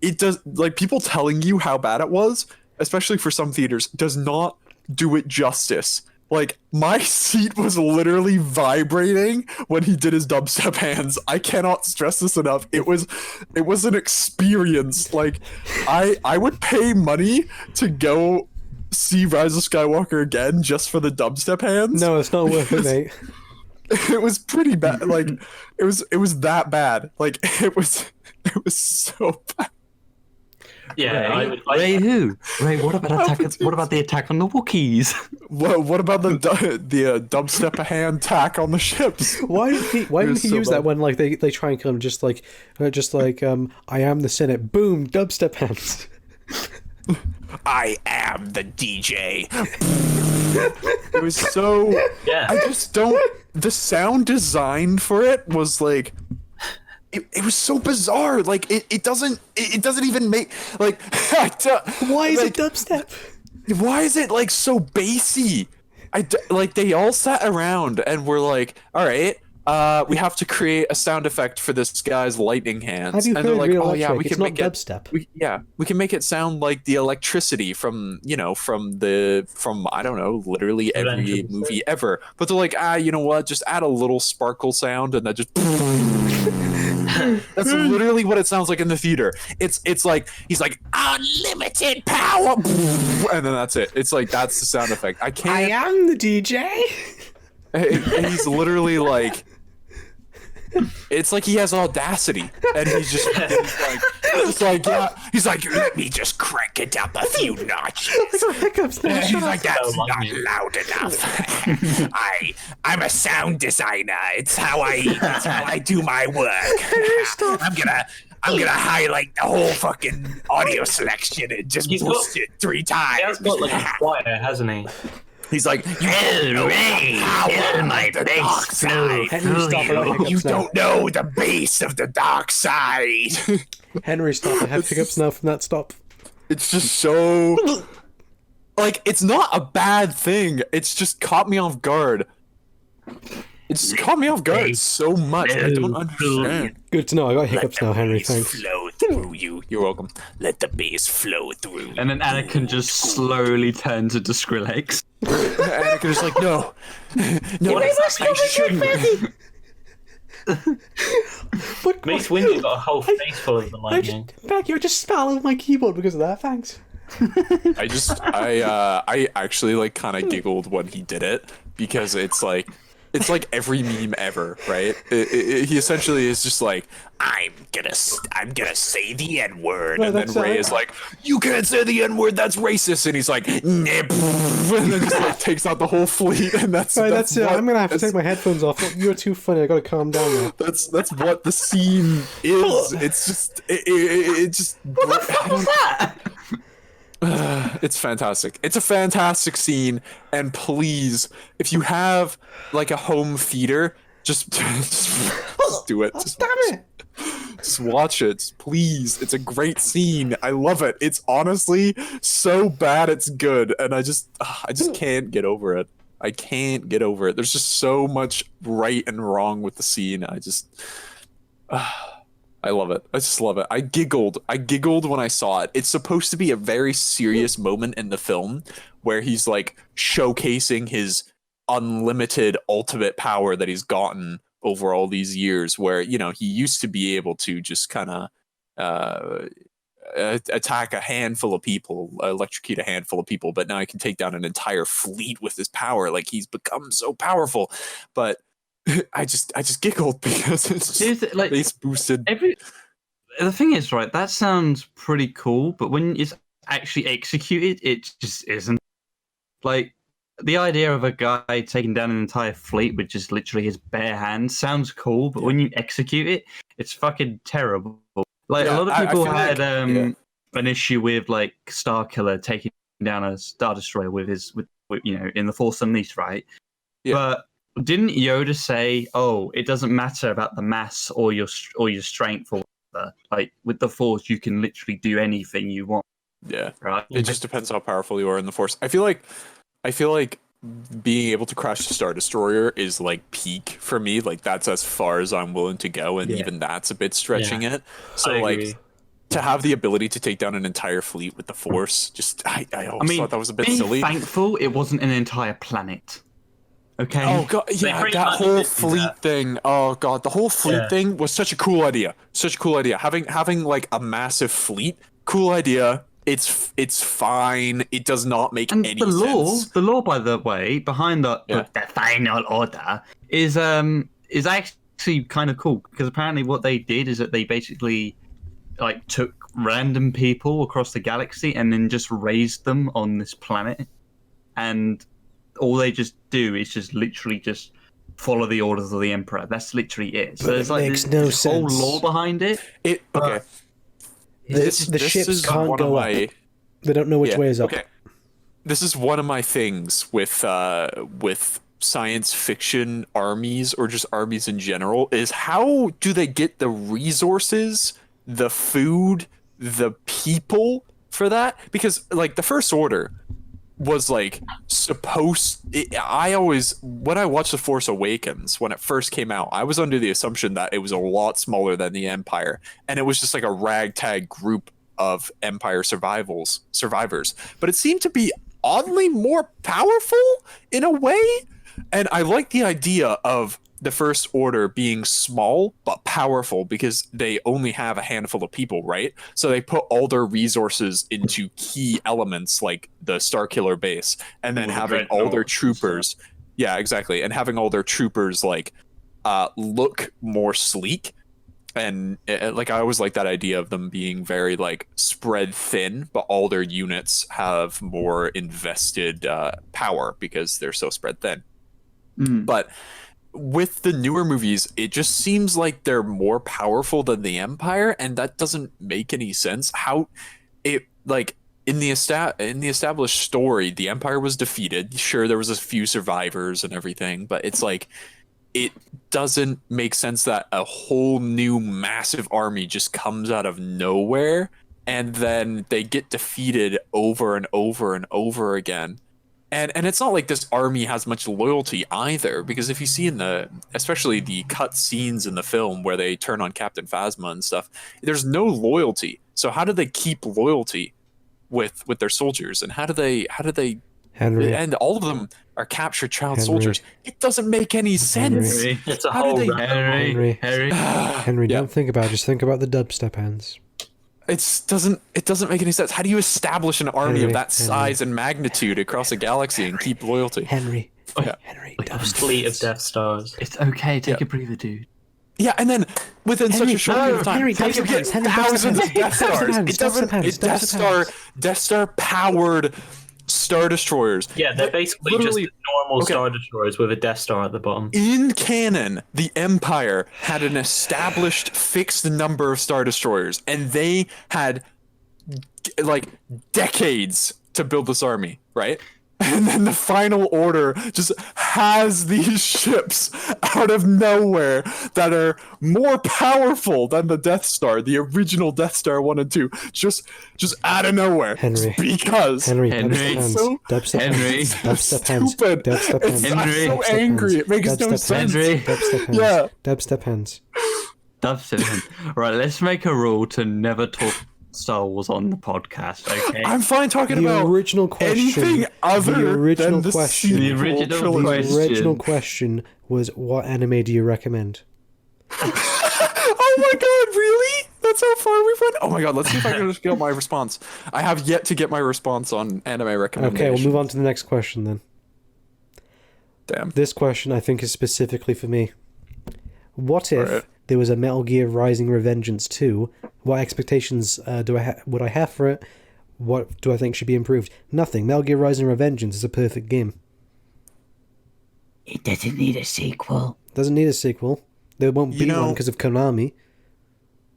it does, like people telling you how bad it was, especially for some theaters, does not do it justice. Like my seat was literally vibrating when he did his dubstep hands. I cannot stress this enough. It was an experience. Like I would pay money to go see Rise of Skywalker again just for the dubstep hands. No, it's not worth it, mate. It was pretty bad. Like it was that bad. Like it was so bad. Yeah, Ray who? Ray, what about What about the attack on the Wookiees? What about the dubstep a hand tack on the ships? Why did he use that when like they try and come just like I am the Senate, boom, dubstep hands. I am the DJ. It was so. Yeah. I just don't. The sound design for it was like. It was so bizarre. Like it doesn't even make like. Why is it dubstep? Why is it like so bassy? Like they all sat around and were like, all right. We have to create a sound effect for this guy's lightning hands. Have you and heard they're like, Real oh Electric? yeah, we It's can not make dubstep. we can make it sound like the electricity from I don't know, literally every movie ever. But they're like, you know what? Just add a little sparkle sound and that just. That's literally what it sounds like in the theater. It's like he's like unlimited power, and then that's it. It's like that's the sound effect. I am the DJ. And he's literally like. It's like he has audacity, and he's like, yeah. He's like, let me just crank it up a few notches. Hiccups now. He's like, that's not loud enough. I'm a sound designer. It's how I do my work. I'm gonna highlight the whole fucking audio selection and just boost it 3 times. He has got like a choir, hasn't he? He's like, you don't know the base of the dark side. Henry, stop. I have hiccups now from that stop. It's just so... Like, it's not a bad thing. It's just caught me off guard. It's caught me off guard so much. I don't understand. Good to know. I got hiccups now, Henry. Thanks. Flow through you. You're welcome. Let the bass flow through you. And then Anakin just slowly turns into Skrillex. Anakin is like, no, I shouldn't. Mace Windu got a whole face full of the lightning. You're just spelling my keyboard because of that. Thanks. I actually like kind of giggled when he did it because it's like every meme ever, right? He essentially is just like, I'm gonna say the N-word, and then Ray is like, you can't say the N-word, that's racist, and he's like, nip, and then just like takes out the whole fleet, and that's it. I'm gonna have to take my headphones off. You're too funny. I gotta calm down now. That's what the scene is. It's just it just. What the fuck was that? It's fantastic. It's a fantastic scene, and please, if you have like a home theater, just do it. Just watch it, please. It's a great scene. I love it. It's honestly so bad it's good, and I just can't get over it. I can't get over it. There's just so much right and wrong with the scene. I love it. I just love it. I giggled when I saw it. It's supposed to be a very serious moment in the film where he's like showcasing his unlimited ultimate power that he's gotten over all these years, where, you know, he used to be able to just kind of attack a handful of people, electrocute a handful of people, but now he can take down an entire fleet with his power. Like, he's become so powerful. But I just giggled because it's just like base boosted. The thing is, right, that sounds pretty cool, but when it's actually executed, it just isn't. Like, the idea of a guy taking down an entire fleet with just literally his bare hands sounds cool, but when you execute it, it's fucking terrible. Like, a lot of people had an issue with like Starkiller taking down a Star Destroyer with you know, in the Force Unleashed, right? Yeah. But didn't Yoda say, "Oh, it doesn't matter about the mass or your strength or whatever. Like, with the Force, you can literally do anything you want." Yeah, right. It just depends how powerful you are in the Force. I feel like being able to crash the Star Destroyer is like peak for me. Like, that's as far as I'm willing to go, and even that's a bit stretching it. So like, to have the ability to take down an entire fleet with the Force, just I always thought that was a bit silly. Thankful it wasn't an entire planet. Okay. Oh god, yeah, that whole fleet thing. Oh god, the whole fleet thing was such a cool idea. Such a cool idea. Having like a massive fleet, cool idea. It's fine. It does not make any sense. The law, by the way, behind the final order is actually kind of cool, because apparently what they did is that they basically like took random people across the galaxy and then just raised them on this planet, and all they just do is just literally just follow the orders of the Emperor. That's literally it. So But there's it like makes this, no this whole sense. lore behind it. Okay. The This ships is can't one of go up. my- They don't know which Yeah, way is up. Okay. This is one of my things with science fiction armies, or just armies in general, is how do they get the resources, the food, the people for that? Because like the First Order was like I always, when I watched The Force Awakens when it first came out, I was under the assumption that it was a lot smaller than the Empire, and it was just like a ragtag group of Empire survivors. But it seemed to be oddly more powerful in a way, and I like the idea of the First Order being small but powerful because they only have a handful of people, right? So they put all their resources into key elements like the Starkiller base, and then having all their troopers. Yeah, exactly, and having all their troopers like look more sleek. And like I always like that idea of them being very like spread thin, but all their units have more invested power because they're so spread thin. But with the newer movies, it just seems like they're more powerful than the Empire, and that doesn't make any sense. How it like in the established story, the Empire was defeated. Sure, there was a few survivors and everything, but it's like it doesn't make sense that a whole new massive army just comes out of nowhere and then they get defeated over and over and over again. And it's not like this army has much loyalty either, because if you see especially the cut scenes in the film where they turn on Captain Phasma and stuff, there's no loyalty. So how do they keep loyalty with their soldiers? And how do they Henry. and all of them are captured child soldiers. It doesn't make any sense. Henry. It's a How do whole they- rabbit hole. Henry, Yeah. don't think about it. Just think about the dubstep hands. It doesn't make any sense. How do you establish an army Henry, of that size and magnitude across a galaxy and keep loyalty? Henry. Yeah. Henry, A fleet of Death Stars. It's okay. Take a breather, dude. Yeah, and then within such a short period of time, Henry, how do you dubstep get hands, Henry, thousands dubstep of Death hands, Stars? dubstep hands, It doesn't. dubstep hands, It's Death dubstep Star powered Star Destroyers. Yeah, they're basically Literally- just normal okay. Star Destroyers with a Death Star at the bottom. In canon, the Empire had an established fixed number of Star Destroyers, and they had like decades to build this army, right? And then the Final Order just has these ships out of nowhere that are more powerful than the Death Star, the original Death Star 1 and 2, just out of nowhere. Henry. Because Henry, Henry. dubstep hands. So- Dubstep Henry. hands. Dubstep hands. Stupid. Dubstep hands. I'm Henry. so Dubstep angry. hands. It makes no Dubstep sense. Henry. Dubstep hands. Yeah. Dubstep hands. Dubstep. Right, let's make a rule to never talk Star Wars on the podcast, okay? I'm fine talking The about original question. anything other the original than the question. sequel The original trilogy. question. The original question was, what anime do you recommend? Oh my god, really? That's how far we've went? Oh my god, let's see if I can just get my response. I have yet to get my response on anime recommendation. Okay, we'll move on to the next question then. Damn. This question I think is specifically for me. What if Alright. there was a Metal Gear Rising Revengeance 2? What expectations would I have for it? What do I think should be improved? Nothing. Metal Gear Rising Revengeance is a perfect game. It doesn't need a sequel. Doesn't need a sequel. There won't You be one know- because of Konami.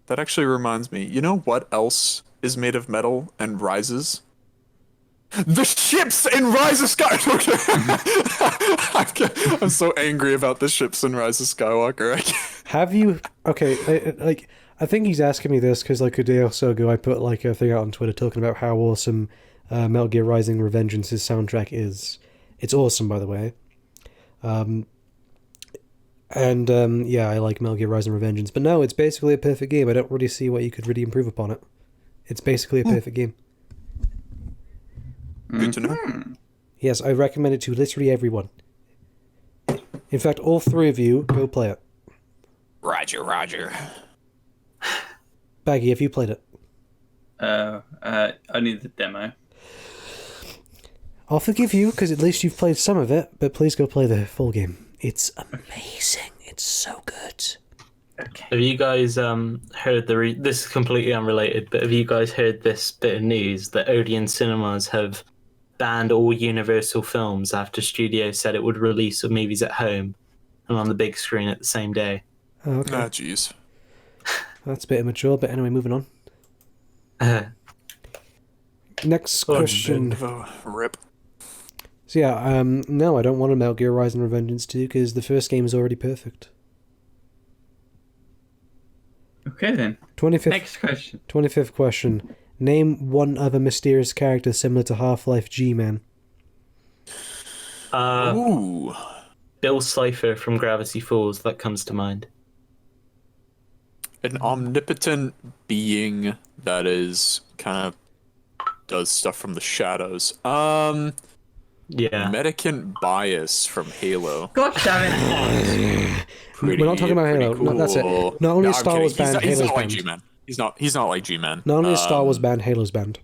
That actually reminds me. You know what else is made of metal and rises? The ships in Rise of Skywalker! I'm so angry about the ships in Rise of Skywalker. Have you... Okay, I think he's asking me this because like a day or so ago I put like a thing out on Twitter talking about how awesome Metal Gear Rising Revengeance's soundtrack is. It's awesome, by the way. Yeah, I like Metal Gear Rising Revengeance. But no, it's basically a perfect game. I don't really see what you could really improve upon it. It's basically a perfect game. Good to know. Yes, I recommend it to literally everyone. In fact, all three of you, go play it. Roger. Baggy, have you played it? Only the demo. I'll forgive you, because at least you've played some of it, but please go play the full game. It's amazing. It's so good. Have you guys heard this is completely unrelated, but have you guys heard this bit of news that Odeon Cinemas have banned all Universal films after studios said it would release the movies at home and on the big screen at the same day? Oh, okay. Ah, jeez. That's a bit immature, but anyway, moving on. Next question. Rip. So yeah, no, I don't want a Metal Gear Rising Revengeance 2 because the first game is already perfect. Okay then. 25th, Next question. 25th question. Name one other mysterious character similar to Half-Life G-Man. Ooh. Bill Cipher from Gravity Falls, that comes to mind. An omnipotent being that is kind of does stuff from the shadows. Yeah. Medicant Bias from Halo. God damn it. Pretty, We're not talking about Halo. pretty No, that's it. cool. Not only No, is I'm Star Wars kidding. banned, He's Halo's not like banned. G-Man. He's not like G-Man. Not only is Star Wars banned, Halo's banned.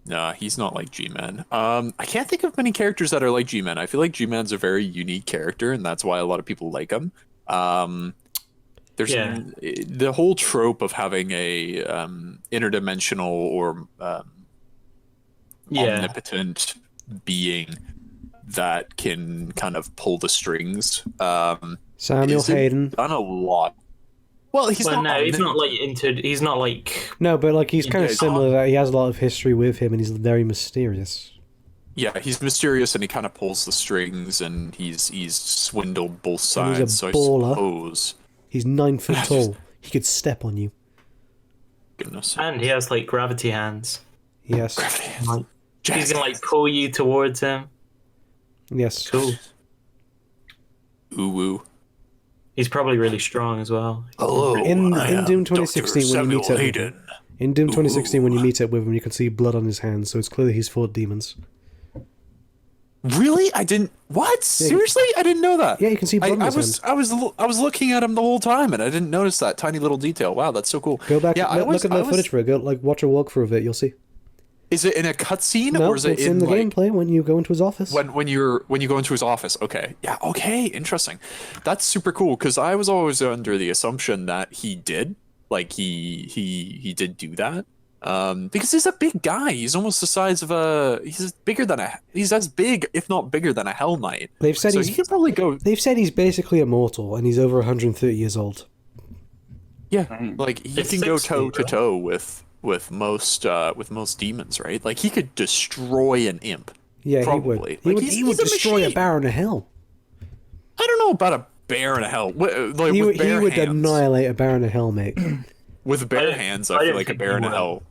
Nah, he's not like G-Man. I can't think of many characters that are like G-Man. I feel like G-Man's a very unique character, and that's why a lot of people like him. There's the whole trope of having a interdimensional or omnipotent being that can kind of pull the strings. Samuel isn't Hayden. done a lot. Well, he's not. No, he's not like he's not like. No, but like he's kind of he's similar. That he has a lot of history with him, and he's very mysterious. Yeah, he's mysterious and he kind of pulls the strings, and he's swindled both And sides. he's a So baller. I suppose. He's 9 foot tall. He could step on you. Goodness. And he has like gravity hands. Yes. Like, he's Jazz gonna like pull you towards him. Yes. Cool. Ooh woo. He's probably really strong as well. Hello. In I am Doom Dr. 2016 when you meet Samuel up with Hayden. him, in Doom 2016 when you meet up with him, you can see blood on his hands, so it's clear he's fought demons. Really? I didn't. What? Seriously? I didn't know that. Yeah, you can see blood on I his was hand. I was looking at him the whole time, and I didn't notice that tiny little detail. Wow, that's so cool. Go back. Yeah, Look at the footage for it. Go like watch a walkthrough of it. You'll see. Is it in a cutscene No, or is it it's in the like, gameplay when you go into his office. when you go into his office? Okay, yeah, okay, interesting. That's super cool because I was always under the assumption that he did, like he did do that, because he's a big guy. He's almost the size of he's as big, if not bigger than a Hell Knight. They've said So he's he could probably go. They've said he's basically immortal, and he's over 130 years old. Yeah, like he It's can go 60, toe to toe with most demons, right? Like he could destroy an imp. Yeah, Probably. he would. Like, He he's would a destroy a machine. Baron of Hell. I don't know about a bear in a hell. Like He with would bare hands. annihilate a Baron of Hell, mate. With bare I- hands, I I feel don't like a think bear he in a would. hell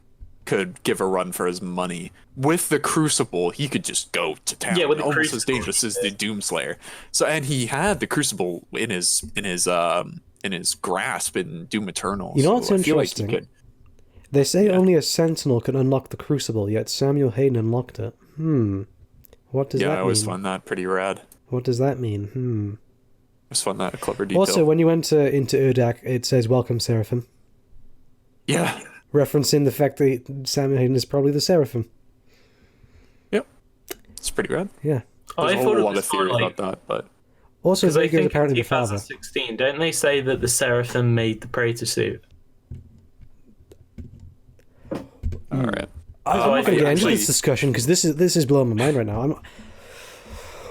could give a run for his money. With the Crucible, he could just go to town. Yeah, with the almost Crucible, as dangerous as the Doomslayer. So, and he had the Crucible in his grasp in Doom Eternal. You know what's so I feel like he interesting? could- They say only a Sentinel can unlock the Crucible, yet Samuel Hayden unlocked it. What does yeah, that I mean? always find that pretty rad. What does that mean? I always find that a clever detail. Also, when you enter into Urdak, it says "Welcome, Seraphim," yeah, referencing the fact that Samuel Hayden is probably the Seraphim. yep, it's pretty rad. Yeah. There's I a thought whole it lot was of theory more like, about that, but Also, because I Vader's think in apparently the father. 2016, don't they say that the Seraphim made the Praetor suit? all right. I'm So not I going to think get into actually- this discussion because this is blowing my mind right now.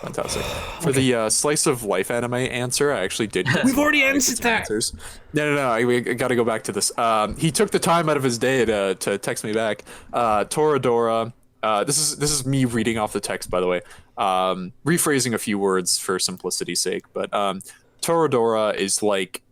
Fantastic. For the slice of life anime answer, I actually did. We've already answered that. Answers. No. I got to go back to this. He took the time out of his day to text me back. Toradora. This is me reading off the text, by the way. Rephrasing a few words for simplicity's sake, but Toradora is like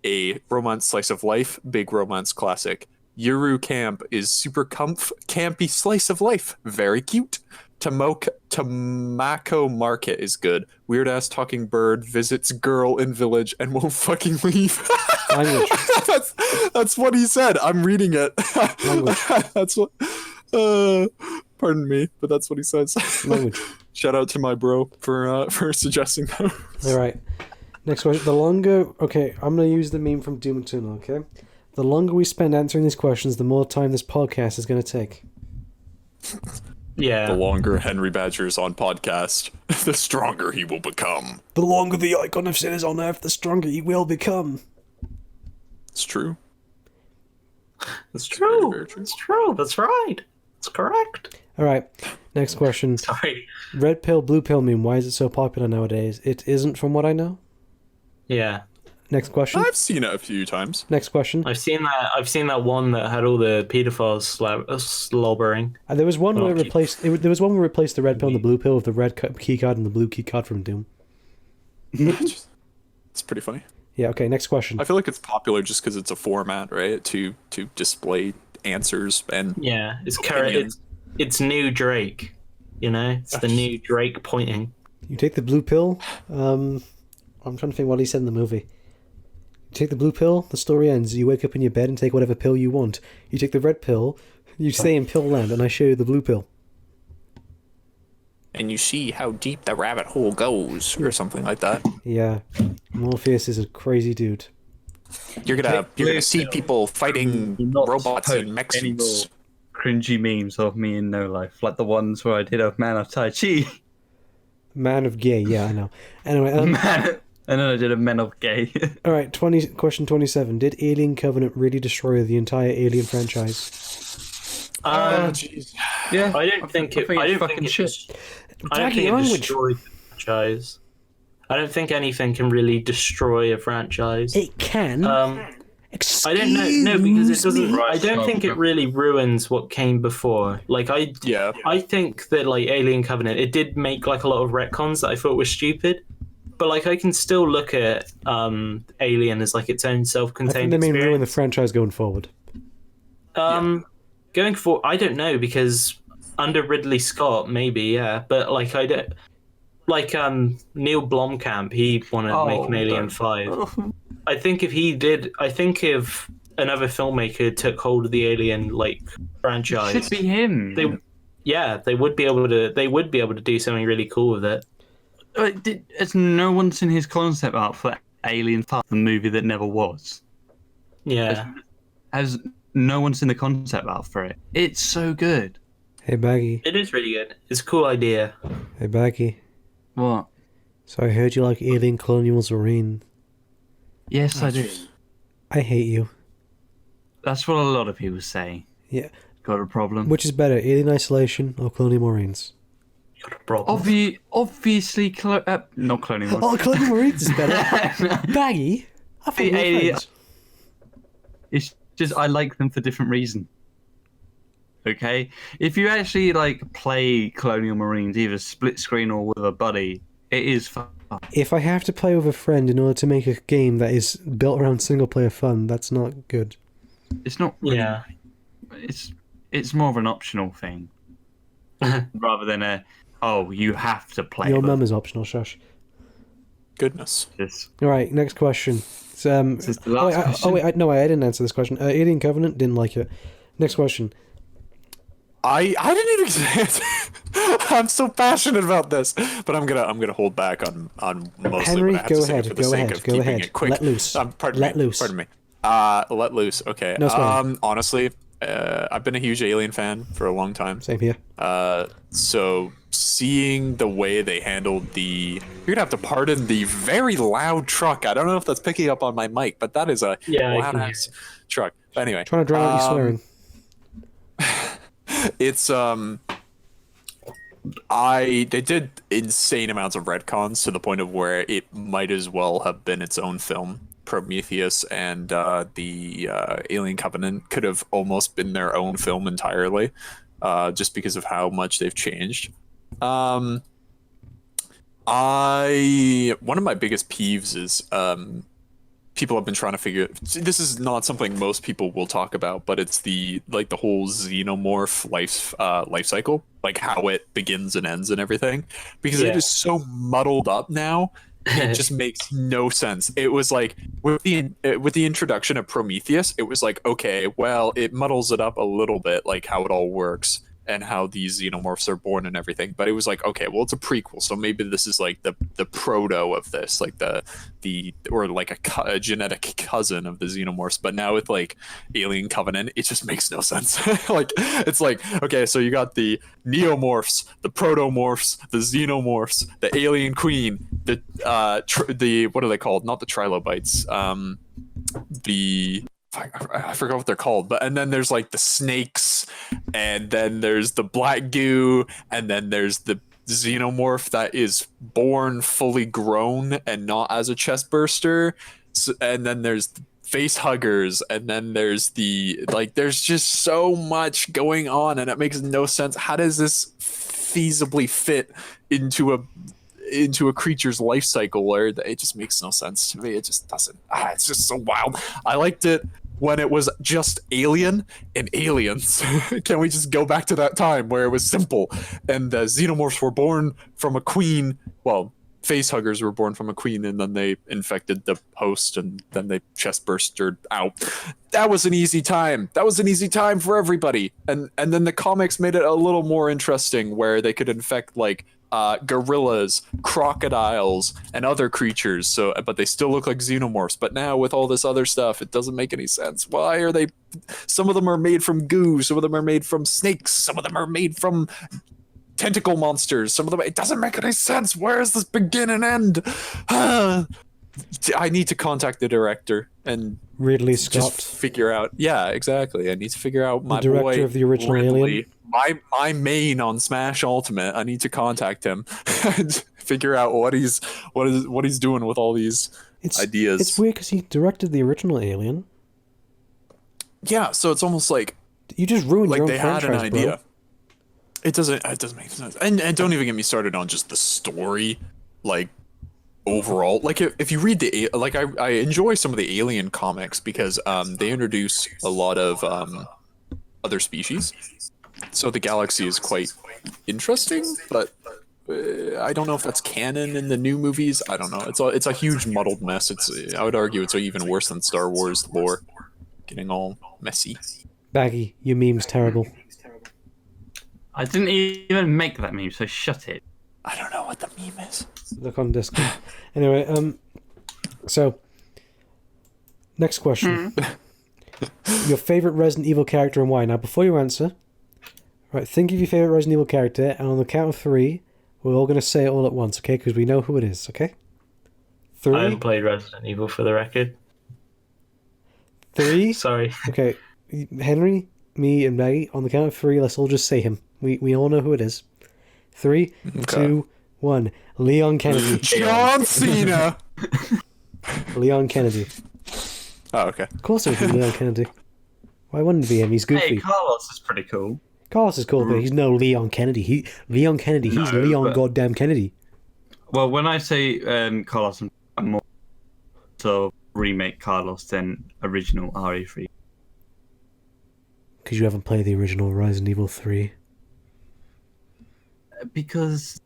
a romance slice of life, big romance classic. Yuru Camp is super campy slice of life, very cute. Tamako Market is good. Weird ass talking bird visits girl in village and won't fucking leave. Language. that's what he said. I'm reading it. Language. That's what. Pardon me, but that's what he says. Language. Shout out to my bro for suggesting that. All right. Next question. The longer... Okay, I'm going to use the meme from Doom Eternal, okay? The longer we spend answering these questions, the more time this podcast is going to take. Yeah. The longer Henry Badger's on podcast, the stronger he will become. The longer the icon of sin is on Earth, the stronger he will become. It's true. It's Very, true. very true. It's true. That's right. It's correct. All right, next question. Sorry. Red pill, blue pill meme. Why is it so popular nowadays? It isn't, from what I know. Yeah. Next question. I've seen it a few times. Next question. I've seen that one that had all the pedophiles slobbering. There was one where it Okay. replaced. There was one where it replaced the red pill and the blue pill with the red key card and the blue key card from Doom. It's pretty funny. Yeah. Okay. Next question. I feel like it's popular just because it's a format, right? To display answers and Yeah, Opinions. it's new Drake. You know, it's the new Drake pointing. You take the blue pill. I'm trying to think what he said in the movie. You take the blue pill, the story ends. You wake up in your bed and take whatever pill you want. You take the red pill, you stay in pill land, and I show you the blue pill. you see how deep the rabbit hole goes, or something like that. Yeah. Morpheus is a crazy dude. You're gonna see people fighting Not robots post and any Mexicans. more cringy memes of me in No Life, like the ones where I did of Man of Tai Chi. Man of gay, yeah, I know. Anyway, And then I did a Men of Gay. all right, question 27. Did Alien Covenant really destroy the entire Alien franchise? Jeez. Yeah, I don't think it. I don't think it. I don't Draggy think it language. destroyed the franchise. I don't think anything can really destroy a franchise. It can. I don't know. No, because it doesn't. Right, I don't think it really ruins what came before. Like Yeah. I think that like Alien Covenant, it did make like a lot of retcons that I thought were stupid. But like I can still look at Alien as like its own I self-contained think they may experience. ruin the franchise going forward. Going for, I don't know, because under Ridley Scott, maybe, yeah. But like I don't like Neil Blomkamp, he wanted to make an Alien 5. I think if another filmmaker took hold of the Alien like franchise, It should be him. they would be able to do something really cool with it. It's no one seen his concept art for Alien 5, the movie that never was. Yeah. Has no one seen the concept art for it? It's so good. Hey, Baggy. It is really good. It's a cool idea. Hey, Baggy. What? So I heard you like Alien Colonial Marine. Yes, I do. I hate you. That's what a lot of people say. Yeah. Got a problem? Which is better, Alien Isolation or Colonial Marines? You got a problem. Obviously, not Colonial Marines. Oh, Colonial Marines is better. Baggy? I thought we were Alien- friends. It's just I like them for different reasons. Okay, if you actually like play Colonial Marines, either split screen or with a buddy, it is fun. If I have to play with a friend in order to make a game that is built around single player fun, that's not good. It's not. Really, Yeah. It's more of an optional thing rather than you have to play. Your with mum is optional, shush. Goodness. this. Alright, next question. It's, This is the last question. I didn't answer this question. Alien Covenant, didn't like it. Next question. I didn't even say it. I'm so passionate about this, but I'm gonna hold back on mostly Henry, what I have to go say ahead, for the go sake ahead, of go keeping ahead. it quick. Let loose. Pardon Let me. loose. Pardon me. Let loose. Okay. No swearing. Honestly, I've been a huge Alien fan for a long time. Same here. So seeing the way they handled you're gonna have to pardon the very loud truck. I don't know if that's picking up on my mic, but that is a Yeah, I loud can ass truck. Anyway, Trying to drown out you swearing. it's they did insane amounts of retcons to the point of where it might as well have been its own film. Prometheus and the Alien Covenant could have almost been their own film entirely, just because of how much they've changed. One of my biggest peeves is people have been trying to figure. This is not something most people will talk about, but it's the whole xenomorph life cycle, like how it begins and ends and everything, because it is so muddled up now. It just makes no sense. It was like with the introduction of Prometheus, it was like, okay, well, it muddles it up a little bit, like how it all works. and how these xenomorphs are born and everything. But it was like, okay, well, it's a prequel, so maybe this is like the proto of this, like the or like a genetic cousin of the xenomorphs. But now with like Alien Covenant, it just makes no sense. Like it's like, okay, so you got the neomorphs, the protomorphs, the xenomorphs, the alien queen, the what are they called? Not the trilobites. I forgot what they're called, but and then there's like the snakes, and then there's the black goo, and then there's the xenomorph that is born fully grown and not as a chest burster, so, and then there's the face huggers, and then there's there's just so much going on, and it makes no sense. How does this feasibly fit into a creature's life cycle? Where it just makes no sense to me. It just doesn't. It's just so wild. I liked it when it was just Alien and Aliens. Can we just go back to that time where it was simple and the xenomorphs were born from a queen? Well, face huggers were born from a queen, and then they infected the host, and then they chest bursted out. That was an easy time. That was an easy time for everybody. And then the comics made it a little more interesting, where they could infect like gorillas, crocodiles, and other creatures. So, but they still look like xenomorphs. But now with all this other stuff, it doesn't make any sense. Why are they? Some of them are made from goo. Some of them are made from snakes. Some of them are made from tentacle monsters. Some of them. It doesn't make any sense. Where is this begin and end? I need to contact the director and Ridley Scott, just figure out. Yeah, exactly. I need to figure out my the director boy of the original Ridley, Alien. my main on Smash Ultimate. I need to contact him and figure out what he's doing with all these ideas. It's weird because he directed the original Alien. Yeah, so it's almost like you just ruined your own they had franchise, an idea. bro. It doesn't make sense. And don't even get me started on just the story, like overall. Like if you read I enjoy some of the Alien comics because they introduce a lot of other species. So the galaxy is quite interesting, but I don't know if that's canon in the new movies. I don't know. It's a huge muddled mess. I would argue it's even worse than Star Wars lore, getting all messy. Baggy, your meme's terrible. I didn't even make that meme, so shut it. I don't know what the meme is. Look on Discord. Anyway, so next question. Your favorite Resident Evil character and why? Now, before you answer, right, think of your favorite Resident Evil character, and on the count of 3, we're all going to say it all at once, okay? Because we know who it is, okay? 3. I haven't played Resident Evil, for the record. 3. Sorry. Okay, Henry, me, and Maggie, on the count of 3, let's all just say him. We all know who it is. 3, 2, 1. Leon Kennedy. John Cena! Leon Kennedy. Oh, okay. Of course it would be Leon Kennedy. Why wouldn't it be him? He's goofy. Hey, Carlos is pretty cool. Carlos is cool, but he's no Leon Kennedy. He's Leon goddamn Kennedy. Well, when I say Carlos, I'm more so remake Carlos than original RE3. Because you haven't played the original Resident Evil 3. Because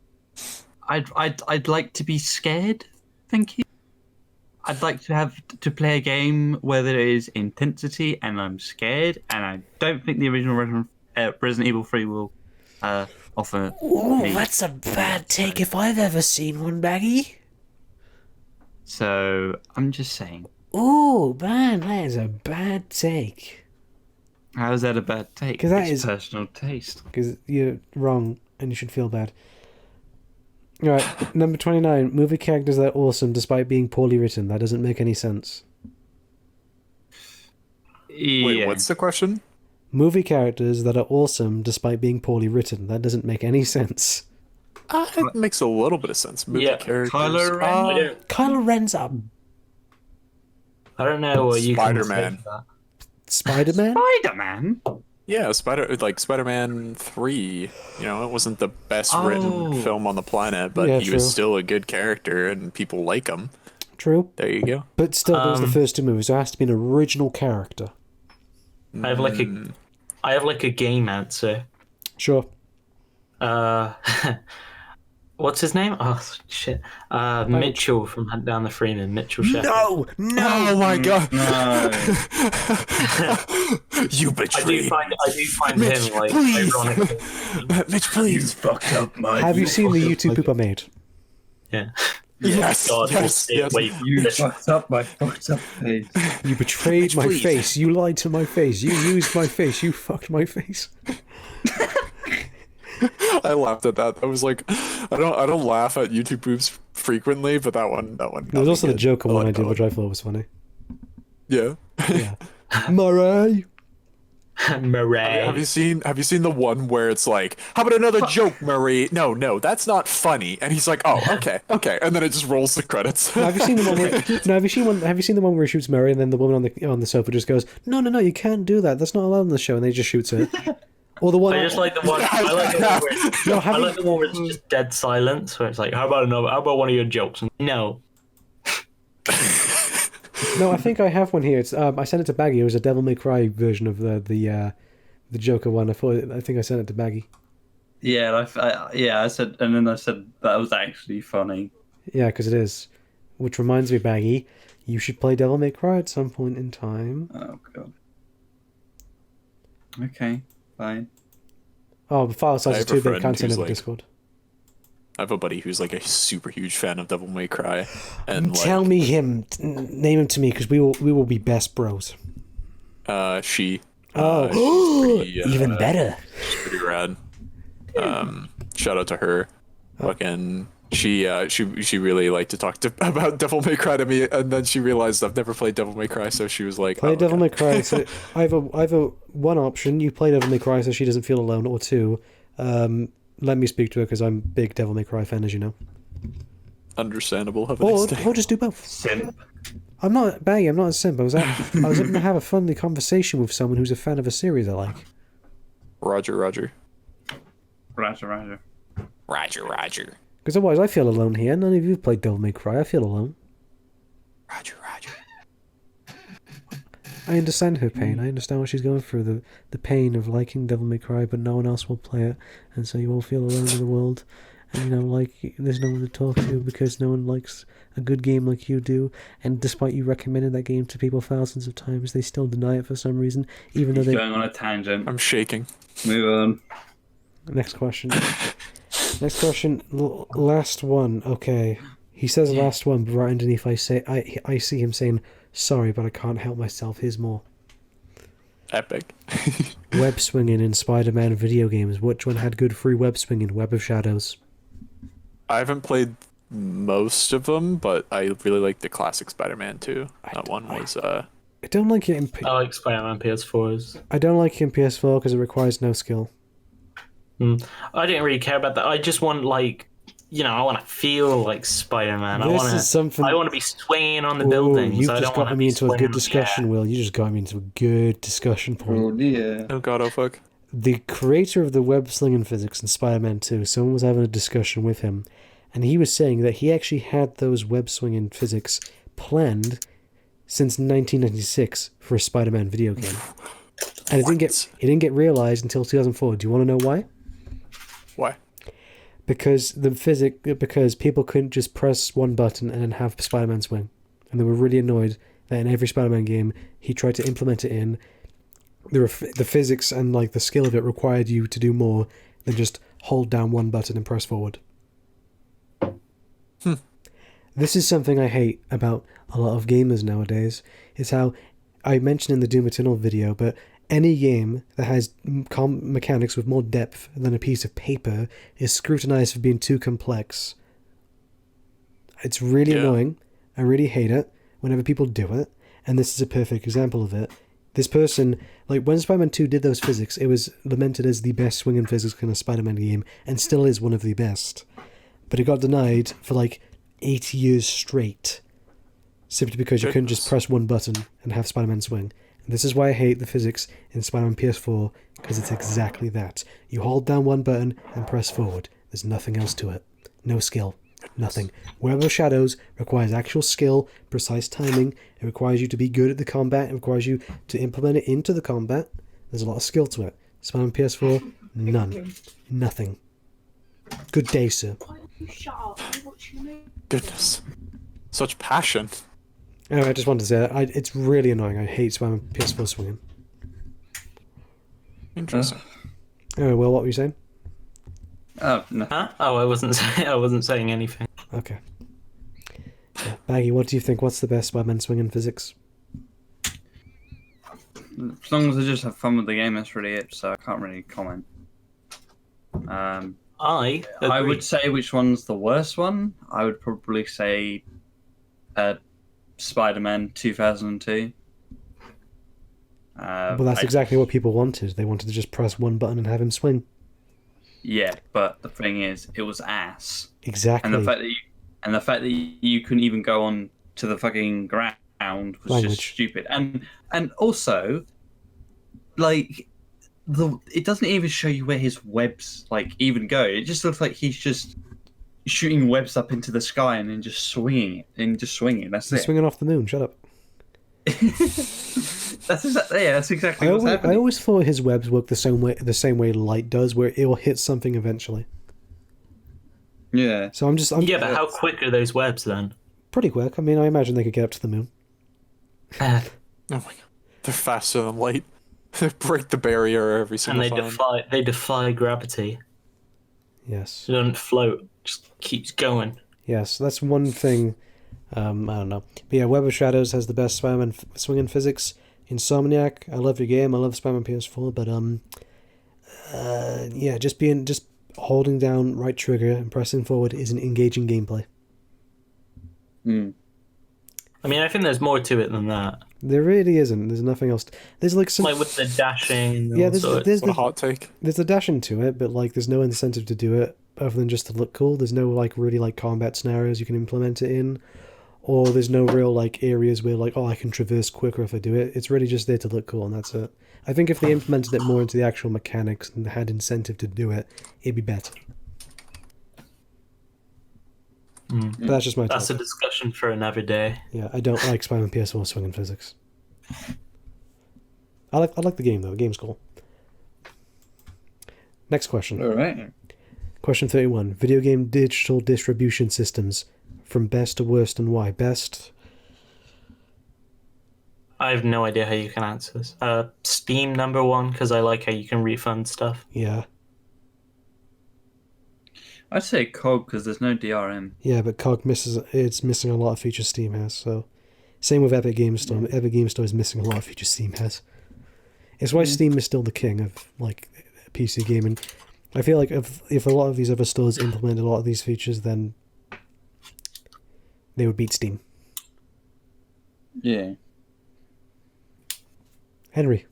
I'd like to be scared. Thank you. I'd like to have to play a game where there is intensity and I'm scared, and I don't think the original Resident Evil 3 will offer. Ooh, that's a bad take if I've ever seen one, Baggy. So I'm just saying. Ooh, man, that is a bad take. How is that a bad take? 'Cause that it's is personal taste. Because you're wrong and you should feel bad. Alright, number 29. Movie characters that are awesome despite being poorly written. That doesn't make any sense. Yeah. Wait, what's the question? Movie characters that are awesome despite being poorly written. That doesn't make any sense. It makes a little bit of sense. Movie Yeah, characters. Kylo Ren. Kylo Ren's up. I don't know what you can say Spider-Man. for that. Spider-Man? Spider-Man. Yeah, Spider-Man 3. You know, it wasn't the best written film on the planet, but Yeah, he true. was still a good character, and people like him. True. There you go. But still, those are the first 2 movies. There has to be an original character. I have like a game answer. Sure. What's his name? Oh shit. Mitchell from Hunt Down the Freeman. Mitchell Shepard. Oh my god! No. You betrayed. I do find Mitch, him like please. ironic. Mitch, You please. fucked up my. Have you seen the YouTube poop I made? Yeah. Yes, God, yes, yes. wait. You fucked up my fucked up face. You betrayed my please. face. You lied to my face. You used my face. You fucked my face. I laughed at that. I was like, I don't laugh at YouTube poops frequently, but that one. There was also the Joker one I did, which I thought was funny. Yeah. Yeah. Murray. Murray. Have you seen the one where it's like, how about another joke, Murray? No, that's not funny. And he's like, oh, okay, and then it just rolls the credits. Have you seen the one where? No, have you seen the one where he shoots Murray and then the woman on the sofa just goes, no, you can't do that. That's not allowed on the show, and they just shoots her. Or the one. I just like the one. I like the one where it's, No, I like the one where it's just dead silence. Where it's like, how about one of your jokes? And no. No, I think I have one here. It's I sent it to Baggy. It was a Devil May Cry version of the Joker one. I think I sent it to Baggy. Yeah, I said, and then I said that was actually funny. Yeah, because it is. Which reminds me, Baggy, you should play Devil May Cry at some point in time. Oh god. Okay, fine. Oh, the file size I is have a too big. friend Can't send who's it to like- Discord. I have a buddy who's like a super huge fan of Devil May Cry, and Tell me him. Name him to me, because we will be best bros. she. Oh, she's pretty, Even better. she's pretty rad. Shout out to her. Fucking. She really liked to talk about Devil May Cry to me, and then she realized I've never played Devil May Cry, so she was like, Play oh, Devil okay. May Cry. So either one option, you play Devil May Cry so she doesn't feel alone, or two, let me speak to her because I'm a big Devil May Cry fan, as you know. Understandable. Have a nice day. Or just do both. Simp. I'm not Baggy. I'm not a simp. I was able to have a friendly conversation with someone who's a fan of a series I like. Roger. Roger. Roger. Because otherwise, I feel alone here. None of you have played Devil May Cry. I feel alone. Roger. I understand her pain. I understand what she's going through. The pain of liking Devil May Cry, but no one else will play it, and so you all feel alone in the world. And there's no one to talk to because no one likes a good game like you do. And despite you recommending that game to people thousands of times, they still deny it for some reason, even though He's they. going on a tangent. I'm shaking. Move on. Next question. Last one. Okay. He says last one, but right underneath I see him saying, sorry, but I can't help myself. Here's more. Epic. Web swinging in Spider-Man video games. Which one had good free web swinging? Web of Shadows. I haven't played most of them, but I really like the classic Spider-Man too. That one was I don't like it in I like Spider-Man PS4s. I don't like it in PS4 because it requires no skill. I didn't really care about that. I just want I want to feel like Spider-Man. I want to be swinging on the buildings. You've I just don't want got to me be into a good swinging- discussion, Will. You just got me into a good discussion point. Oh dear. oh god, oh fuck. The creator of the web slinging physics in Spider-Man 2, someone was having a discussion with him, and he was saying that he actually had those web swinging physics planned since 1996 for a Spider-Man video game. And it didn't get realized until 2004. Do you want to know why? Why? Because people couldn't just press one button and then have Spider-Man swing. And they were really annoyed that in every Spider-Man game, he tried to implement it in. The physics and the skill of it required you to do more than just hold down one button and press forward. This is something I hate about a lot of gamers nowadays. Is how I mentioned in the Doom Eternal video, but any game that has mechanics with more depth than a piece of paper is scrutinized for being too complex. It's really annoying. I really hate it whenever people do it, and this is a perfect example of it. This person, when Spider-Man 2 did those physics, it was lamented as the best swinging physics in a Spider-Man game, and still is one of the best. But it got denied for 8 years straight, simply because you couldn't just press one button and have Spider-Man swing. And this is why I hate the physics in Spider-Man PS4, because it's exactly that. You hold down one button and press forward. There's nothing else to it. No skill. Nothing. Web of Shadows requires actual skill, precise timing. It requires you to be good at the combat. It requires you to implement it into the combat. There's a lot of skill to it. Spider-Man PS4, none. Nothing. Good day, sir. Shut up. I'm watching a movie. Goodness. Such passion. Anyway, I just wanted to say that it's really annoying. I hate spamming PS4 swinging. Interesting. Anyway, Will, what were you saying? Oh, no. Huh? Oh, I wasn't saying anything. Okay. Yeah. Baggy, what do you think? What's the best Spider-Man swinging physics? As long as I just have fun with the game, that's really it. So I can't really comment. I would say which one's the worst one. I would probably say Spider-Man 2002. Well, that's exactly what people wanted. They wanted to just press one button and have him swing. Yeah, but the thing is, it was ass. Exactly. And the fact that you couldn't even go on to the fucking ground was just stupid. And also, like, it doesn't even show you where his webs even go. It just looks like he's just shooting webs up into the sky and then just swinging it. That's He's it. swinging off the moon. Shut up. That's exactly what's happening. I always thought his webs work the same way light does, where it will hit something eventually. Yeah. So I'm but how quick are those webs then? pretty quick. I mean, I imagine they could get up to the moon. Oh my god, they're faster than light. They break the barrier every single time. They defy gravity. Yes. They don't float. Just keeps going. Yes, that's one thing. I don't know. But yeah, Web of Shadows has the best Spider-Man swinging physics. Insomniac, I love your game. I love Spider-Man PS4, but yeah, just holding down right trigger and pressing forward isn't engaging gameplay. I mean, I think there's more to it than that. There really isn't. There's nothing else. There's like some. Like with the dashing. And Yeah, all there's sorts. What a hot take. There's a dashing to it, but like there's no incentive to do it other than just to look cool. There's no like really like combat scenarios you can implement it in, or there's no real like areas where like, oh, I can traverse quicker if I do it. It's really just there to look cool, and that's it. I think if they implemented it more into the actual mechanics and had incentive to do it, it'd be better. But that's just my That's take. a discussion for another day. Yeah, I don't like Spider-Man PS4 swinging physics. I like the game though. The game's cool. Next question. All right. Question 31. Video game digital distribution systems. From best to worst and why? Best? I have no idea how you can answer this. Steam number one, because I like how you can refund stuff. Yeah. I'd say COG because there's no DRM. Yeah, but COG it's missing a lot of features Steam has, so... Same with Epic Games Store. Epic Games Store is missing a lot of features Steam has. It's why Steam is still the king of, like, PC gaming. I feel like if a lot of these other stores implement a lot of these features, then they would beat Steam. Yeah. Henry.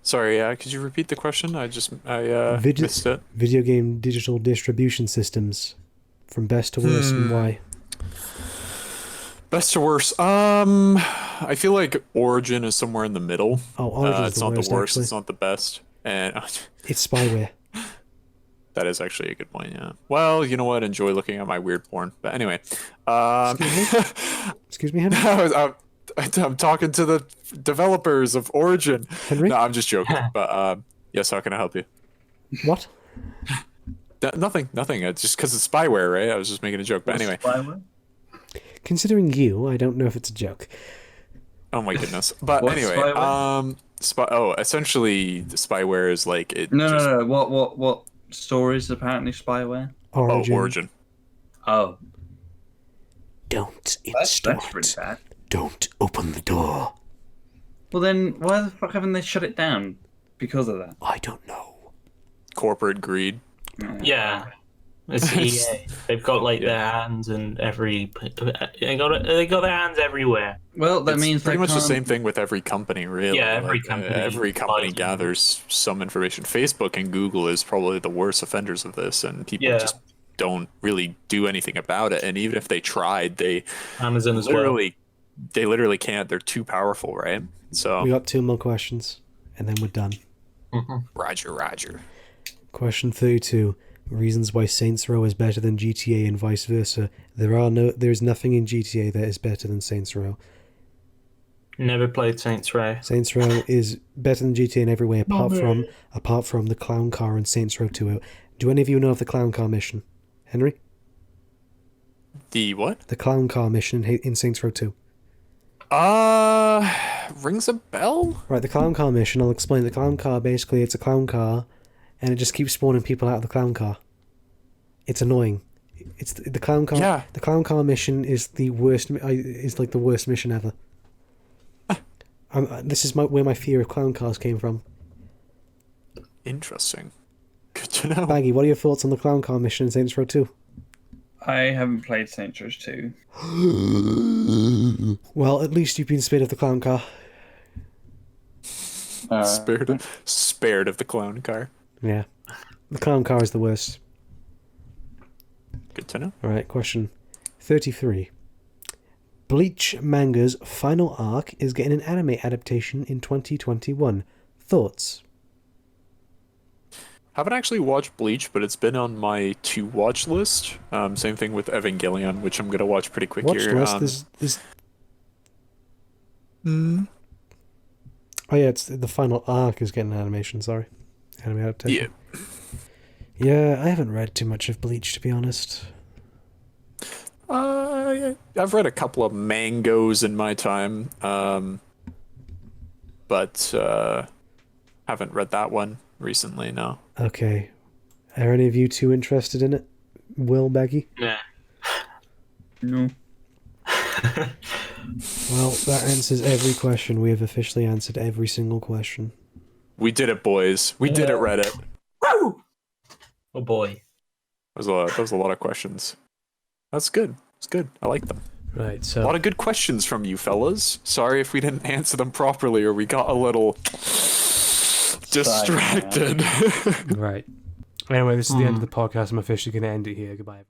Sorry, could you repeat the question? I missed it. Video game digital distribution systems. From best to worst and why? Best to worst. I feel like Origin is somewhere in the middle. Oh, Origin's it's the not worst, the worst. actually. It's not the best. And It's spyware. that is actually a good point. Yeah. Well, you know what? Enjoy looking at my weird porn. But anyway, Excuse me, Henry? I'm talking to the developers of Origin. Henry? No, I'm just joking. But yes, how can I help you? What? Nothing. It's just because it's spyware, right? I was just making a joke. But anyway. Considering you, I don't know if it's a joke. Oh my goodness. But What's anyway, spyware? essentially the spyware is like it. No. What store is apparently spyware? Origin. Oh, Origin. Oh, Don't that's install pretty it. bad. Don't open the door. Well then, why the fuck haven't they shut it down because of that? I don't know. Corporate greed. Yeah. It's EA. They've got like their hands in every. They got their hands everywhere. Well, that It's means pretty they much the can't- same thing with every company, really. Yeah, every Like, company every company buys gathers some information. Facebook and Google is probably the worst offenders of this, and people Yeah. just don't really do anything about it. And even if they tried, they Amazon as well. literally can't. They're too powerful, right? So We got 2 more questions, and then we're done. Roger. Question 32. Reasons why Saints Row is better than GTA and vice versa. There's nothing in GTA that is better than Saints Row. Never played Saints Row. Saints Row is better than GTA in every way apart from the clown car in Saints Row 2. Do any of you know of the clown car mission? Henry? The what? The clown car mission in Saints Row 2. Rings a bell? Right, the clown car mission, I'll explain. The clown car, basically, it's a clown car, and it just keeps spawning people out of the clown car. It's annoying. It's the clown car. Yeah. The clown car mission is the worst. Is like the worst mission ever. This is where my fear of clown cars came from. Interesting. Good to know. Baggy, what are your thoughts on the clown car mission in Saints Row 2? I haven't played Saints Row 2. Well, at least you've been spared of the clown car. Spared of the clown car. Yeah. The clown car is the worst. Good to know. Alright, question 33. Bleach manga's final arc is getting an anime adaptation in 2021. Thoughts? Haven't actually watched Bleach, but it's been on my to-watch list. Same thing with Evangelion, which I'm going to watch pretty quick Watch here. list, Oh yeah, it's the final arc is getting an animation, sorry. Anime adaptation. Yeah. Yeah, I haven't read too much of Bleach, to be honest. I've read a couple of mangoes in my time, but haven't read that one recently, no. Okay. Are any of you two interested in it? Will, Baggy? Yeah. No. Well, that answers every question. We have officially answered every single question. We did it, boys. We did it, Reddit. Woo! Oh boy. That was a lot of questions. That's good. It's good. I like them. Right, A so... lot of good questions from you fellas. Sorry if we didn't answer them properly or we got a little distracted. Right. Anyway, this is the end of the podcast. I'm officially going to end it here. Goodbye.